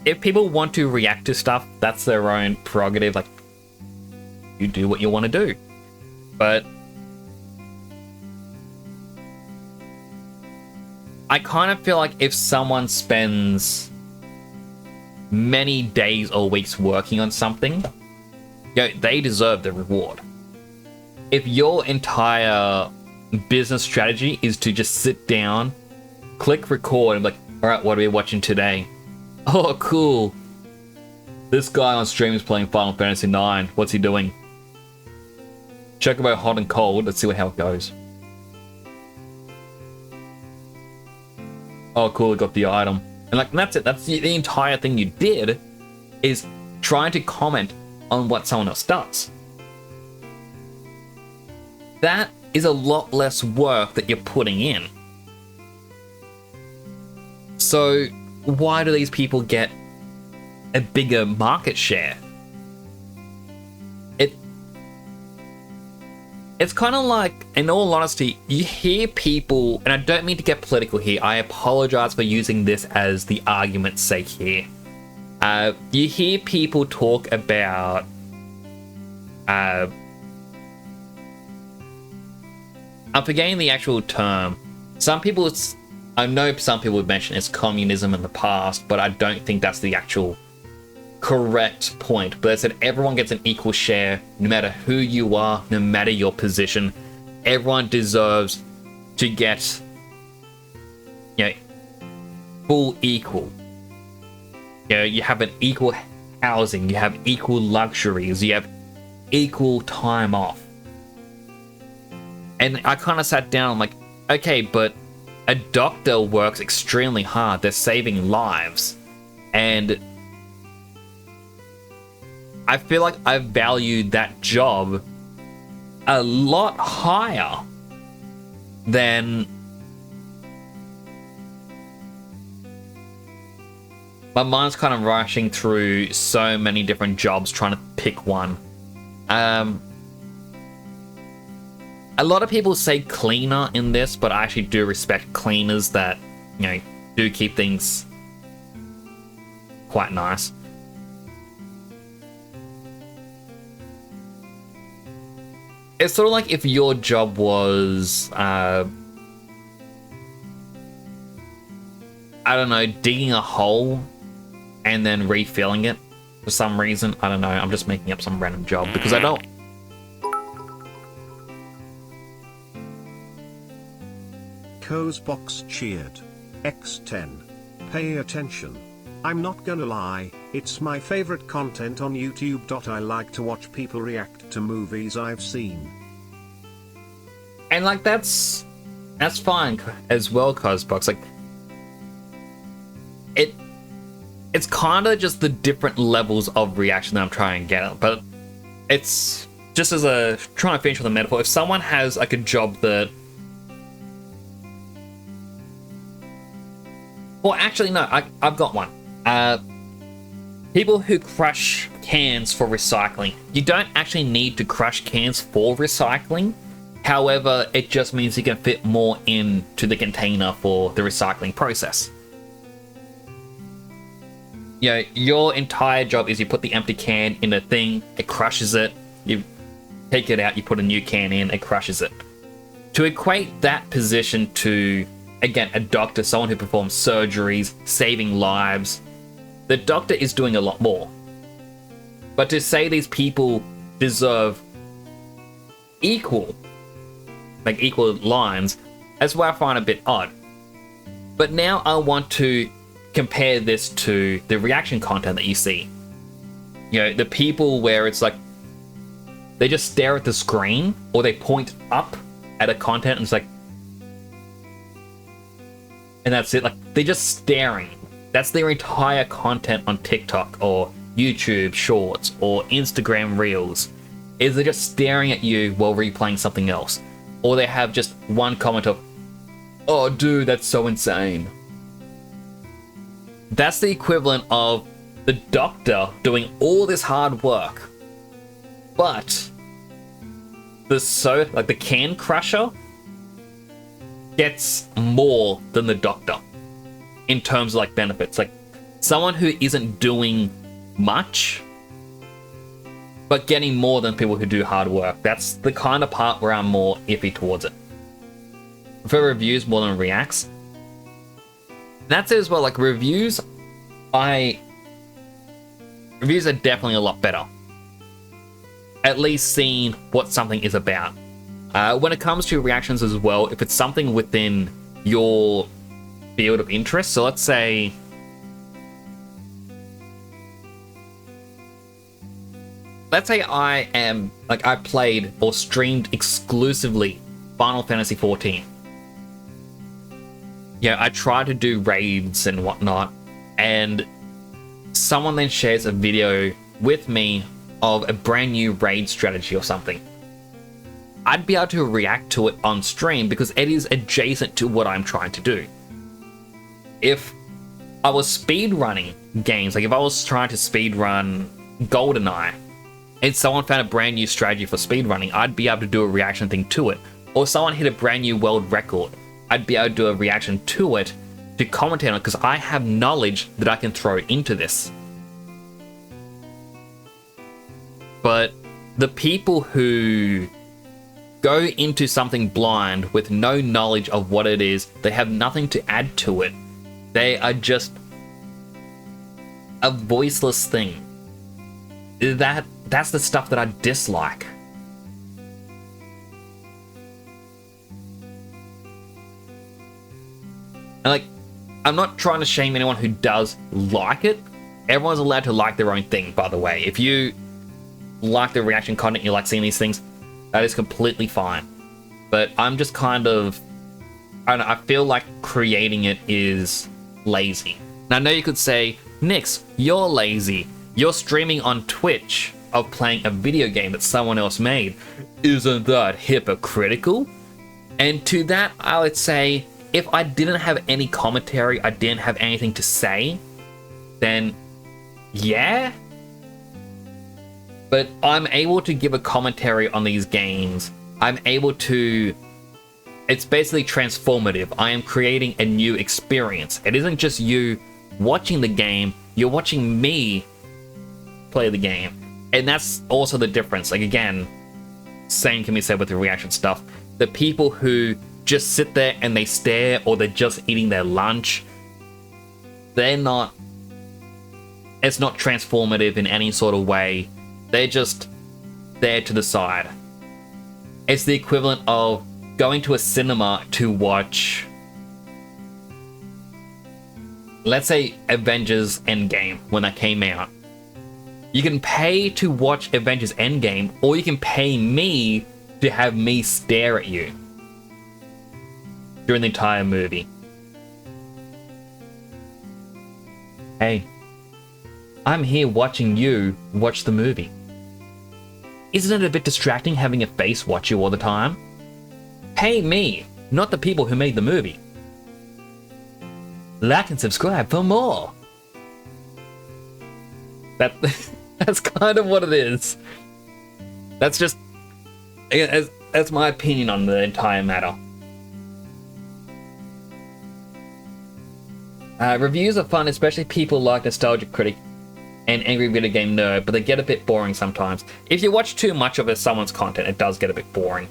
if people want to react to stuff, that's their own prerogative. Like, you do what you want to do. But... I kind of feel like if someone spends many days or weeks working on something, they deserve the reward. If your entire business strategy is to just sit down, click record, and be like, alright, what are we watching today? Oh, cool. This guy on stream is playing Final Fantasy IX. What's he doing? Check about hot and cold. Let's see how it goes. Oh, cool, got the item. And like, that's it. That's the entire thing you did, is trying to comment on what someone else does. That is a lot less work that you're putting in. So why do these people get a bigger market share? It's kind of like, in all honesty, you hear people, and I don't mean to get political here, I apologize for using this as the argument's sake here. You hear people talk about I'm forgetting the actual term. I know some people would mention it's communism in the past, but I don't think that's the actual correct point. But they said everyone gets an equal share, no matter who you are, no matter your position. Everyone deserves to get, full equal. You have an equal housing, you have equal luxuries, you have equal time off. And I kind of sat down, I'm like, okay, but a doctor works extremely hard. They're saving lives. And I feel like I valued that job a lot higher than my mind's kind of rushing through so many different jobs trying to pick one. A lot of people say cleaner in this, but I actually do respect cleaners that, you know, do keep things quite nice. It's sort of like if your job was, I don't know, digging a hole and then refilling it for some reason. I don't know, I'm just making up some random job because I don't. Co's box cheered. X10. Pay attention. I'm not gonna lie, it's my favorite content on YouTube. I like to watch people react to movies I've seen. And like that's fine as well, Cosbox. Like it's kind of just the different levels of reaction that I'm trying to get at. But it's just as a trying to finish with a metaphor. If someone has like a job that, well, actually no, I've got one. People who crush cans for recycling. You don't actually need to crush cans for recycling. However, it just means you can fit more into the container for the recycling process. You know, your entire job is you put the empty can in a thing, it crushes it, you take it out, you put a new can in, it crushes it. To equate that position to, again, a doctor, someone who performs surgeries, saving lives, the doctor is doing a lot more. But to say these people deserve equal lines, that's where I find a bit odd. But now I want to compare this to the reaction content that you see. You know, the people where it's like they just stare at the screen or they point up at a content and it's like, and that's it. Like they're just staring. That's their entire content on TikTok or YouTube Shorts or Instagram Reels. Is they're just staring at you while replaying something else. Or they have just one comment of, "Oh dude, that's so insane." That's the equivalent of the doctor doing all this hard work. But the can crusher gets more than the doctor in terms of like benefits. Like someone who isn't doing much but getting more than people who do hard work. That's the kind of part where I'm more iffy towards it. For reviews more than reacts. And that's it as well. Like reviews are definitely a lot better. At least seeing what something is about. When it comes to reactions as well, if it's something within your field of interest, so let's say I played or streamed exclusively Final Fantasy XIV. Yeah, I try to do raids and whatnot, and someone then shares a video with me of a brand new raid strategy or something. I'd be able to react to it on stream because it is adjacent to what I'm trying to do. If I was speedrunning games, like if I was trying to speedrun GoldenEye, and someone found a brand new strategy for speedrunning, I'd be able to do a reaction thing to it. Or someone hit a brand new world record, I'd be able to do a reaction to it to commentate on it because I have knowledge that I can throw into this. But the people who go into something blind with no knowledge of what it is, they have nothing to add to it. They are just a voiceless thing. That's the stuff that I dislike. And like, I'm not trying to shame anyone who does like it. Everyone's allowed to like their own thing, by the way. If you like the reaction content, you like seeing these things, that is completely fine. But I'm just kind of, I don't know, I feel like creating it is lazy. Now I know you could say, Nix, you're lazy. You're streaming on Twitch. of playing a video game that someone else made. Isn't that hypocritical? And to that, I would say, if I didn't have any commentary, I didn't have anything to say, then yeah. But I'm able to give a commentary on these games. I'm able to... It's basically transformative. I am creating a new experience. It isn't just you watching the game, you're watching me play the game. And that's also the difference. Like, again, same can be said with the reaction stuff. The people who just sit there and they stare, or they're just eating their lunch, they're not... It's not transformative in any sort of way. They're just there to the side. It's the equivalent of going to a cinema to watch, let's say, Avengers Endgame when that came out. You can pay to watch Avengers Endgame, or you can pay me to have me stare at you during the entire movie. Hey, I'm here watching you watch the movie. Isn't it a bit distracting having a face watch you all the time? Pay me, not the people who made the movie. Like and subscribe for more. That's kind of what it is. That's just... That's my opinion on the entire matter. Reviews are fun, especially people like Nostalgia Critic and Angry Video Game Nerd, but they get a bit boring sometimes. If you watch too much of someone's content, it does get a bit boring.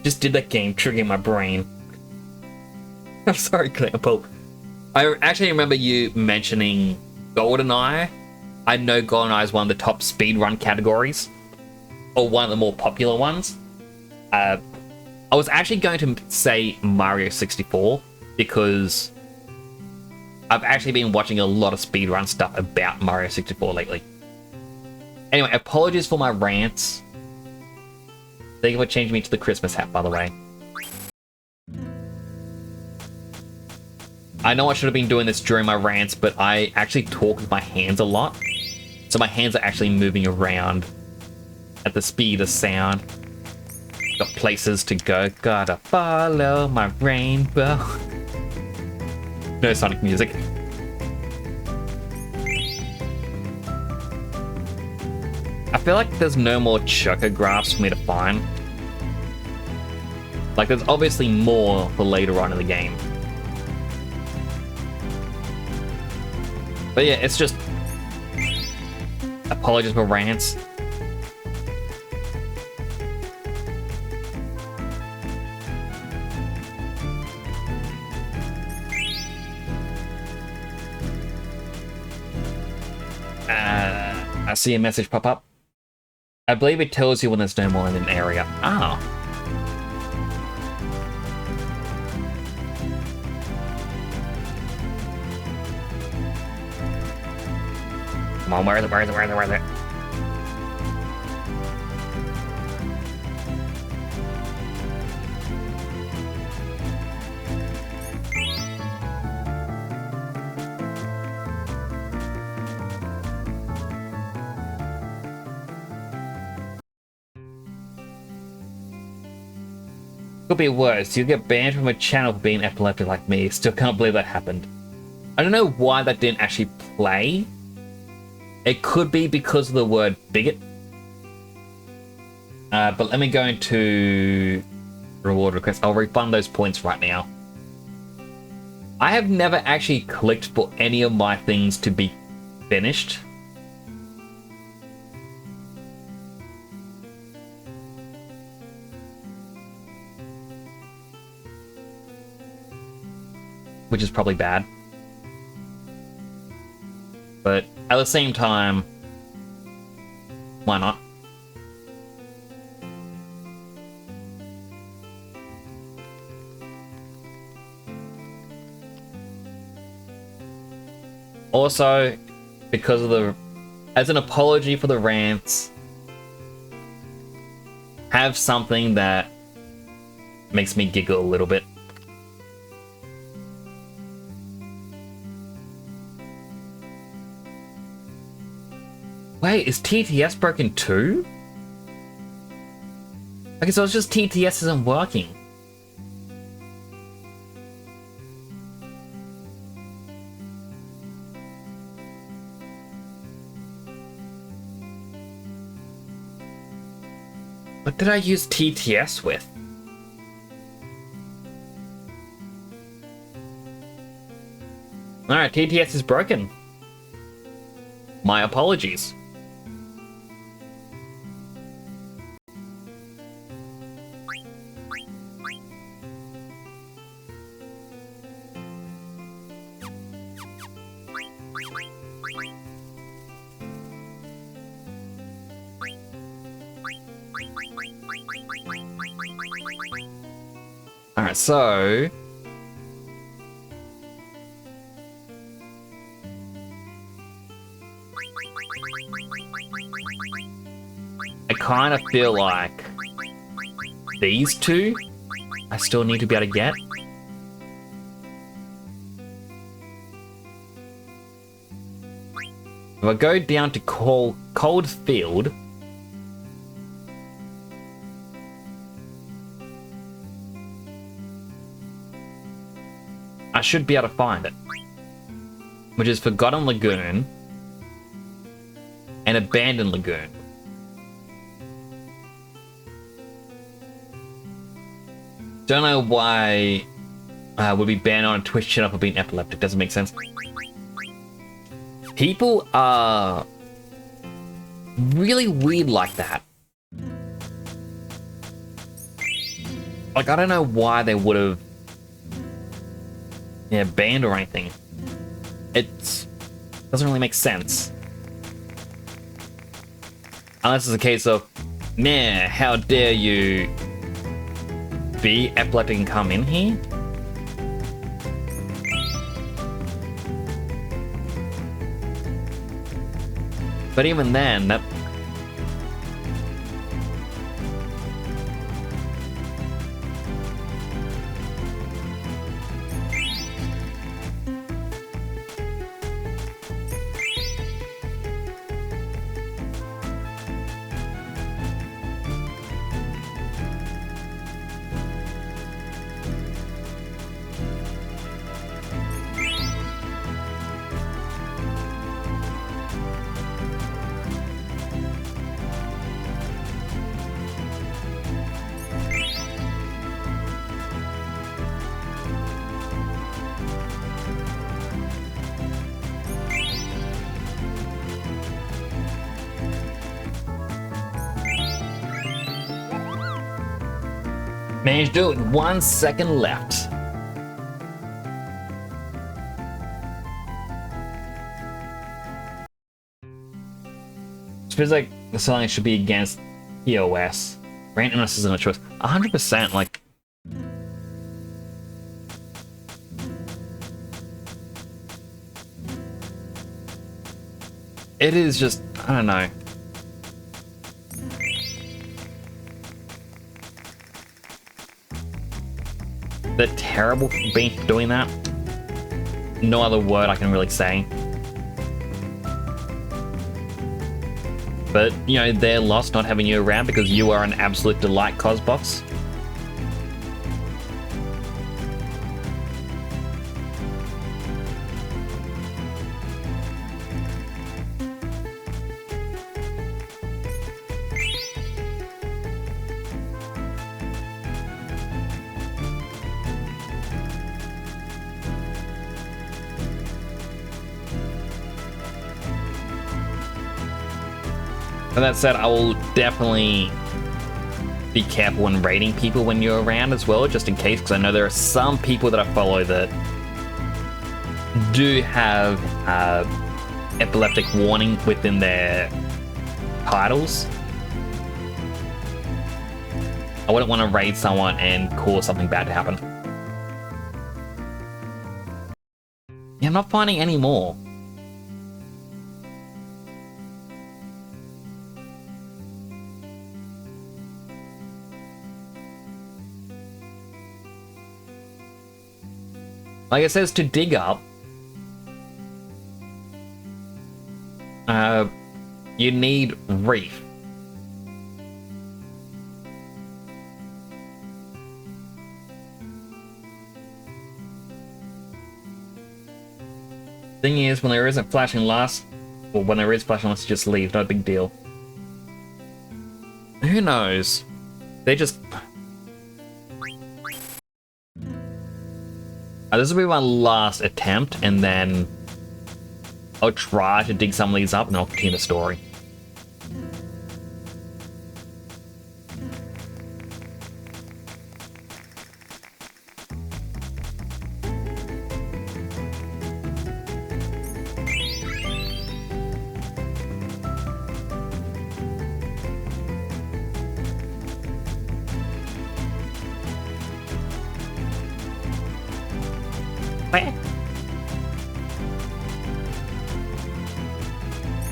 Just did that game triggering my brain. I'm sorry, Clampo. I actually remember you mentioning GoldenEye. I know GoldenEye is one of the top speedrun categories, or one of the more popular ones. I was actually going to say Mario 64 because I've actually been watching a lot of speedrun stuff about Mario 64 lately. Anyway, apologies for my rants. Thank you for changing me to the Christmas hat, by the way. I know I should have been doing this during my rants, but I actually talk with my hands a lot. So my hands are actually moving around at the speed of sound. Got places to go, gotta follow my rainbow. No Sonic music. I feel like there's no more Choco graphs for me to find. Like, there's obviously more for later on in the game. But yeah, it's just... Apologies for rants. I see a message pop up. I believe it tells you when there's no more in an area. Oh. Come on, where is it? Where is it? Where is it? Where is it? Could be worse. You get banned from a channel for being epileptic like me. Still can't believe that happened. I don't know why that didn't actually play. It could be because of the word bigot. But let me go into reward requests. I'll refund those points right now. I have never actually clicked for any of my things to be finished. Which is probably bad. But at the same time, why not? Also, because of the... As an apology for the rants, have something that makes me giggle a little bit. Wait, is TTS broken too? Okay, so it's just TTS isn't working. What did I use TTS with? Alright, TTS is broken. My apologies. Alright, so... I kind of feel like these two I still need to be able to get. If I go down to Cold Field, I should be able to find it, which is Forgotten Lagoon and Abandoned Lagoon. Don't know why would be banned on a Twitch channel for being epileptic. Doesn't make sense. People are really weird like that. Like, I don't know why they would have banned or anything. It doesn't really make sense. Unless it's a case of, man, how dare you be epileptic and come in here? But even then, that... Managed to do it with 1 second left. It feels like the selling should be against EOS. Randomness isn't a choice. 100%, like... It is just, I don't know. They're terrible for being doing that. No other word I can really say. But, you know, they're lost not having you around because you are an absolute delight, Cosbox. But that said, I will definitely be careful when rating people when you're around as well, just in case, because I know there are some people that I follow that do have epileptic warning within their titles. I wouldn't want to raid someone and cause something bad to happen. Yeah, I'm not finding any more. Like it says to dig up You need reef. Thing is, when there isn't flashing lights, or when there is flashing lights, just leave. No big deal. Who knows? They just... this will be my last attempt, and then I'll try to dig some of these up, and I'll continue the story.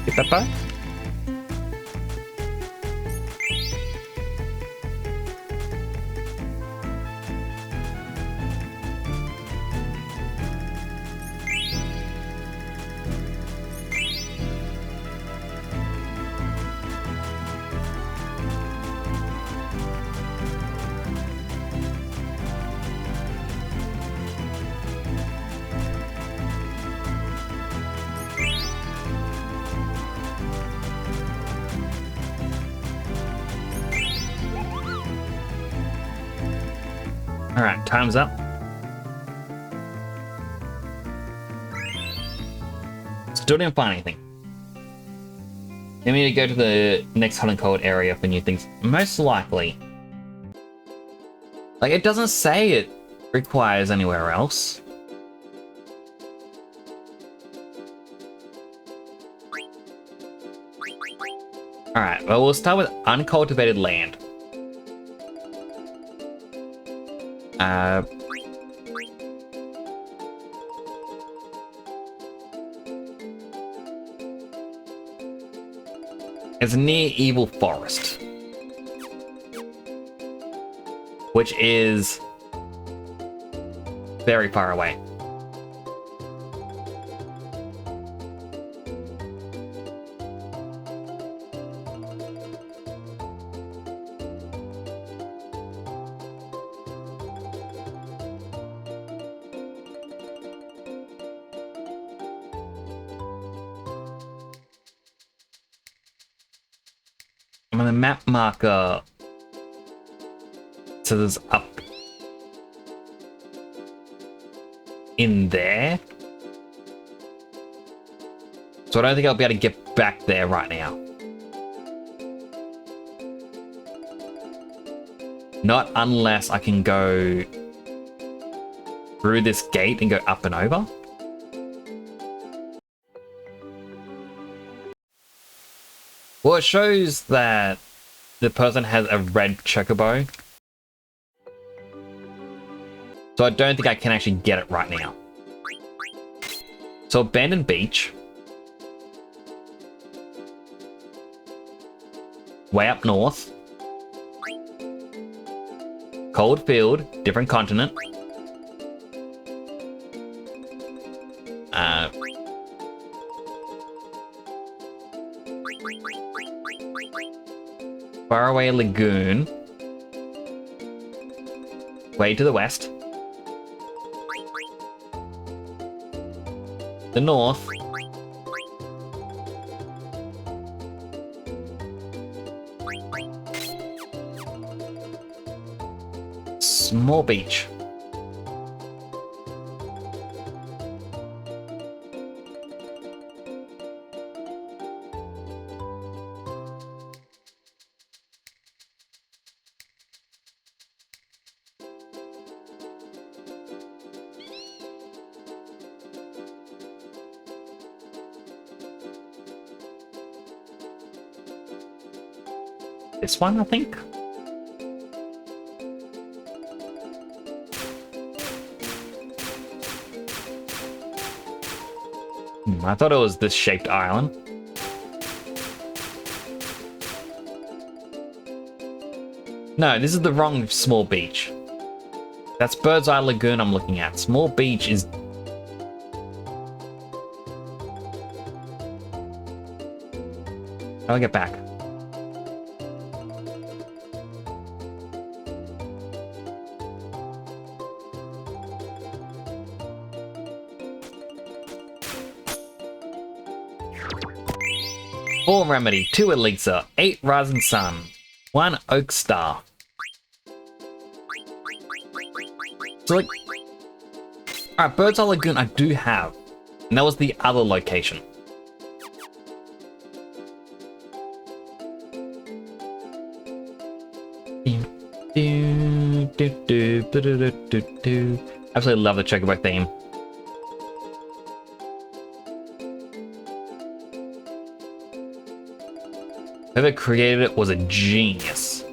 Get that back? Alright, time's up. Still didn't find anything. I need to go to the next hot and cold area for new things. Most likely. Like, it doesn't say it requires anywhere else. Alright, well, we'll start with uncultivated land. It's near Evil Forest, which is very far away. I'm on the map marker. So there's up in there. So I don't think I'll be able to get back there right now. Not unless I can go through this gate and go up and over. Well, it shows that the person has a red chocobo. So I don't think I can actually get it right now. So Abandoned Beach. Way up north. Cold Field, different continent. Faraway Lagoon. Way to the west. The north. Small beach. This one, I think. I thought it was this shaped island. No, this is the wrong small beach. That's Bird's Eye Lagoon I'm looking at. Small beach is... How do I get back? Four remedy, 2 elixir, 8 rising sun, 1 oak staff. So like, alright, Bird's Eye Lagoon I do have, and that was the other location. Absolutely love the Chocobo theme. Whoever created it was a genius.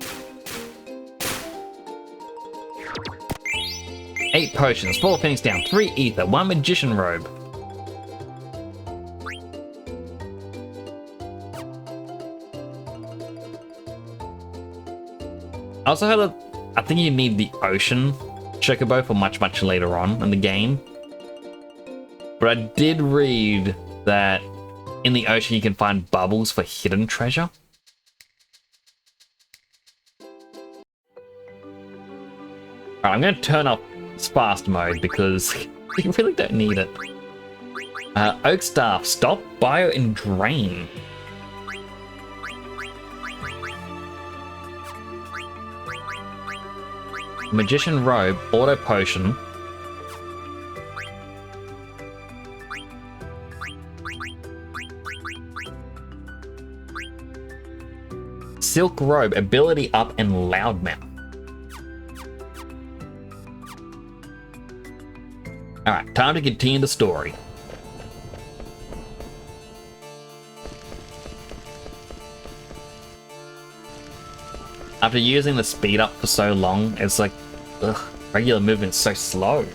8 potions, 4 Phoenix down, 3 ether, 1 magician robe. I also heard that I think you need the ocean Chocobo for much later on in the game. But I did read that in the ocean you can find bubbles for hidden treasure. Alright, I'm going to turn off fast mode because you really don't need it. Oak Staff, stop, bio, and drain. Magician robe, auto potion. Silk robe, ability up, and loudmouth. Alright, time to continue the story. After using the speed up for so long, it's like, ugh, regular movement's so slow.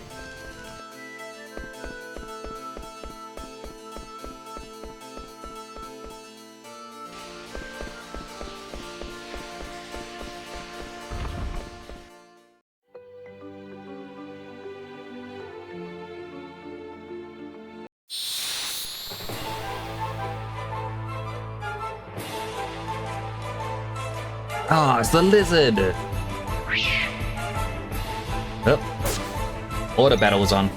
Ah, it's the lizard! Oh. Order battle was on.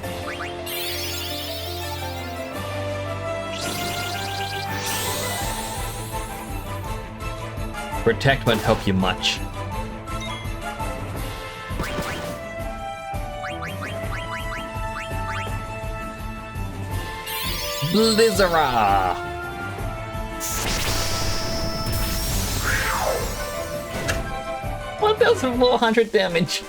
Protect won't help you much. Blizzara! 1,400 damage.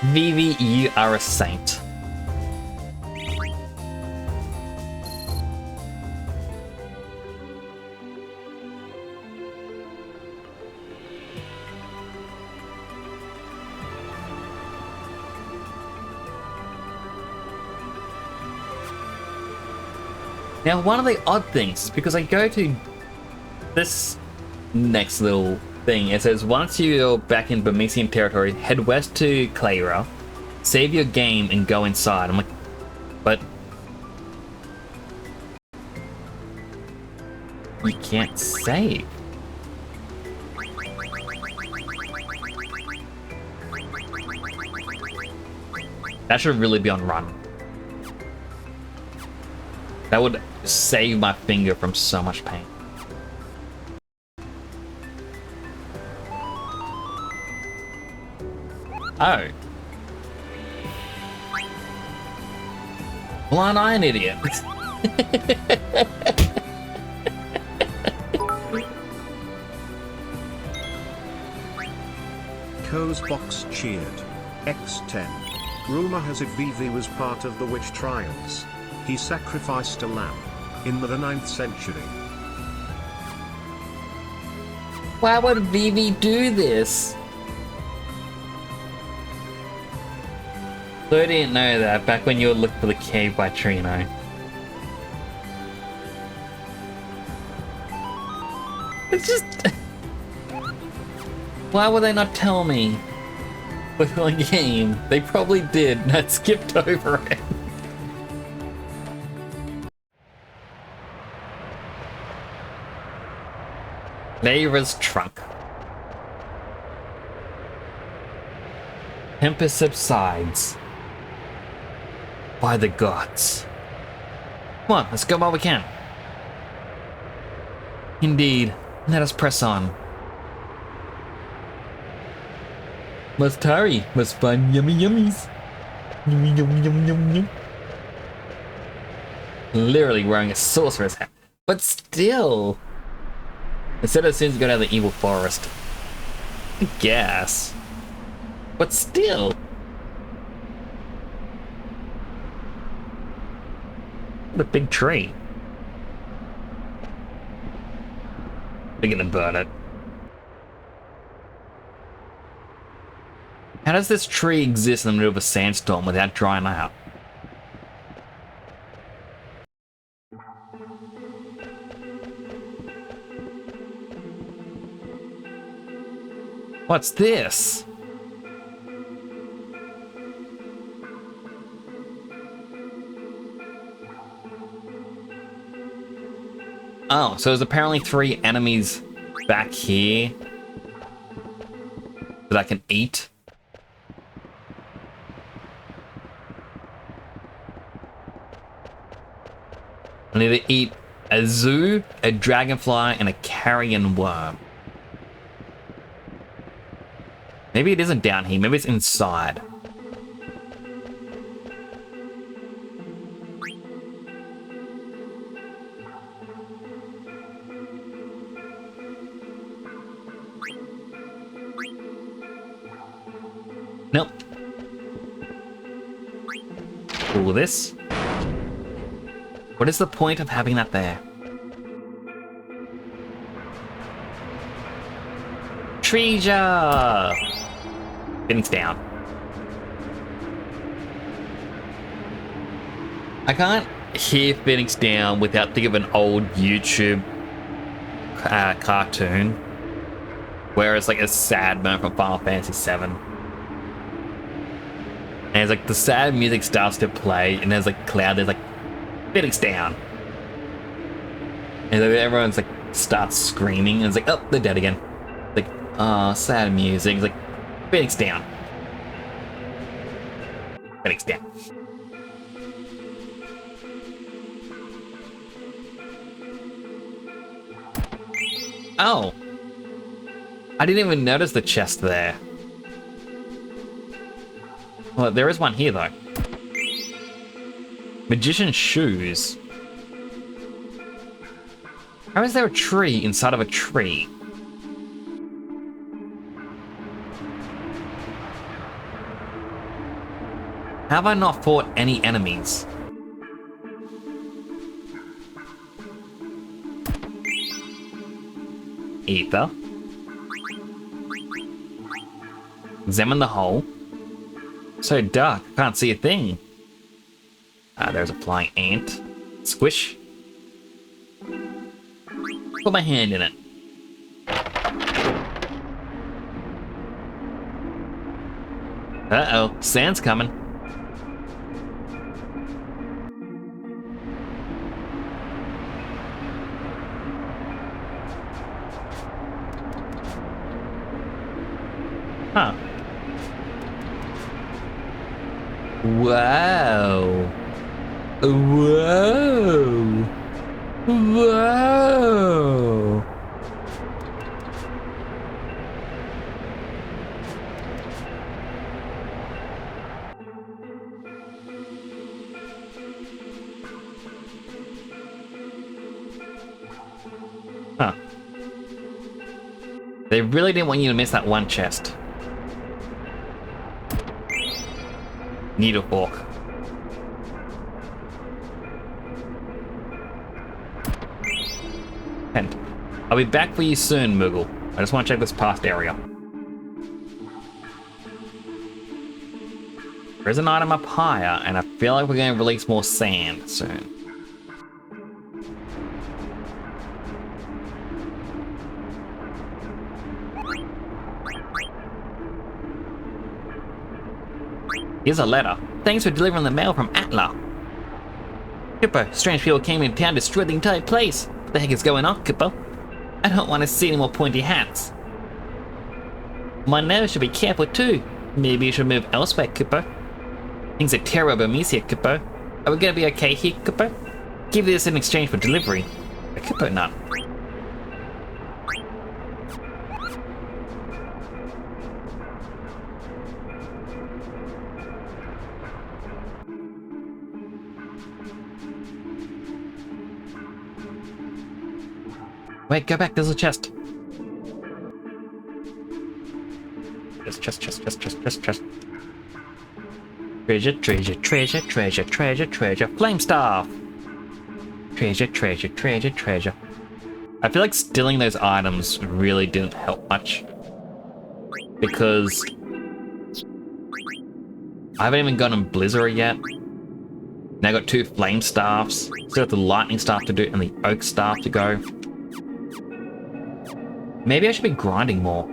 Vivi, you are a saint. Now, one of the odd things, because I go to this next little thing, it says once you're back in Burmesian territory, head west to Clara, save your game and go inside. I'm like, but you can't save. That should really be on run. That would save my finger from so much pain. Oh. Well, aren't I an idiot? Co's box cheered. X10. Rumor has it Vivi was part of the witch trials. He sacrificed a lamb in the 9th century. Why would Vivi do this? So I didn't know that back when you would look for the cave by Trino. It's just... Why would they not tell me? With my game, they probably did, and I skipped over it. Mayor's trunk. Tempest subsides. By the gods. Come on, let's go while we can. Indeed, let us press on. Must hurry, must find yummy yummies. Yummy yum yum yum yum. Literally wearing a sorcerer's hat. But still. Instead of sins go down the evil forest. I guess. But still. The big tree. They're gonna burn it. How does this tree exist in the middle of a sandstorm without drying out? What's this? Oh, so there's apparently 3 enemies back here that I can eat. I need to eat a zoo, a dragonfly, and a carrion worm. Maybe it isn't down here, maybe it's inside. Nope. All this. What is the point of having that there? Treasure! Phoenix down. I can't hear Phoenix down without thinking of an old YouTube cartoon where it's like a sad moment from Final Fantasy VII. And it's like the sad music starts to play and there's like cloud, there's like Phoenix down. And then everyone's like starts screaming and it's like, oh, they're dead again. Like, oh, sad music. It's like, Phoenix down. Phoenix down. Oh. I didn't even notice the chest there. Well, there is one here though. Magician's shoes. How is there a tree inside of a tree? Have I not fought any enemies? Ether. Examine the hole. So dark, I can't see a thing. Ah, there's a flying ant. Squish. Put my hand in it. Uh-oh, sand's coming. Huh. Wow. Whoa. Whoa. Huh. They really didn't want you to miss that one chest. Needlefork. And I'll be back for you soon, Moogle. I just want to check this past area. There's an item up higher, and I feel like we're going to release more sand soon. Here's a letter. Thanks for delivering the mail from Atla. Kippo, strange people came in town, destroyed the entire place. What the heck is going on, Kippo? I don't want to see any more pointy hats. My nose should be careful too. Maybe you should move elsewhere, Koopo. Things are terrible amiss here, Koopo. Are we gonna be okay here, Koopo? Give this in exchange for delivery. A Koopo nut. Wait, go back, there's a chest. Chest. Treasure, treasure, treasure, treasure, treasure, treasure, flame staff. Treasure, treasure, treasure, treasure. I feel like stealing those items really didn't help much. Because I haven't even gotten Blizzard yet. Now I got 2 flame staffs. Still got the lightning staff to do and the oak staff to go. Maybe I should be grinding more.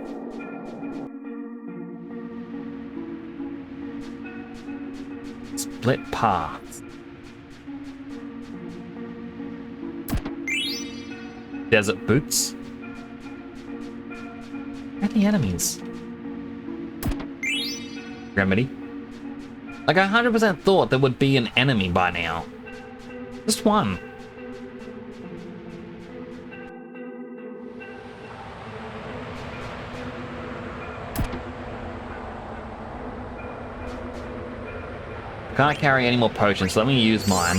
Split paths. Desert boots. Where are the enemies? Remedy. Like I 100% thought there would be an enemy by now. Just one. Can't carry any more potions, so let me use mine.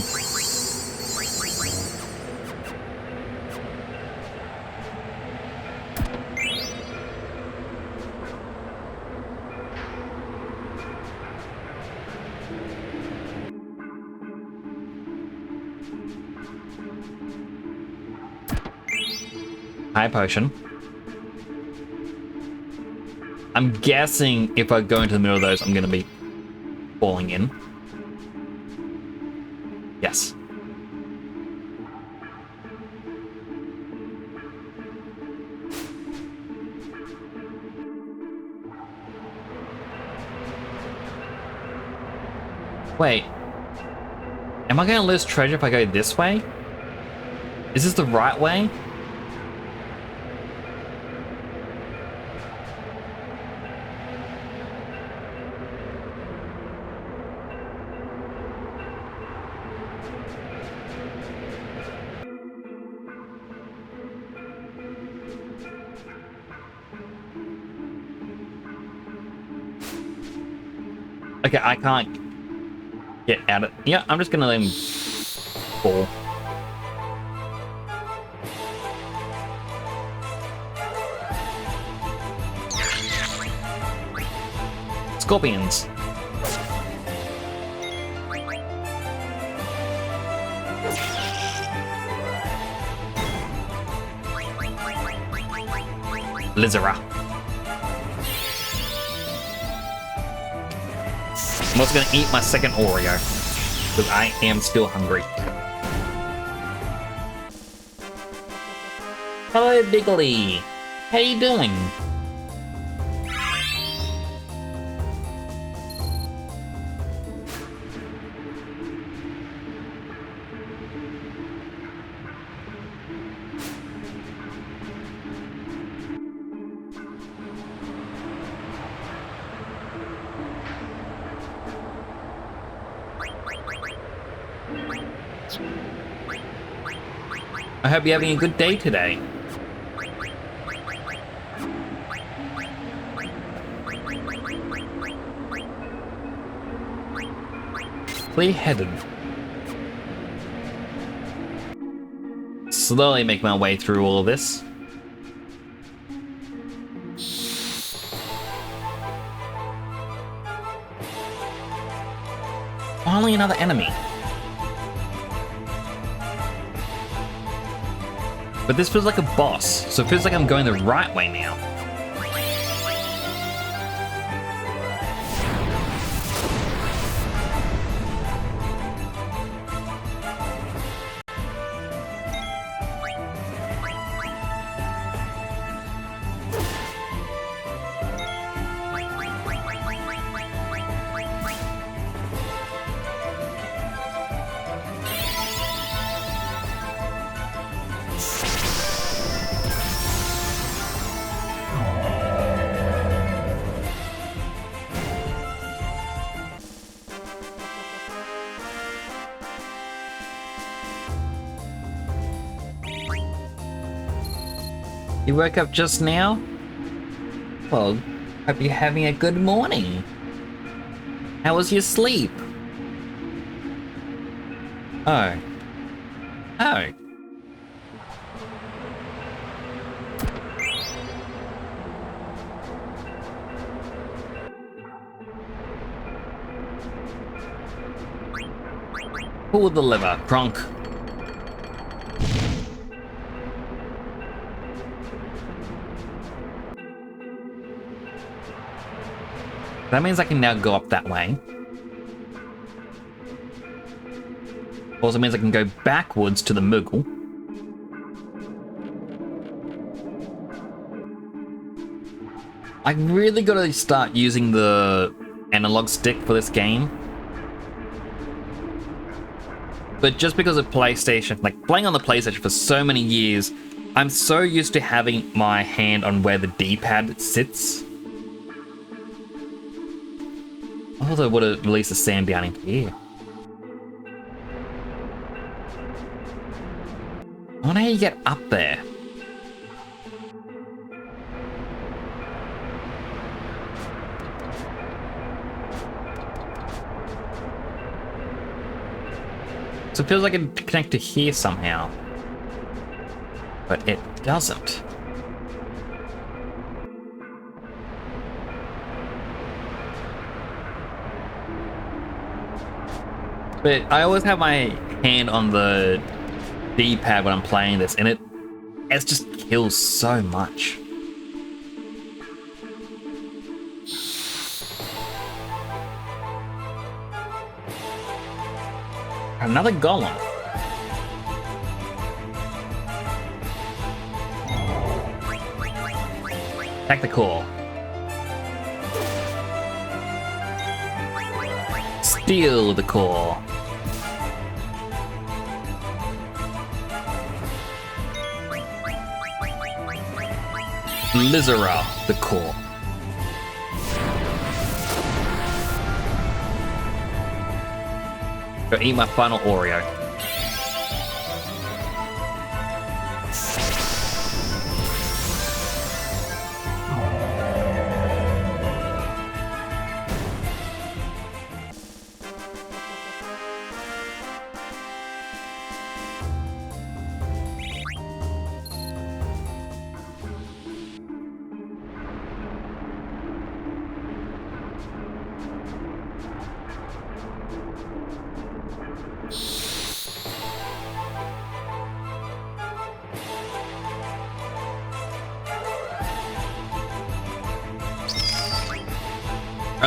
High potion. I'm guessing if I go into the middle of those, I'm gonna be falling in. Yes. Wait. Am I gonna lose treasure if I go this way? Is this the right way? Okay, I can't get out of... Yeah, I'm just gonna let him fall. Scorpions. Lizera. I'm also gonna eat my second Oreo, because I am still hungry. Hello, Biggly. How you doing? I hope you're having a good day today. Clear-headed. Slowly make my way through all of this. Finally another enemy. But this feels like a boss, so it feels like I'm going the right way now. You woke up just now? Well, hope you're having a good morning. How was your sleep? Oh. Oh. Pull the lever, Kronk. That means I can now go up that way. Also means I can go backwards to the Moogle. I really gotta start using the analog stick for this game. But just because of PlayStation, like playing on the PlayStation for so many years, I'm so used to having my hand on where the D-pad sits. I thought I would have released the sand down in here. I wonder how you get up there. So it feels like it connect to here somehow. But it doesn't. But I always have my hand on the D-pad when I'm playing this, and it just kills so much. Another golem. Attack the core. Steal the core. Lizera the core. Go eat my final Oreo.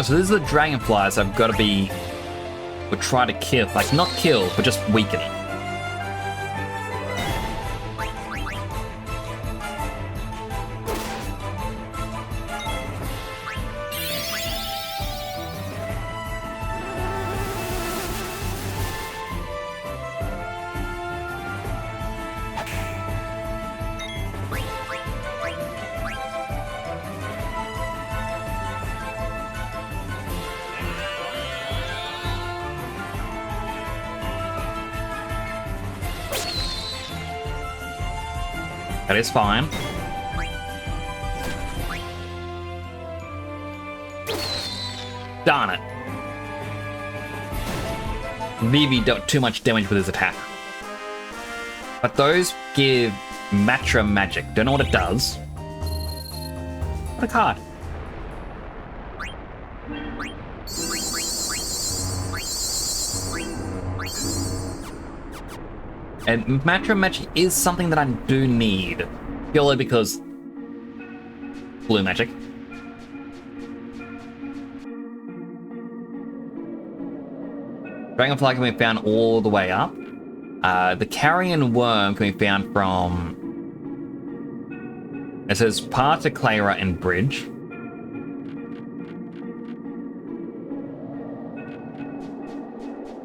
So this is the dragonflies I've got to be, or try to kill, like not kill, but just weaken. That is fine. Darn it. Vivi dealt too much damage with his attack. But those give Matra magic. Don't know what it does. What a card. And Matra magic is something that I do need, purely because blue magic. Dragonfly can be found all the way up. The carrion worm can be found from, it says Partaclara and Bridge.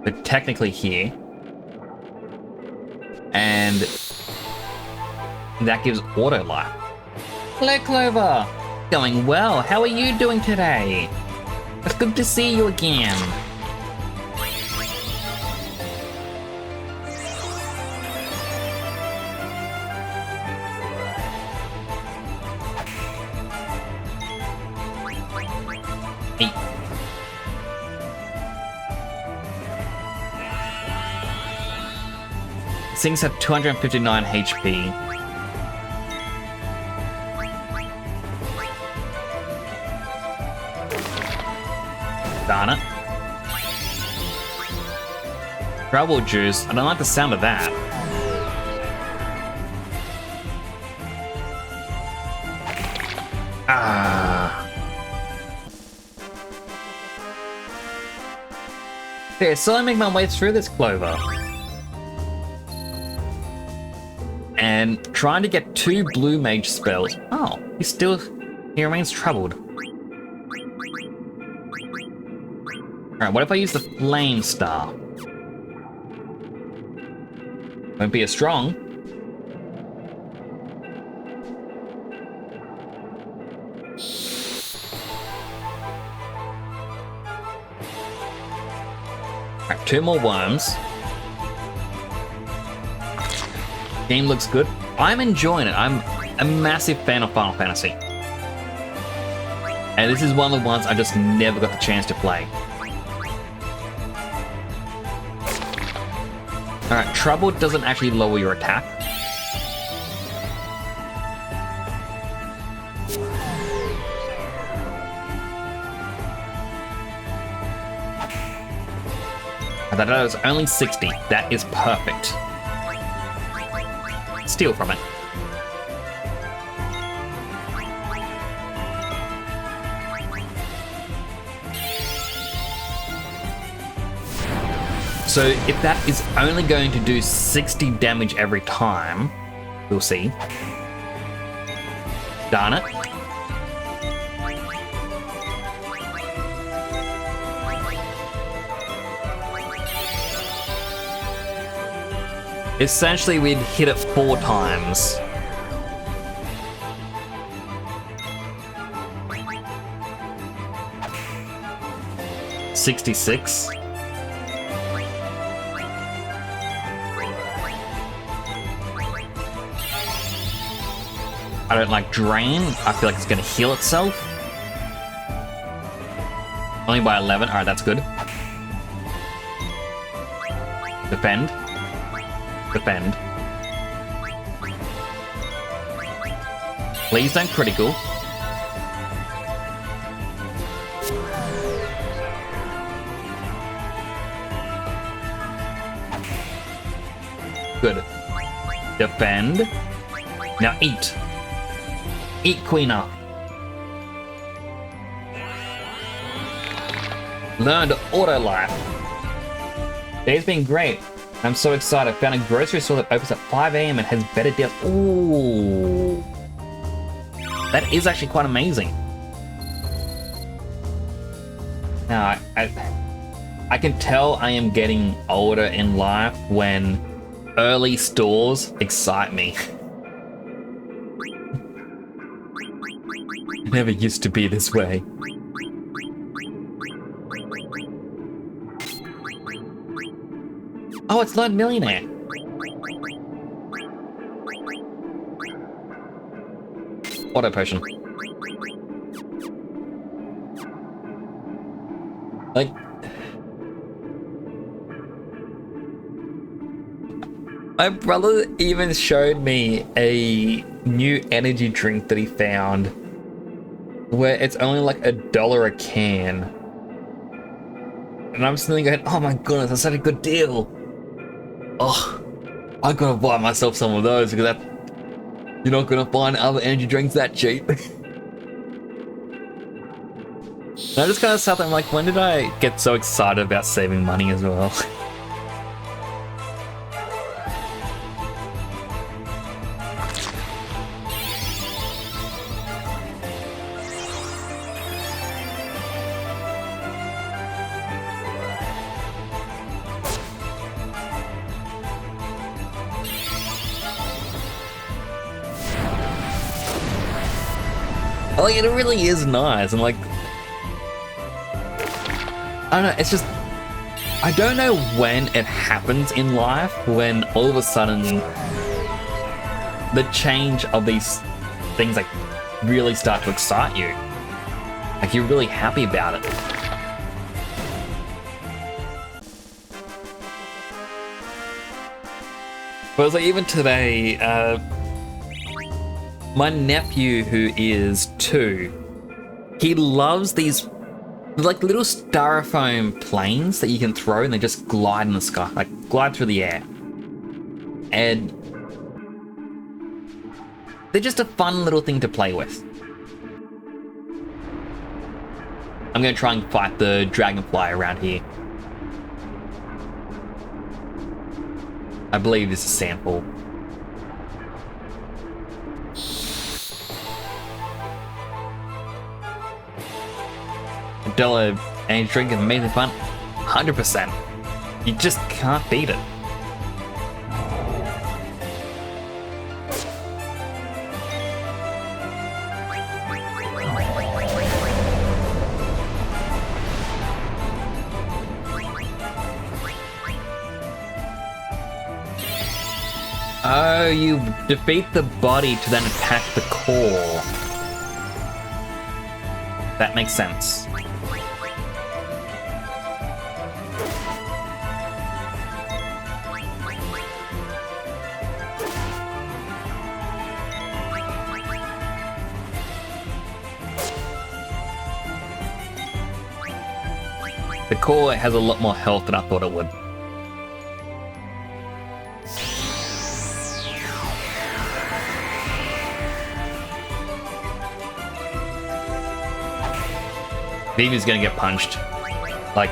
But technically here. And that gives auto life. Hello, Clover. Going well. How are you doing today? It's good to see you again. Eat. Things have 259 HP. Darn it. Trouble juice. I don't like the sound of that. Ah. Okay, so I make my way through this Clover. And trying to get 2 blue mage spells. Oh, he remains troubled. Alright, what if I use the Flame Star? Won't be as strong. Alright, 2 more worms. Game looks good. I'm enjoying it. I'm a massive fan of Final Fantasy. And this is one of the ones I just never got the chance to play. Alright, Trouble doesn't actually lower your attack. That is only 60. That is perfect. Steal from it. So if that is only going to do 60 damage every time, we'll see. Darn it. Essentially, we'd hit it 4 times. $66. I don't like Drain. I feel like it's going to heal itself. Only by 11. Alright, that's good. Defend. Defend. Please don't critical. Good. Defend. Now eat. Eat Queen up. Learned auto life. Today's been great. I'm so excited. I found a grocery store that opens at 5 AM and has better deals. Ooh. That is actually quite amazing. Now, I can tell I am getting older in life when early stores excite me. It never used to be this way. Oh, it's Learned Millionaire. Auto potion. Like, my brother even showed me a new energy drink that he found where it's only like $1 a can. And I'm sitting there going, oh my goodness, that's such a good deal. Oh, I gotta buy myself some of those because you're not gonna find other energy drinks that cheap. And I just kind of sat there, I'm like, when did I get so excited about saving money as well? Like, it really is nice, and like, I don't know, it's just, I don't know when it happens in life when all of a sudden the change of these things like really start to excite you. Like, you're really happy about it. But it's like, even today, my nephew, who is 2, he loves these like little styrofoam planes that you can throw and they just glide in the sky, like glide through the air. And they're just a fun little thing to play with. I'm gonna try and fight the dragonfly around here. I believe this is Sandfall. $1 energy drink is amazing fun. 100%. You just can't beat it. Oh, you defeat the body to then attack the core. That makes sense. The core has a lot more health than I thought it would. Vivi's gonna get punched. Like,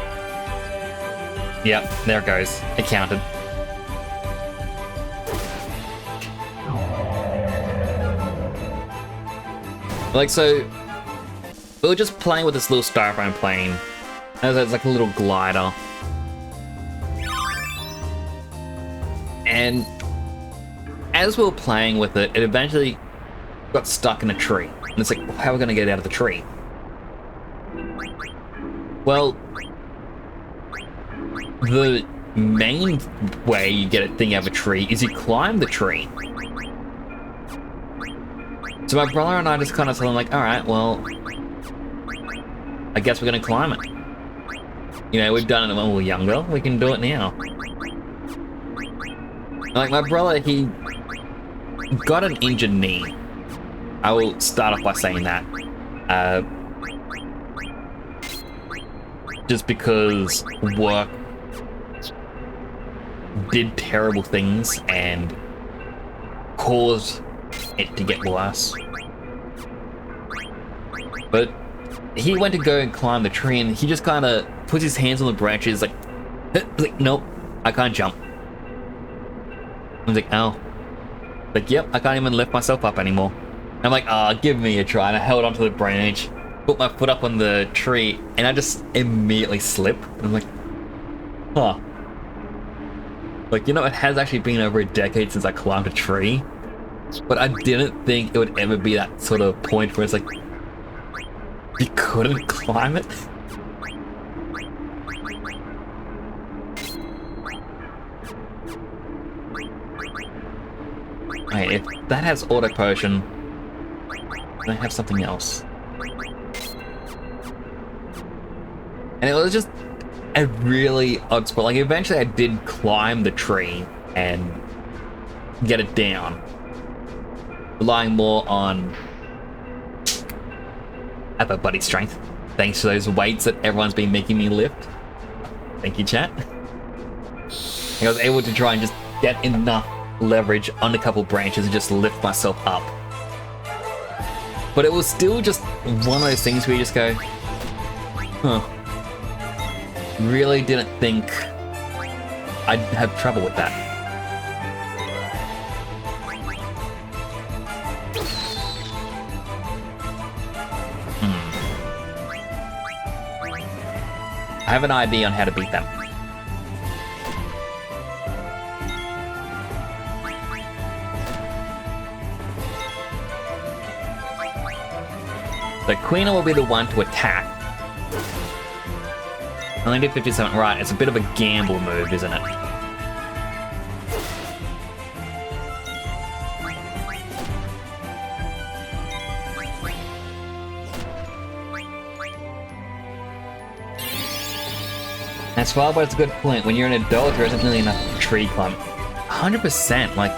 yep, there it goes. It counted. Like, so we were just playing with this little styrofoam plane. It's like a little glider. And as we were playing with it, it eventually got stuck in a tree. And it's like, how are we gonna get out of the tree? Well, the main way you get a thing out of a tree is you climb the tree. So my brother and I just kind of told him, like, alright, well, I guess we're gonna climb it. You know, we've done it when we were younger, we can do it now. Like, my brother, he got an injured knee. I will start off by saying that. Just because work did terrible things and caused it to get worse. But he went to go and climb the tree and he just kind of puts his hands on the branches like, nope, I can't jump. I was like, oh. Like, yep, I can't even lift myself up anymore. I'm like, give me a try. And I held onto the branch, put my foot up on the tree, and I just immediately slip. I'm like, huh. Like, you know, it has actually been over a decade since I climbed a tree, but I didn't think it would ever be that sort of point where it's like, you couldn't climb it? Okay, if that has auto potion, then I have something else. And it was just a really odd spot. Like, eventually I did climb the tree and get it down, relying more on upper body strength, thanks to those weights that everyone's been making me lift. Thank you, chat. I was able to try and just get enough leverage on a couple branches and just lift myself up. But it was still just one of those things where you just go, huh. Really didn't think I'd have trouble with that. I have an idea on how to beat them. So Queen will be the one to attack. I only did 57, right, it's a bit of a gamble move, isn't it? As far as a good point, when you're an adult, there isn't really enough tree climb. 100%, like...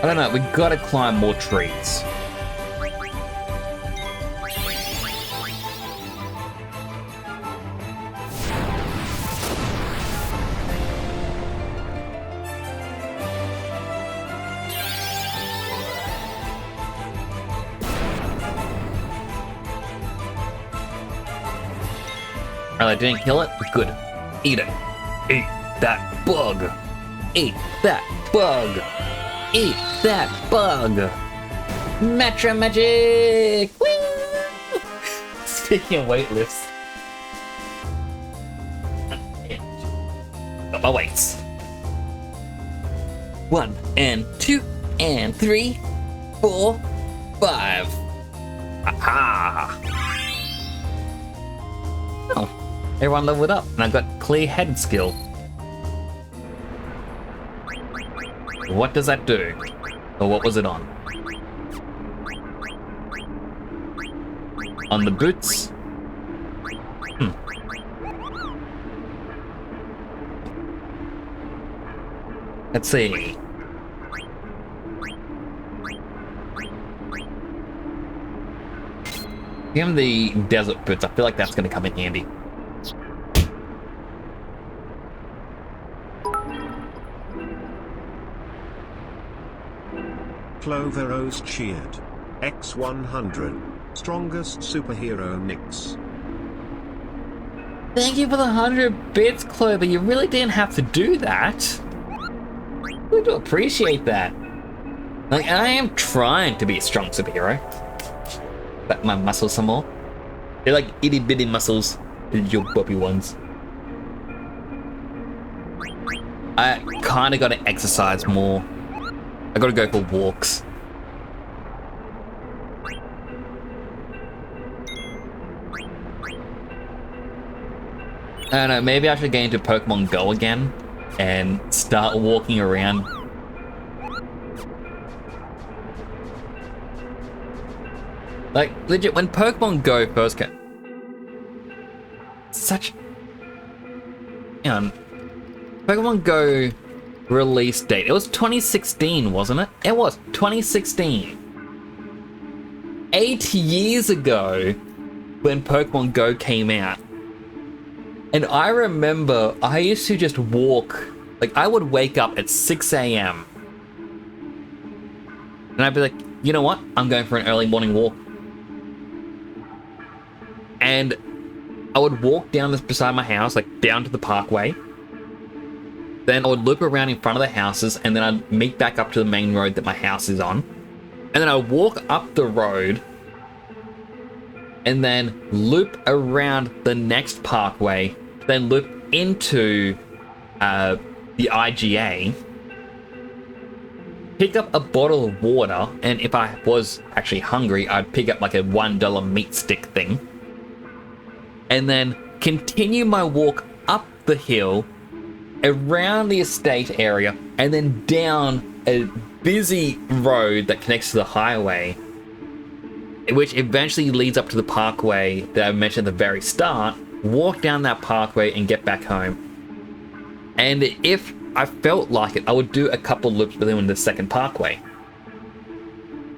I don't know, we gotta climb more trees. I didn't kill it? Good. Eat it. Eat that bug. Eat that bug. Eat that bug. Metro Magic! Woo! Speaking of weightlifts. Got my weights. 1 and 2 and 3, 4, 5. Aha! Oh. Everyone leveled up, and I got clear-headed skill. What does that do? Or what was it on? On the boots? Let's see. Give him the desert boots. I feel like that's going to come in handy. Clover Rose cheered. X100. Strongest superhero Nix. Thank you for the 100 bits, Clover. You really didn't have to do that. We do appreciate that. Like, I am trying to be a strong superhero. But my muscles some more. They're like itty bitty muscles. Your bubby ones. I kinda gotta exercise more. I gotta go for walks. I don't know, maybe I should get into Pokemon Go again and start walking around. Like, legit, when Pokemon Go first came... Pokemon Go release date. It was 2016, wasn't it? It was 2016. 8 years ago when Pokemon Go came out. And I remember I used to just walk, like I would wake up at 6 a.m. and I'd be like, you know what? I'm going for an early morning walk. And I would walk down this beside my house, like down to the parkway. Then I would loop around in front of the houses, and then I'd meet back up to the main road that my house is on. And then I'd walk up the road, and then loop around the next parkway, then loop into the IGA, pick up a bottle of water, and if I was actually hungry, I'd pick up like a $1 meat stick thing, and then continue my walk up the hill, around the estate area, and then down a busy road that connects to the highway, which eventually leads up to the parkway that I mentioned at the very start, walk down that parkway and get back home. And if I felt like it, I would do a couple loops within the second parkway.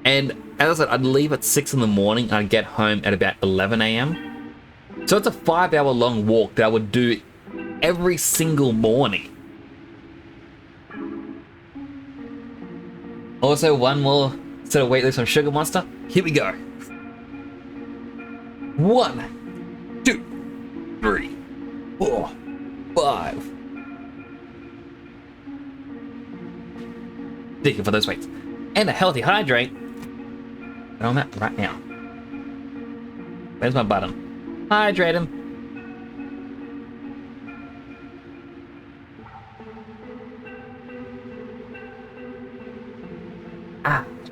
And as I said, I'd leave at 6 in the morning, I'd get home at about 11 a.m. So it's a 5-hour long walk that I would do every single morning. Also, one more set of weightlifts on Sugar Monster. Here we go. 1, 2, 3, 4, 5. Thank you for those weights. And a healthy hydrate. Where I'm at right now. Where's my button? Hydrate him.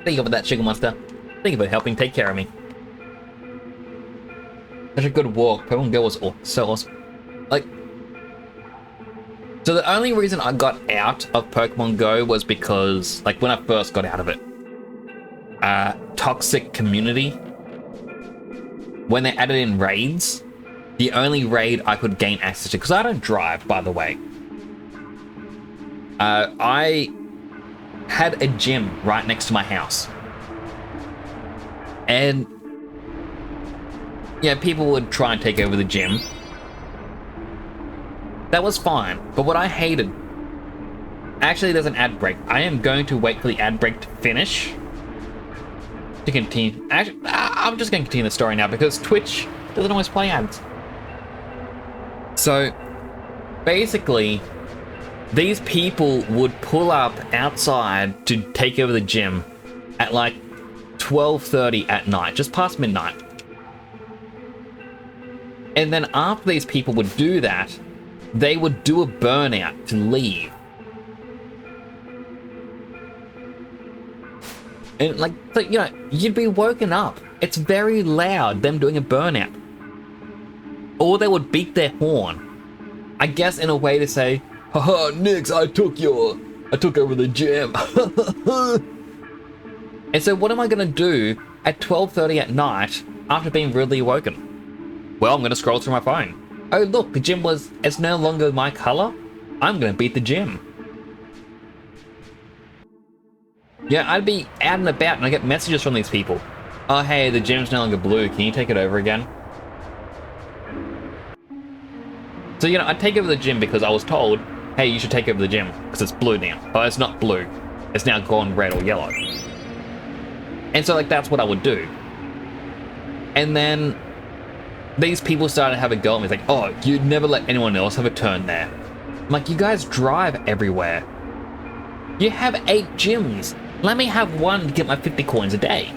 Thank you for that, Sugar Monster. Thank you for helping take care of me. Such a good walk. Pokemon Go was so awesome. Like, so the only reason I got out of Pokemon Go was because, like, when I first got out of it, toxic community. when they added in raids, the only raid I could gain access to, because I don't drive, by the way. I had a gym right next to my house. And yeah, people would try and take over the gym. That was fine, but what I hated... Actually, there's an ad break. I am going to wait for the ad break to finish to continue. Actually, I'm just going to continue the story now because Twitch doesn't always play ads. So, basically, these people would pull up outside to take over the gym at like 12:30 at night, just past midnight. And then after these people would do that, they would do a burnout to leave. And like, you know, you'd be woken up. It's very loud, them doing a burnout. Or they would beat their horn. I guess in a way to say, haha, Nix, I took over the gym. And so what am I gonna do at 12:30 at night after being rudely awoken? Well, I'm gonna scroll through my phone. Oh look, the gym it's no longer my color. I'm gonna beat the gym. Yeah, I'd be out and about and I get messages from these people. Oh hey, the gym's no longer blue, can you take it over again? So, you know, I'd take over the gym because I was told, hey, you should take over the gym, because it's blue now. But it's not blue. It's now gone red or yellow. And so, like, that's what I would do. And then these people started to have a go at me. It's like, oh, you'd never let anyone else have a turn there. I'm like, you guys drive everywhere. You have 8 gyms. Let me have one to get my 50 coins a day.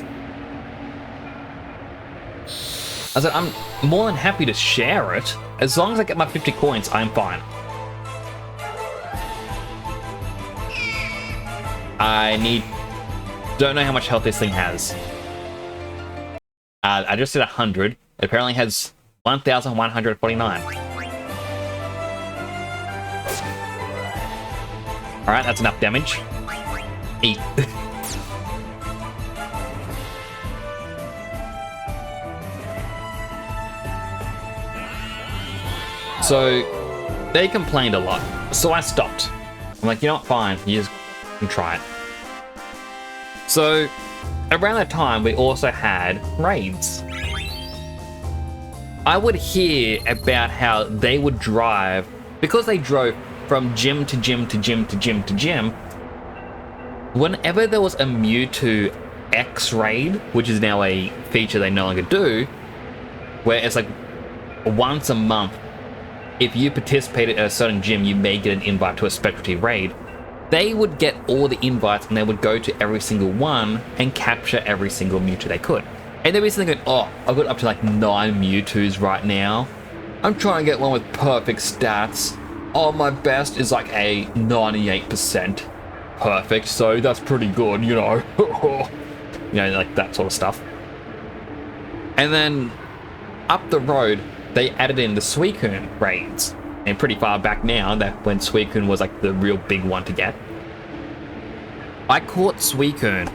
I said, I'm more than happy to share it. As long as I get my 50 coins, I'm fine. Don't know how much health this thing has. I just did 100. It apparently has 1,149. Alright, that's enough damage. Eat. So, they complained a lot, so I stopped. I'm like, you know what, fine, you just can try it. So, around that time, we also had raids. I would hear about how they would drive, because they drove from gym to gym to gym to gym to gym, whenever there was a Mewtwo X raid, which is now a feature they no longer do, where it's like once a month, if you participated at a certain gym, you may get an invite to a specialty raid. They would get all the invites and they would go to every single one and capture every single Mewtwo they could. And they'd be sitting going, oh, I've got up to like 9 Mewtwo's right now. I'm trying to get one with perfect stats. Oh, my best is like a 98% perfect, so that's pretty good, you know. You know, like that sort of stuff. And then up the road, they added in the Suicune raids. And pretty far back now, that when Suicune was like the real big one to get. I caught Suicune,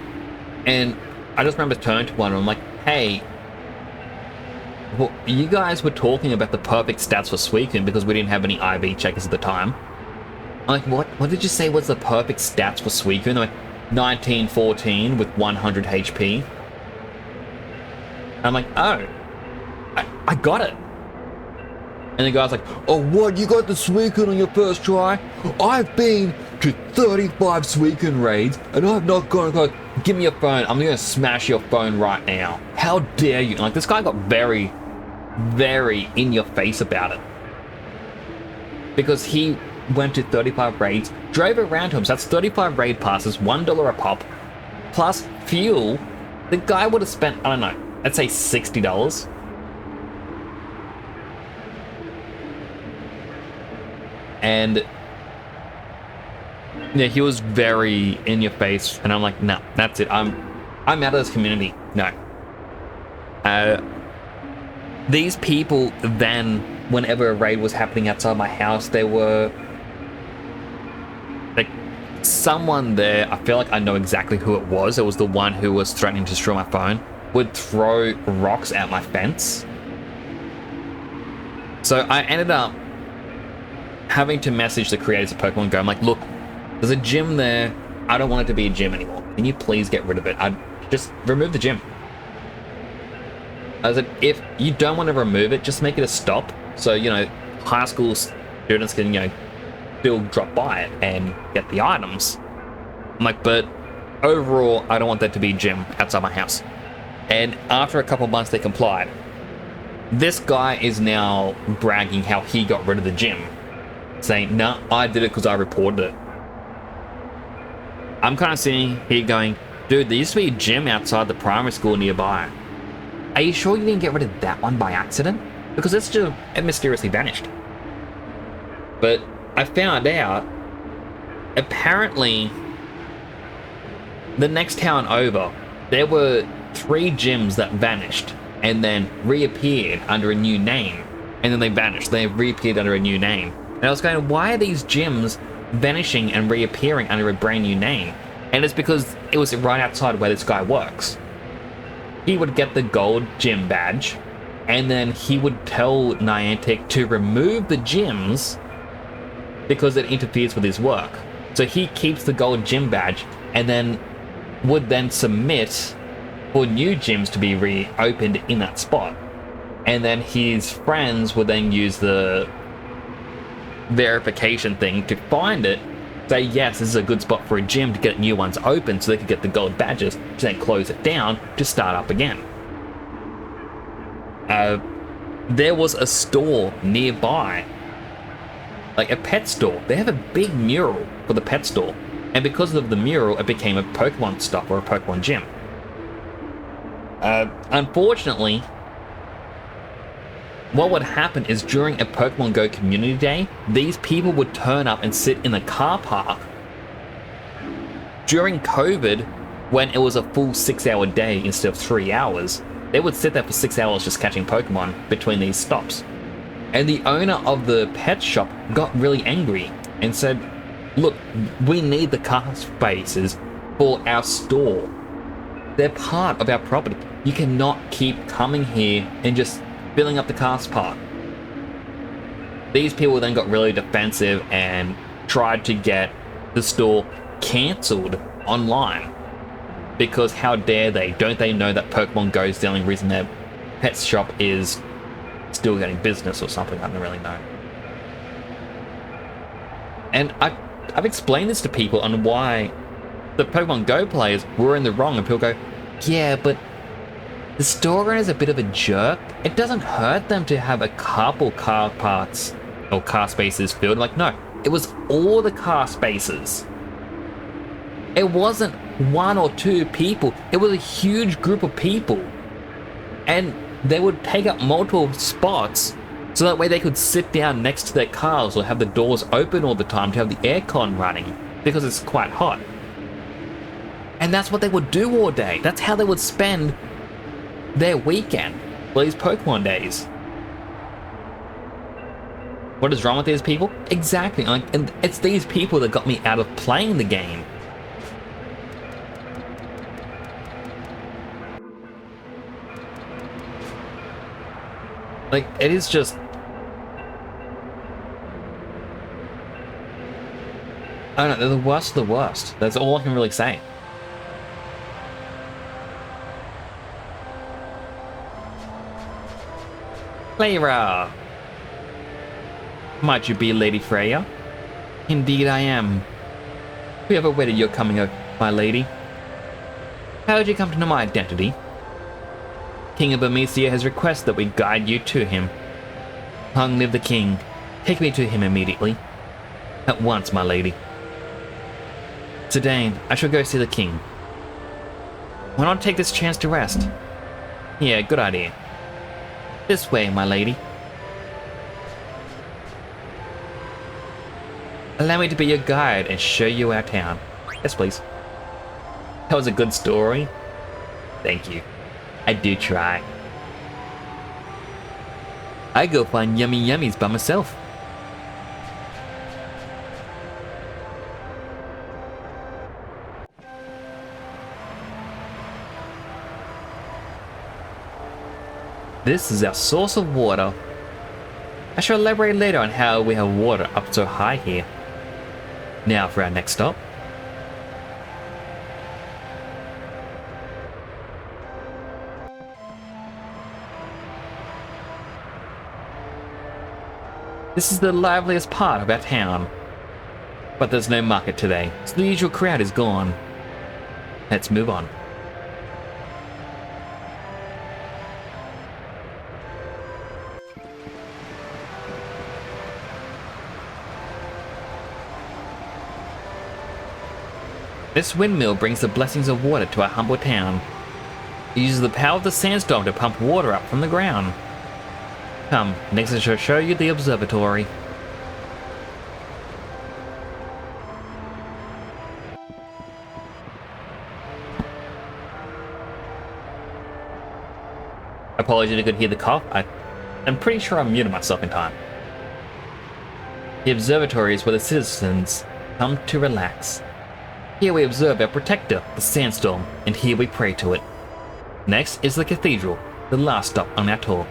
and I just remember turning to one and I'm like, hey, well, you guys were talking about the perfect stats for Suicune because we didn't have any IV checkers at the time. I'm like, what did you say was the perfect stats for Suicune? They're like, 1914 with 100 HP. And I'm like, oh, I got it. And the guy's like, oh, what? You got the Suicune on your first try? I've been to 35 Suicune raids, and I've not gone, give me your phone. I'm going to smash your phone right now. How dare you? And like, this guy got very, very in your face about it. Because he went to 35 raids, drove around to him. So that's 35 raid passes, $1 a pop, plus fuel. The guy would have spent, I don't know, let's say $60. And yeah, he was very in your face, and I'm like, no, that's it. I'm out of this community. No. These people then, whenever a raid was happening outside my house, there were like someone there. I feel like I know exactly who it was. It was the one who was threatening to destroy my phone. would throw rocks at my fence. So I ended up having to message the creators of Pokemon Go. I'm like, look, there's a gym there. I don't want it to be a gym anymore. Can you please get rid of it? I just remove the gym. I said, if you don't want to remove it, just make it a stop. So, you know, high school students can, you know, still drop by it and get the items. I'm like, but overall, I don't want that to be a gym outside my house. And after a couple months, they complied. This guy is now bragging how he got rid of the gym, saying, nah, I did it because I reported it. I'm kind of sitting here going, dude, there used to be a gym outside the primary school nearby. Are you sure you didn't get rid of that one by accident? Because it's just it mysteriously vanished. But I found out, apparently, the next town over, there were 3 gyms that vanished and then reappeared under a new name. And then they vanished. They reappeared under a new name. And I was going, why are these gyms vanishing and reappearing under a brand new name? And it's because it was right outside where this guy works. He would get the gold gym badge, and then he would tell Niantic to remove the gyms because it interferes with his work. So he keeps the gold gym badge and then would then submit for new gyms to be reopened in that spot. And then his friends would then use the verification thing to find it, say, yes, this is a good spot for a gym to get new ones open so they could get the gold badges, to then close it down to start up again. There was a store nearby, like a pet store. They have a big mural for the pet store, and because of the mural, it became a Pokemon stop or a Pokemon gym. Unfortunately, what would happen is during a Pokemon Go community day, these people would turn up and sit in the car park. During COVID, when it was a full 6-hour day instead of 3 hours, they would sit there for 6 hours just catching Pokemon between these stops. And the owner of the pet shop got really angry and said, look, we need the car spaces for our store. They're part of our property. You cannot keep coming here and just filling up the car park. These people then got really defensive and tried to get the store cancelled online. Because how dare they? Don't they know that Pokemon Go is the only reason their pet shop is still getting business or something? I don't really know. And I've explained this to people on why the Pokemon Go players were in the wrong, and people go, yeah, but the store owner is a bit of a jerk. It doesn't hurt them to have a couple car parts or car spaces filled. Like, no, it was all the car spaces. It wasn't 1 or 2 people. It was a huge group of people. And they would take up multiple spots so that way they could sit down next to their cars or have the doors open all the time to have the aircon running because it's quite hot. And that's what they would do all day. That's how they would spend their weekend for these Pokemon days. What is wrong with these people? Exactly, and it's these people that got me out of playing the game. Like, it is just... I don't know, they're the worst of the worst. That's all I can really say. Clara! Might you be Lady Freya? Indeed I am. We have awaited your coming, my lady. How did you come to know my identity? King of Burmecia has requested that we guide you to him. Long live the king. Take me to him immediately. At once, my lady. Zidane, I shall go see the king. Why not take this chance to rest? Yeah, good idea. This way, my lady. Allow me to be your guide and show you our town. Yes, please. That was a good story. Thank you. I do try. I go find yummy yummies by myself. This is our source of water. I shall elaborate later on how we have water up so high here. Now for our next stop. This is the liveliest part of our town. But there's no market today, so the usual crowd is gone. Let's move on. This windmill brings the blessings of water to our humble town. It uses the power of the sandstorm to pump water up from the ground. Come, next I shall show you the observatory. Apologies if you could hear the cough. I'm pretty sure I muted myself in time. The observatory is where the citizens come to relax. Here we observe our protector, the sandstorm, and here we pray to it. Next is the cathedral, the last stop on our tour.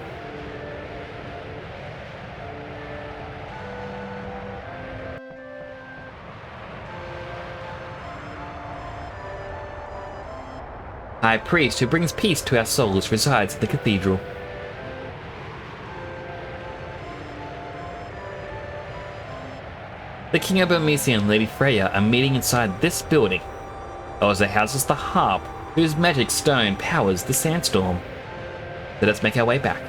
High priest who brings peace to our souls resides in the cathedral. The King of Burmecia and Lady Freya are meeting inside this building. Also houses the harp, whose magic stone powers the sandstorm. So let's make our way back.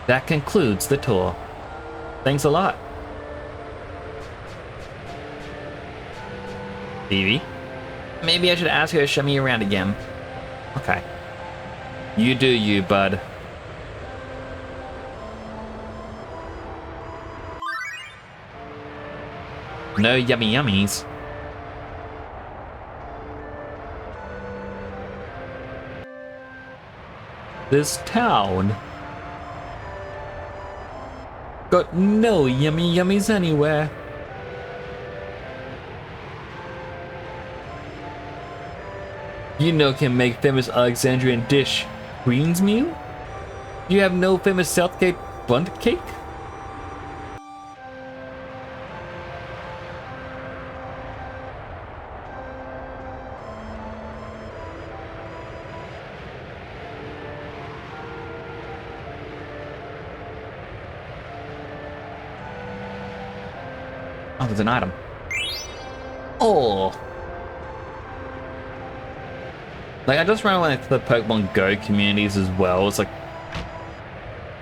That concludes the tour. Thanks a lot. Phoebe? Maybe I should ask her to show me around again. Okay. You do you, bud. No yummy yummies. This town got no yummy yummies anywhere. You know can make famous Alexandrian dish Queen's meal? You have no famous Southgate bundt cake? Oh, there's an item. Oh! Like, I just ran away to the Pokemon Go communities as well. It's like,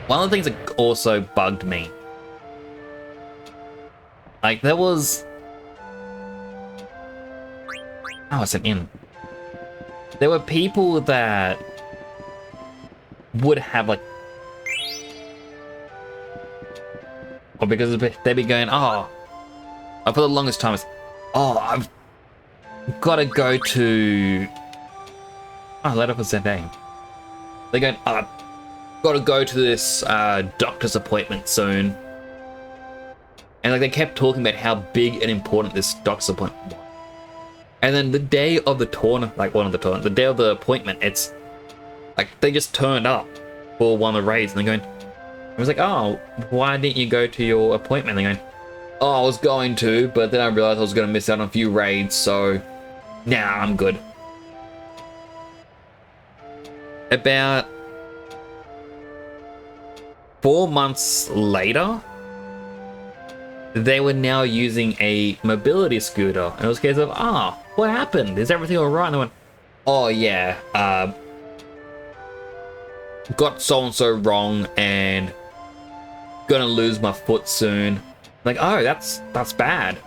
one of the things that also bugged me. Like, there was... Oh, it's an inn. There were people that would have, like... Or because they'd be going, oh... For the longest time, it's, oh, I've got to go to... Oh, let up a Zendane. They're going, oh, I've got to go to this doctor's appointment soon. And like they kept talking about how big and important this doctor's appointment was. And then the day of the tournament, like one of the tournament, the day of the appointment, it's like they just turned up for one of the raids and they're going, I was like, oh, why didn't you go to your appointment? And they're going, oh, I was going to, but then I realized I was going to miss out on a few raids, so nah, I'm good. About 4 months later, they were now using a mobility scooter. And it was a case of, ah, oh, what happened? Is everything alright? And I went, oh yeah, got so-and-so wrong and gonna lose my foot soon. Like, oh, that's bad.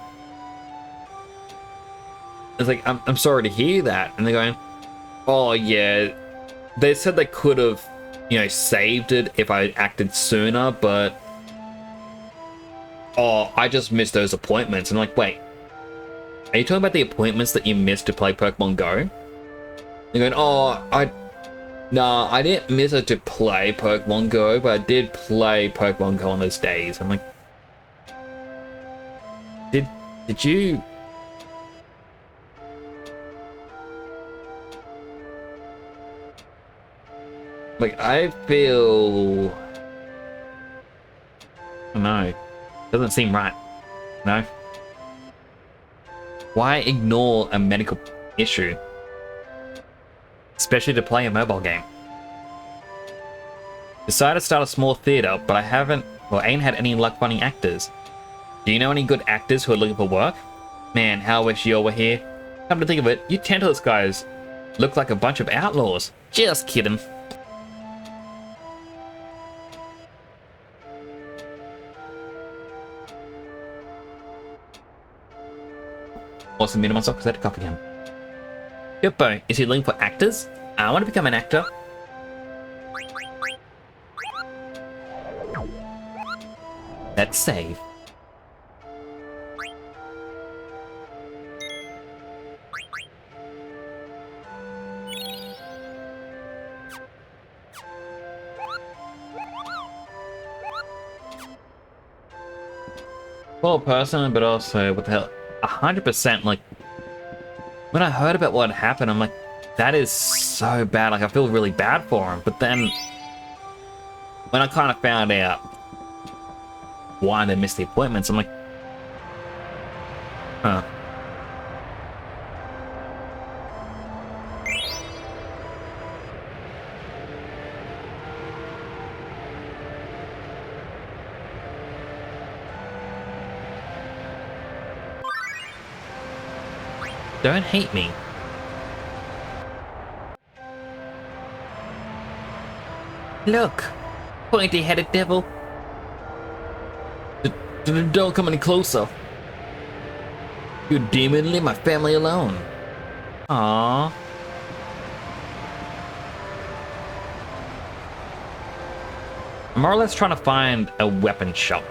It's like, I'm sorry to hear that. And they're going, oh yeah, they said they could have, you know, saved it if I acted sooner, but oh, I just missed those appointments. And I'm like, wait, are you talking about the appointments that you missed to play Pokemon Go? They're going, oh, nah, I didn't miss it to play Pokemon Go, but I did play Pokemon Go on those days. I'm like, did you... Like, I feel... No. Doesn't seem right. No. Why ignore a medical issue? Especially to play a mobile game. Decided to start a small theater, but ain't had any luck finding actors. Do you know any good actors who are looking for work? Man, how I wish you all were here. Come to think of it, you Tantalus guys look like a bunch of outlaws. Just kidding. Awesome, muted myself because I had to cough again. Hippo, is he looking for actors? I want to become an actor. Let's save. Well, person, but also, what the hell? 100%, like, when I heard about what happened, I'm like, that is so bad. Like, I feel really bad for him. But then, when I kind of found out why they missed the appointments, I'm like, huh. Don't hate me. Look, pointy-headed devil. Don't come any closer. You demon, leave my family alone. Aww. I'm more or less trying to find a weapon shop.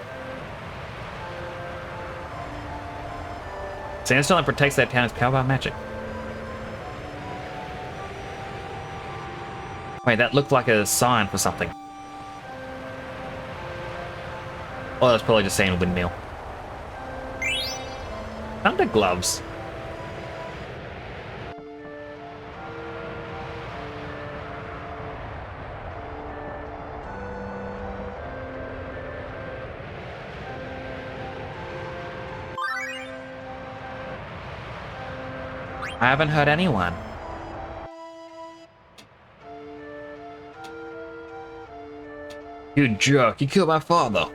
Sandstone protects that town is powered by magic. Wait, that looked like a sign for something. Oh, that's probably just saying windmill. Thunder gloves. I haven't heard anyone. You jerk, you killed my father.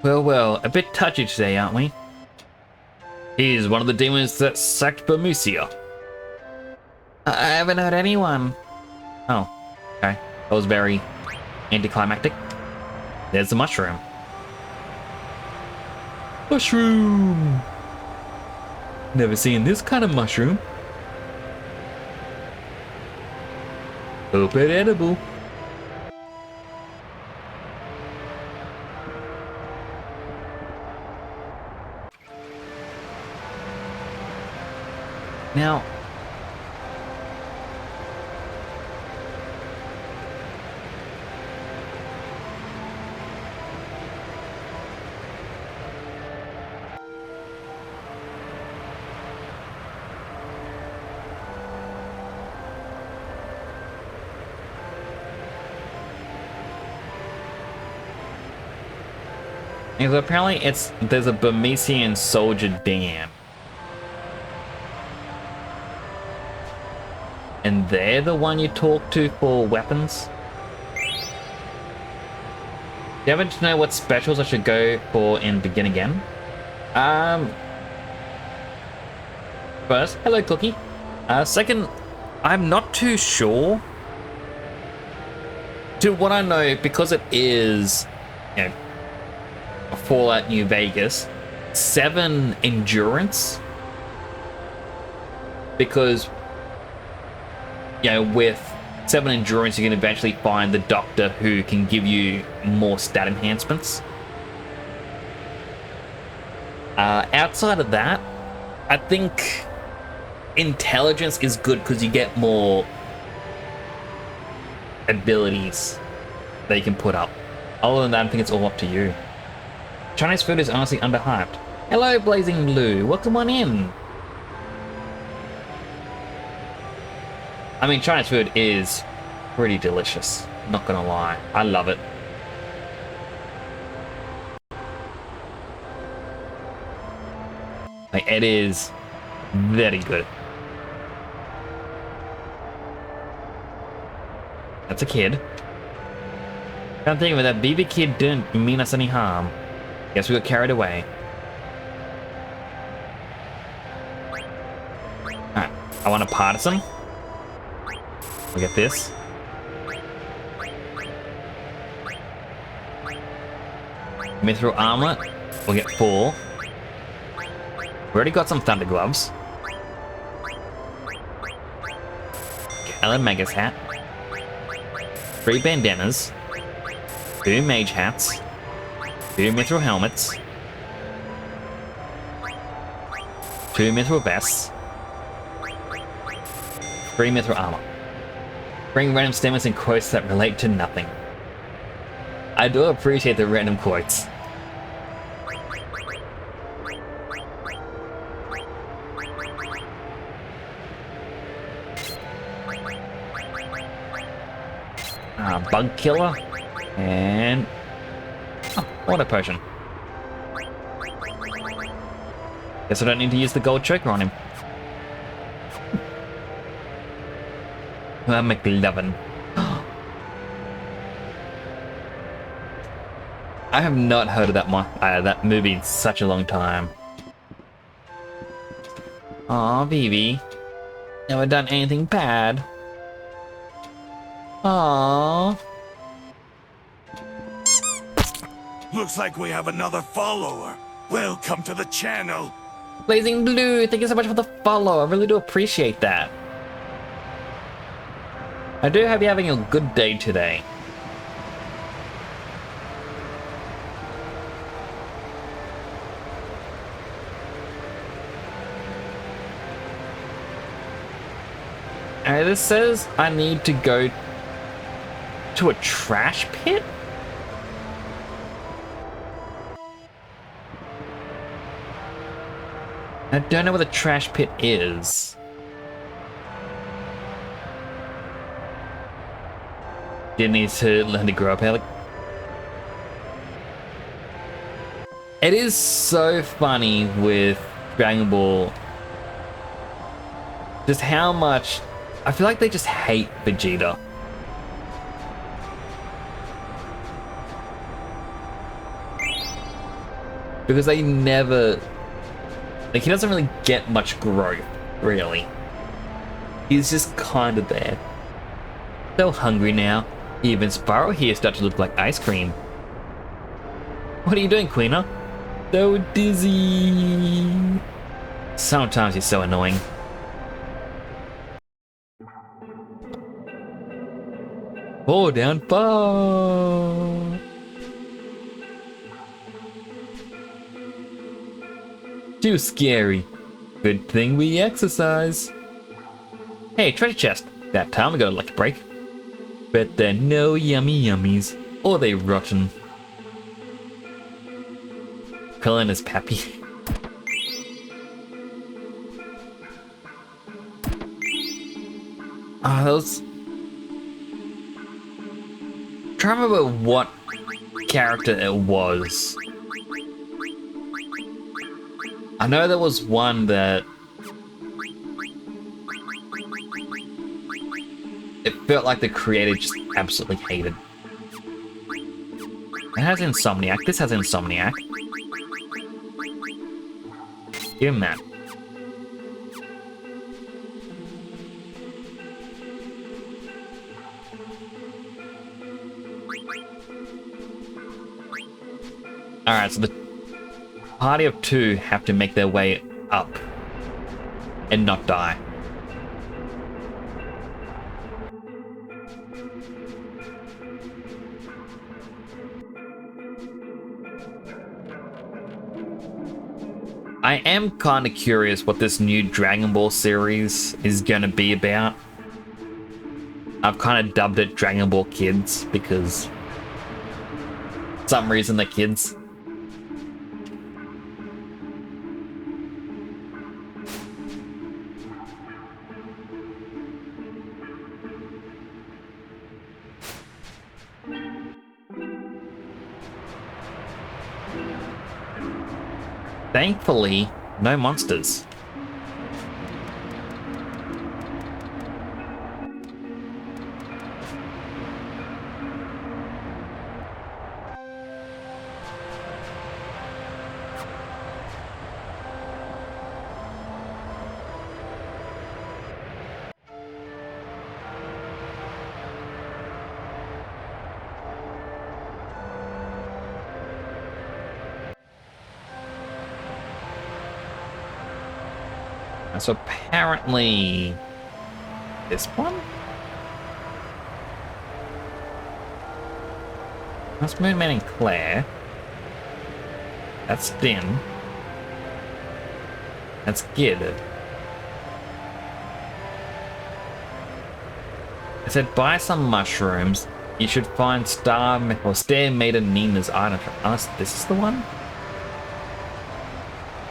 Well, a bit touchy today, aren't we? He's one of the demons that sacked Bermucia. I haven't heard anyone. Oh, okay. That was very anticlimactic. There's the mushroom. Mushroom! Never seen this kind of mushroom. Hope it edible. Now, because apparently there's a Burmesian soldier dam. And they're the one you talk to for weapons? Do you happen to know what specials I should go for in Begin Again? First, hello Cookie. Second, I'm not too sure. To what I know, because it is, you know, Fallout New Vegas, 7 endurance, because, you know, with 7 endurance you can eventually find the doctor who can give you more stat enhancements. Outside of that, I think intelligence is good because you get more abilities that you can put up. Other than that, I think it's all up to you. Chinese food is honestly underhyped. Hello, Blazing Blue. Welcome on in. I mean, Chinese food is pretty delicious. Not gonna lie. I love it. Like, it is very good. That's a kid. Can't think of it, that BB kid didn't mean us any harm. Guess we got carried away. Alright, I want a partisan. We'll get this. Mithril armlet. We'll get 4. We already got some thunder gloves. Ellen Magus hat. 3 bandanas. 2 mage hats. 2 mithril helmets. 2 mithril vests. 3 mithril armor. Bring random statements and quotes that relate to nothing. I do appreciate the random quotes. Bug killer and water potion. Guess I don't need to use the gold choker on him. McLovin. I have not heard of that movie in such a long time. Aw, Vivi. Never done anything bad. Aww. Looks like we have another follower. Welcome to the channel. Blazing Blue, thank you so much for the follow. I really do appreciate that. I do hope you're having a good day today. And this says I need to go to a trash pit? I don't know what the trash pit is. Didn't need to learn to grow up, Alec. It is so funny with Dragon Ball. Just how much... I feel like they just hate Vegeta. Because they never... Like, he doesn't really get much growth, really. He's just kind of there. So hungry now. Even Spyro here starts to look like ice cream. What are you doing, Queena? So dizzy. Sometimes he's so annoying. Fall down far. Too scary. Good thing we exercise. Hey, treasure chest. That time we got a lucky break. Bet they're no yummy yummies, or they rotten. Cullen is Pappy. Those... I'm trying to remember what character it was. I know there was one that it felt like the creator just absolutely hated. It has Insomniac. This has Insomniac. Give him that. Alright, so the party of 2 have to make their way up and not die. I am kind of curious what this new Dragon Ball series is gonna be about. I've kind of dubbed it Dragon Ball Kids because for some reason they're kids. Thankfully, no monsters. So apparently, this one? That's Moonman and Claire. That's Din. That's Gid. I said buy some mushrooms. You should find Stair Maiden Nina's item. This is the one?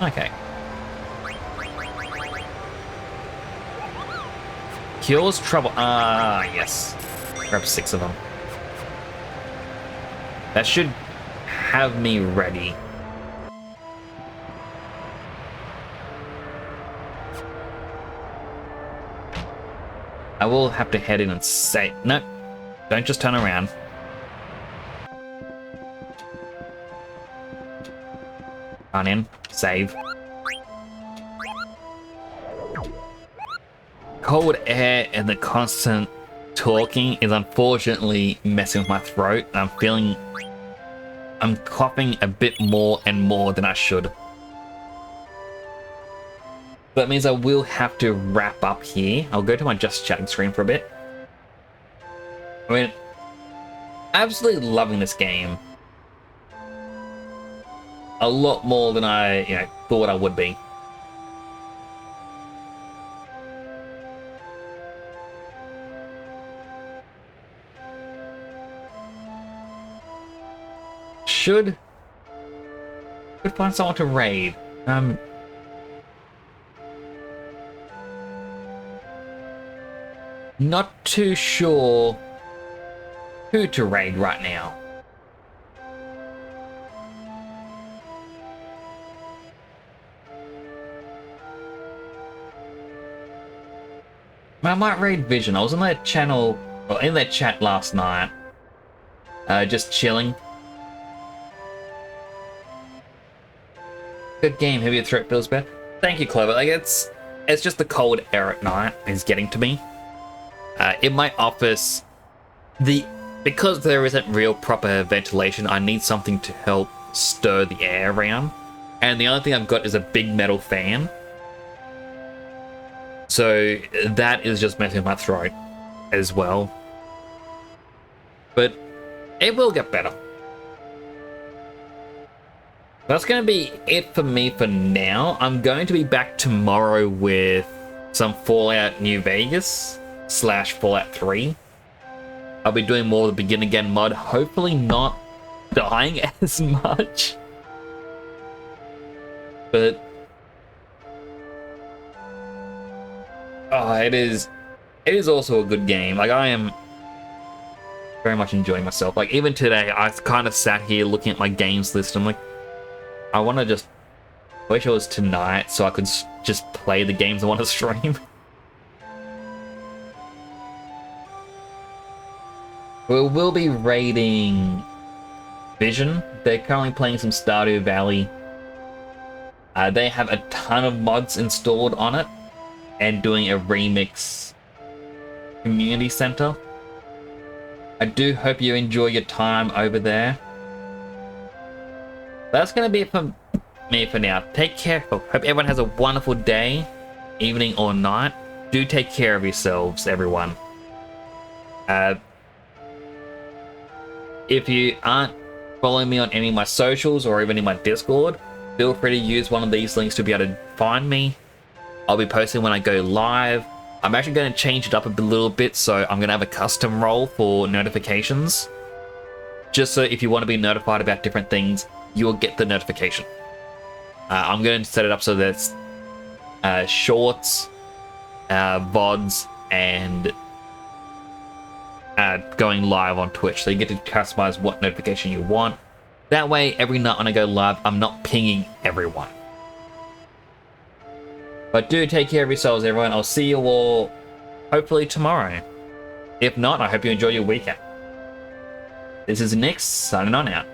Okay. Cures trouble. Ah, yes. Grab 6 of them. That should have me ready. I will have to head in and say, no, don't just turn around. Run in, save. Cold air and the constant talking is unfortunately messing with my throat. I'm coughing a bit more and more than I should. That means I will have to wrap up here. I'll go to my just chatting screen for a bit. I mean, absolutely loving this game. A lot more than I, thought I would be. Should find someone to raid. Not too sure who to raid right now. I might raid Vision. I was on their channel, or in their chat last night, just chilling. Good game, heavy threat feels better. Thank you, Clover. Like it's just the cold air at night is getting to me. In my office, because there isn't real proper ventilation, I need something to help stir the air around. And the only thing I've got is a big metal fan. So that is just messing with my throat as well. But it will get better. That's going to be it for me for now. I'm going to be back tomorrow with some Fallout New Vegas / Fallout 3. I'll be doing more of the Begin Again mod, hopefully not dying as much. But it is also a good game. Like, I am very much enjoying myself. Like, even today, I kind of sat here looking at my games list. I'm like, I want to just wish it was tonight so I could just play the games I want to stream. We will be raiding Vision. They're currently playing some Stardew Valley. They have a ton of mods installed on it and doing a remix community center. I do hope you enjoy your time over there. That's going to be it for me for now. Take care. Hope everyone has a wonderful day, evening, or night. Do take care of yourselves, everyone. If you aren't following me on any of my socials or even in my Discord, feel free to use one of these links to be able to find me. I'll be posting when I go live. I'm actually going to change it up a little bit, so I'm going to have a custom role for notifications. Just so if you want to be notified about different things, you will get the notification. I'm going to set it up so that's shorts, VODs, and going live on Twitch. So you get to customize what notification you want. That way, every night when I go live, I'm not pinging everyone. But do take care of yourselves, everyone. I'll see you all hopefully tomorrow. If not, I hope you enjoy your weekend. This is Nix, signing on out.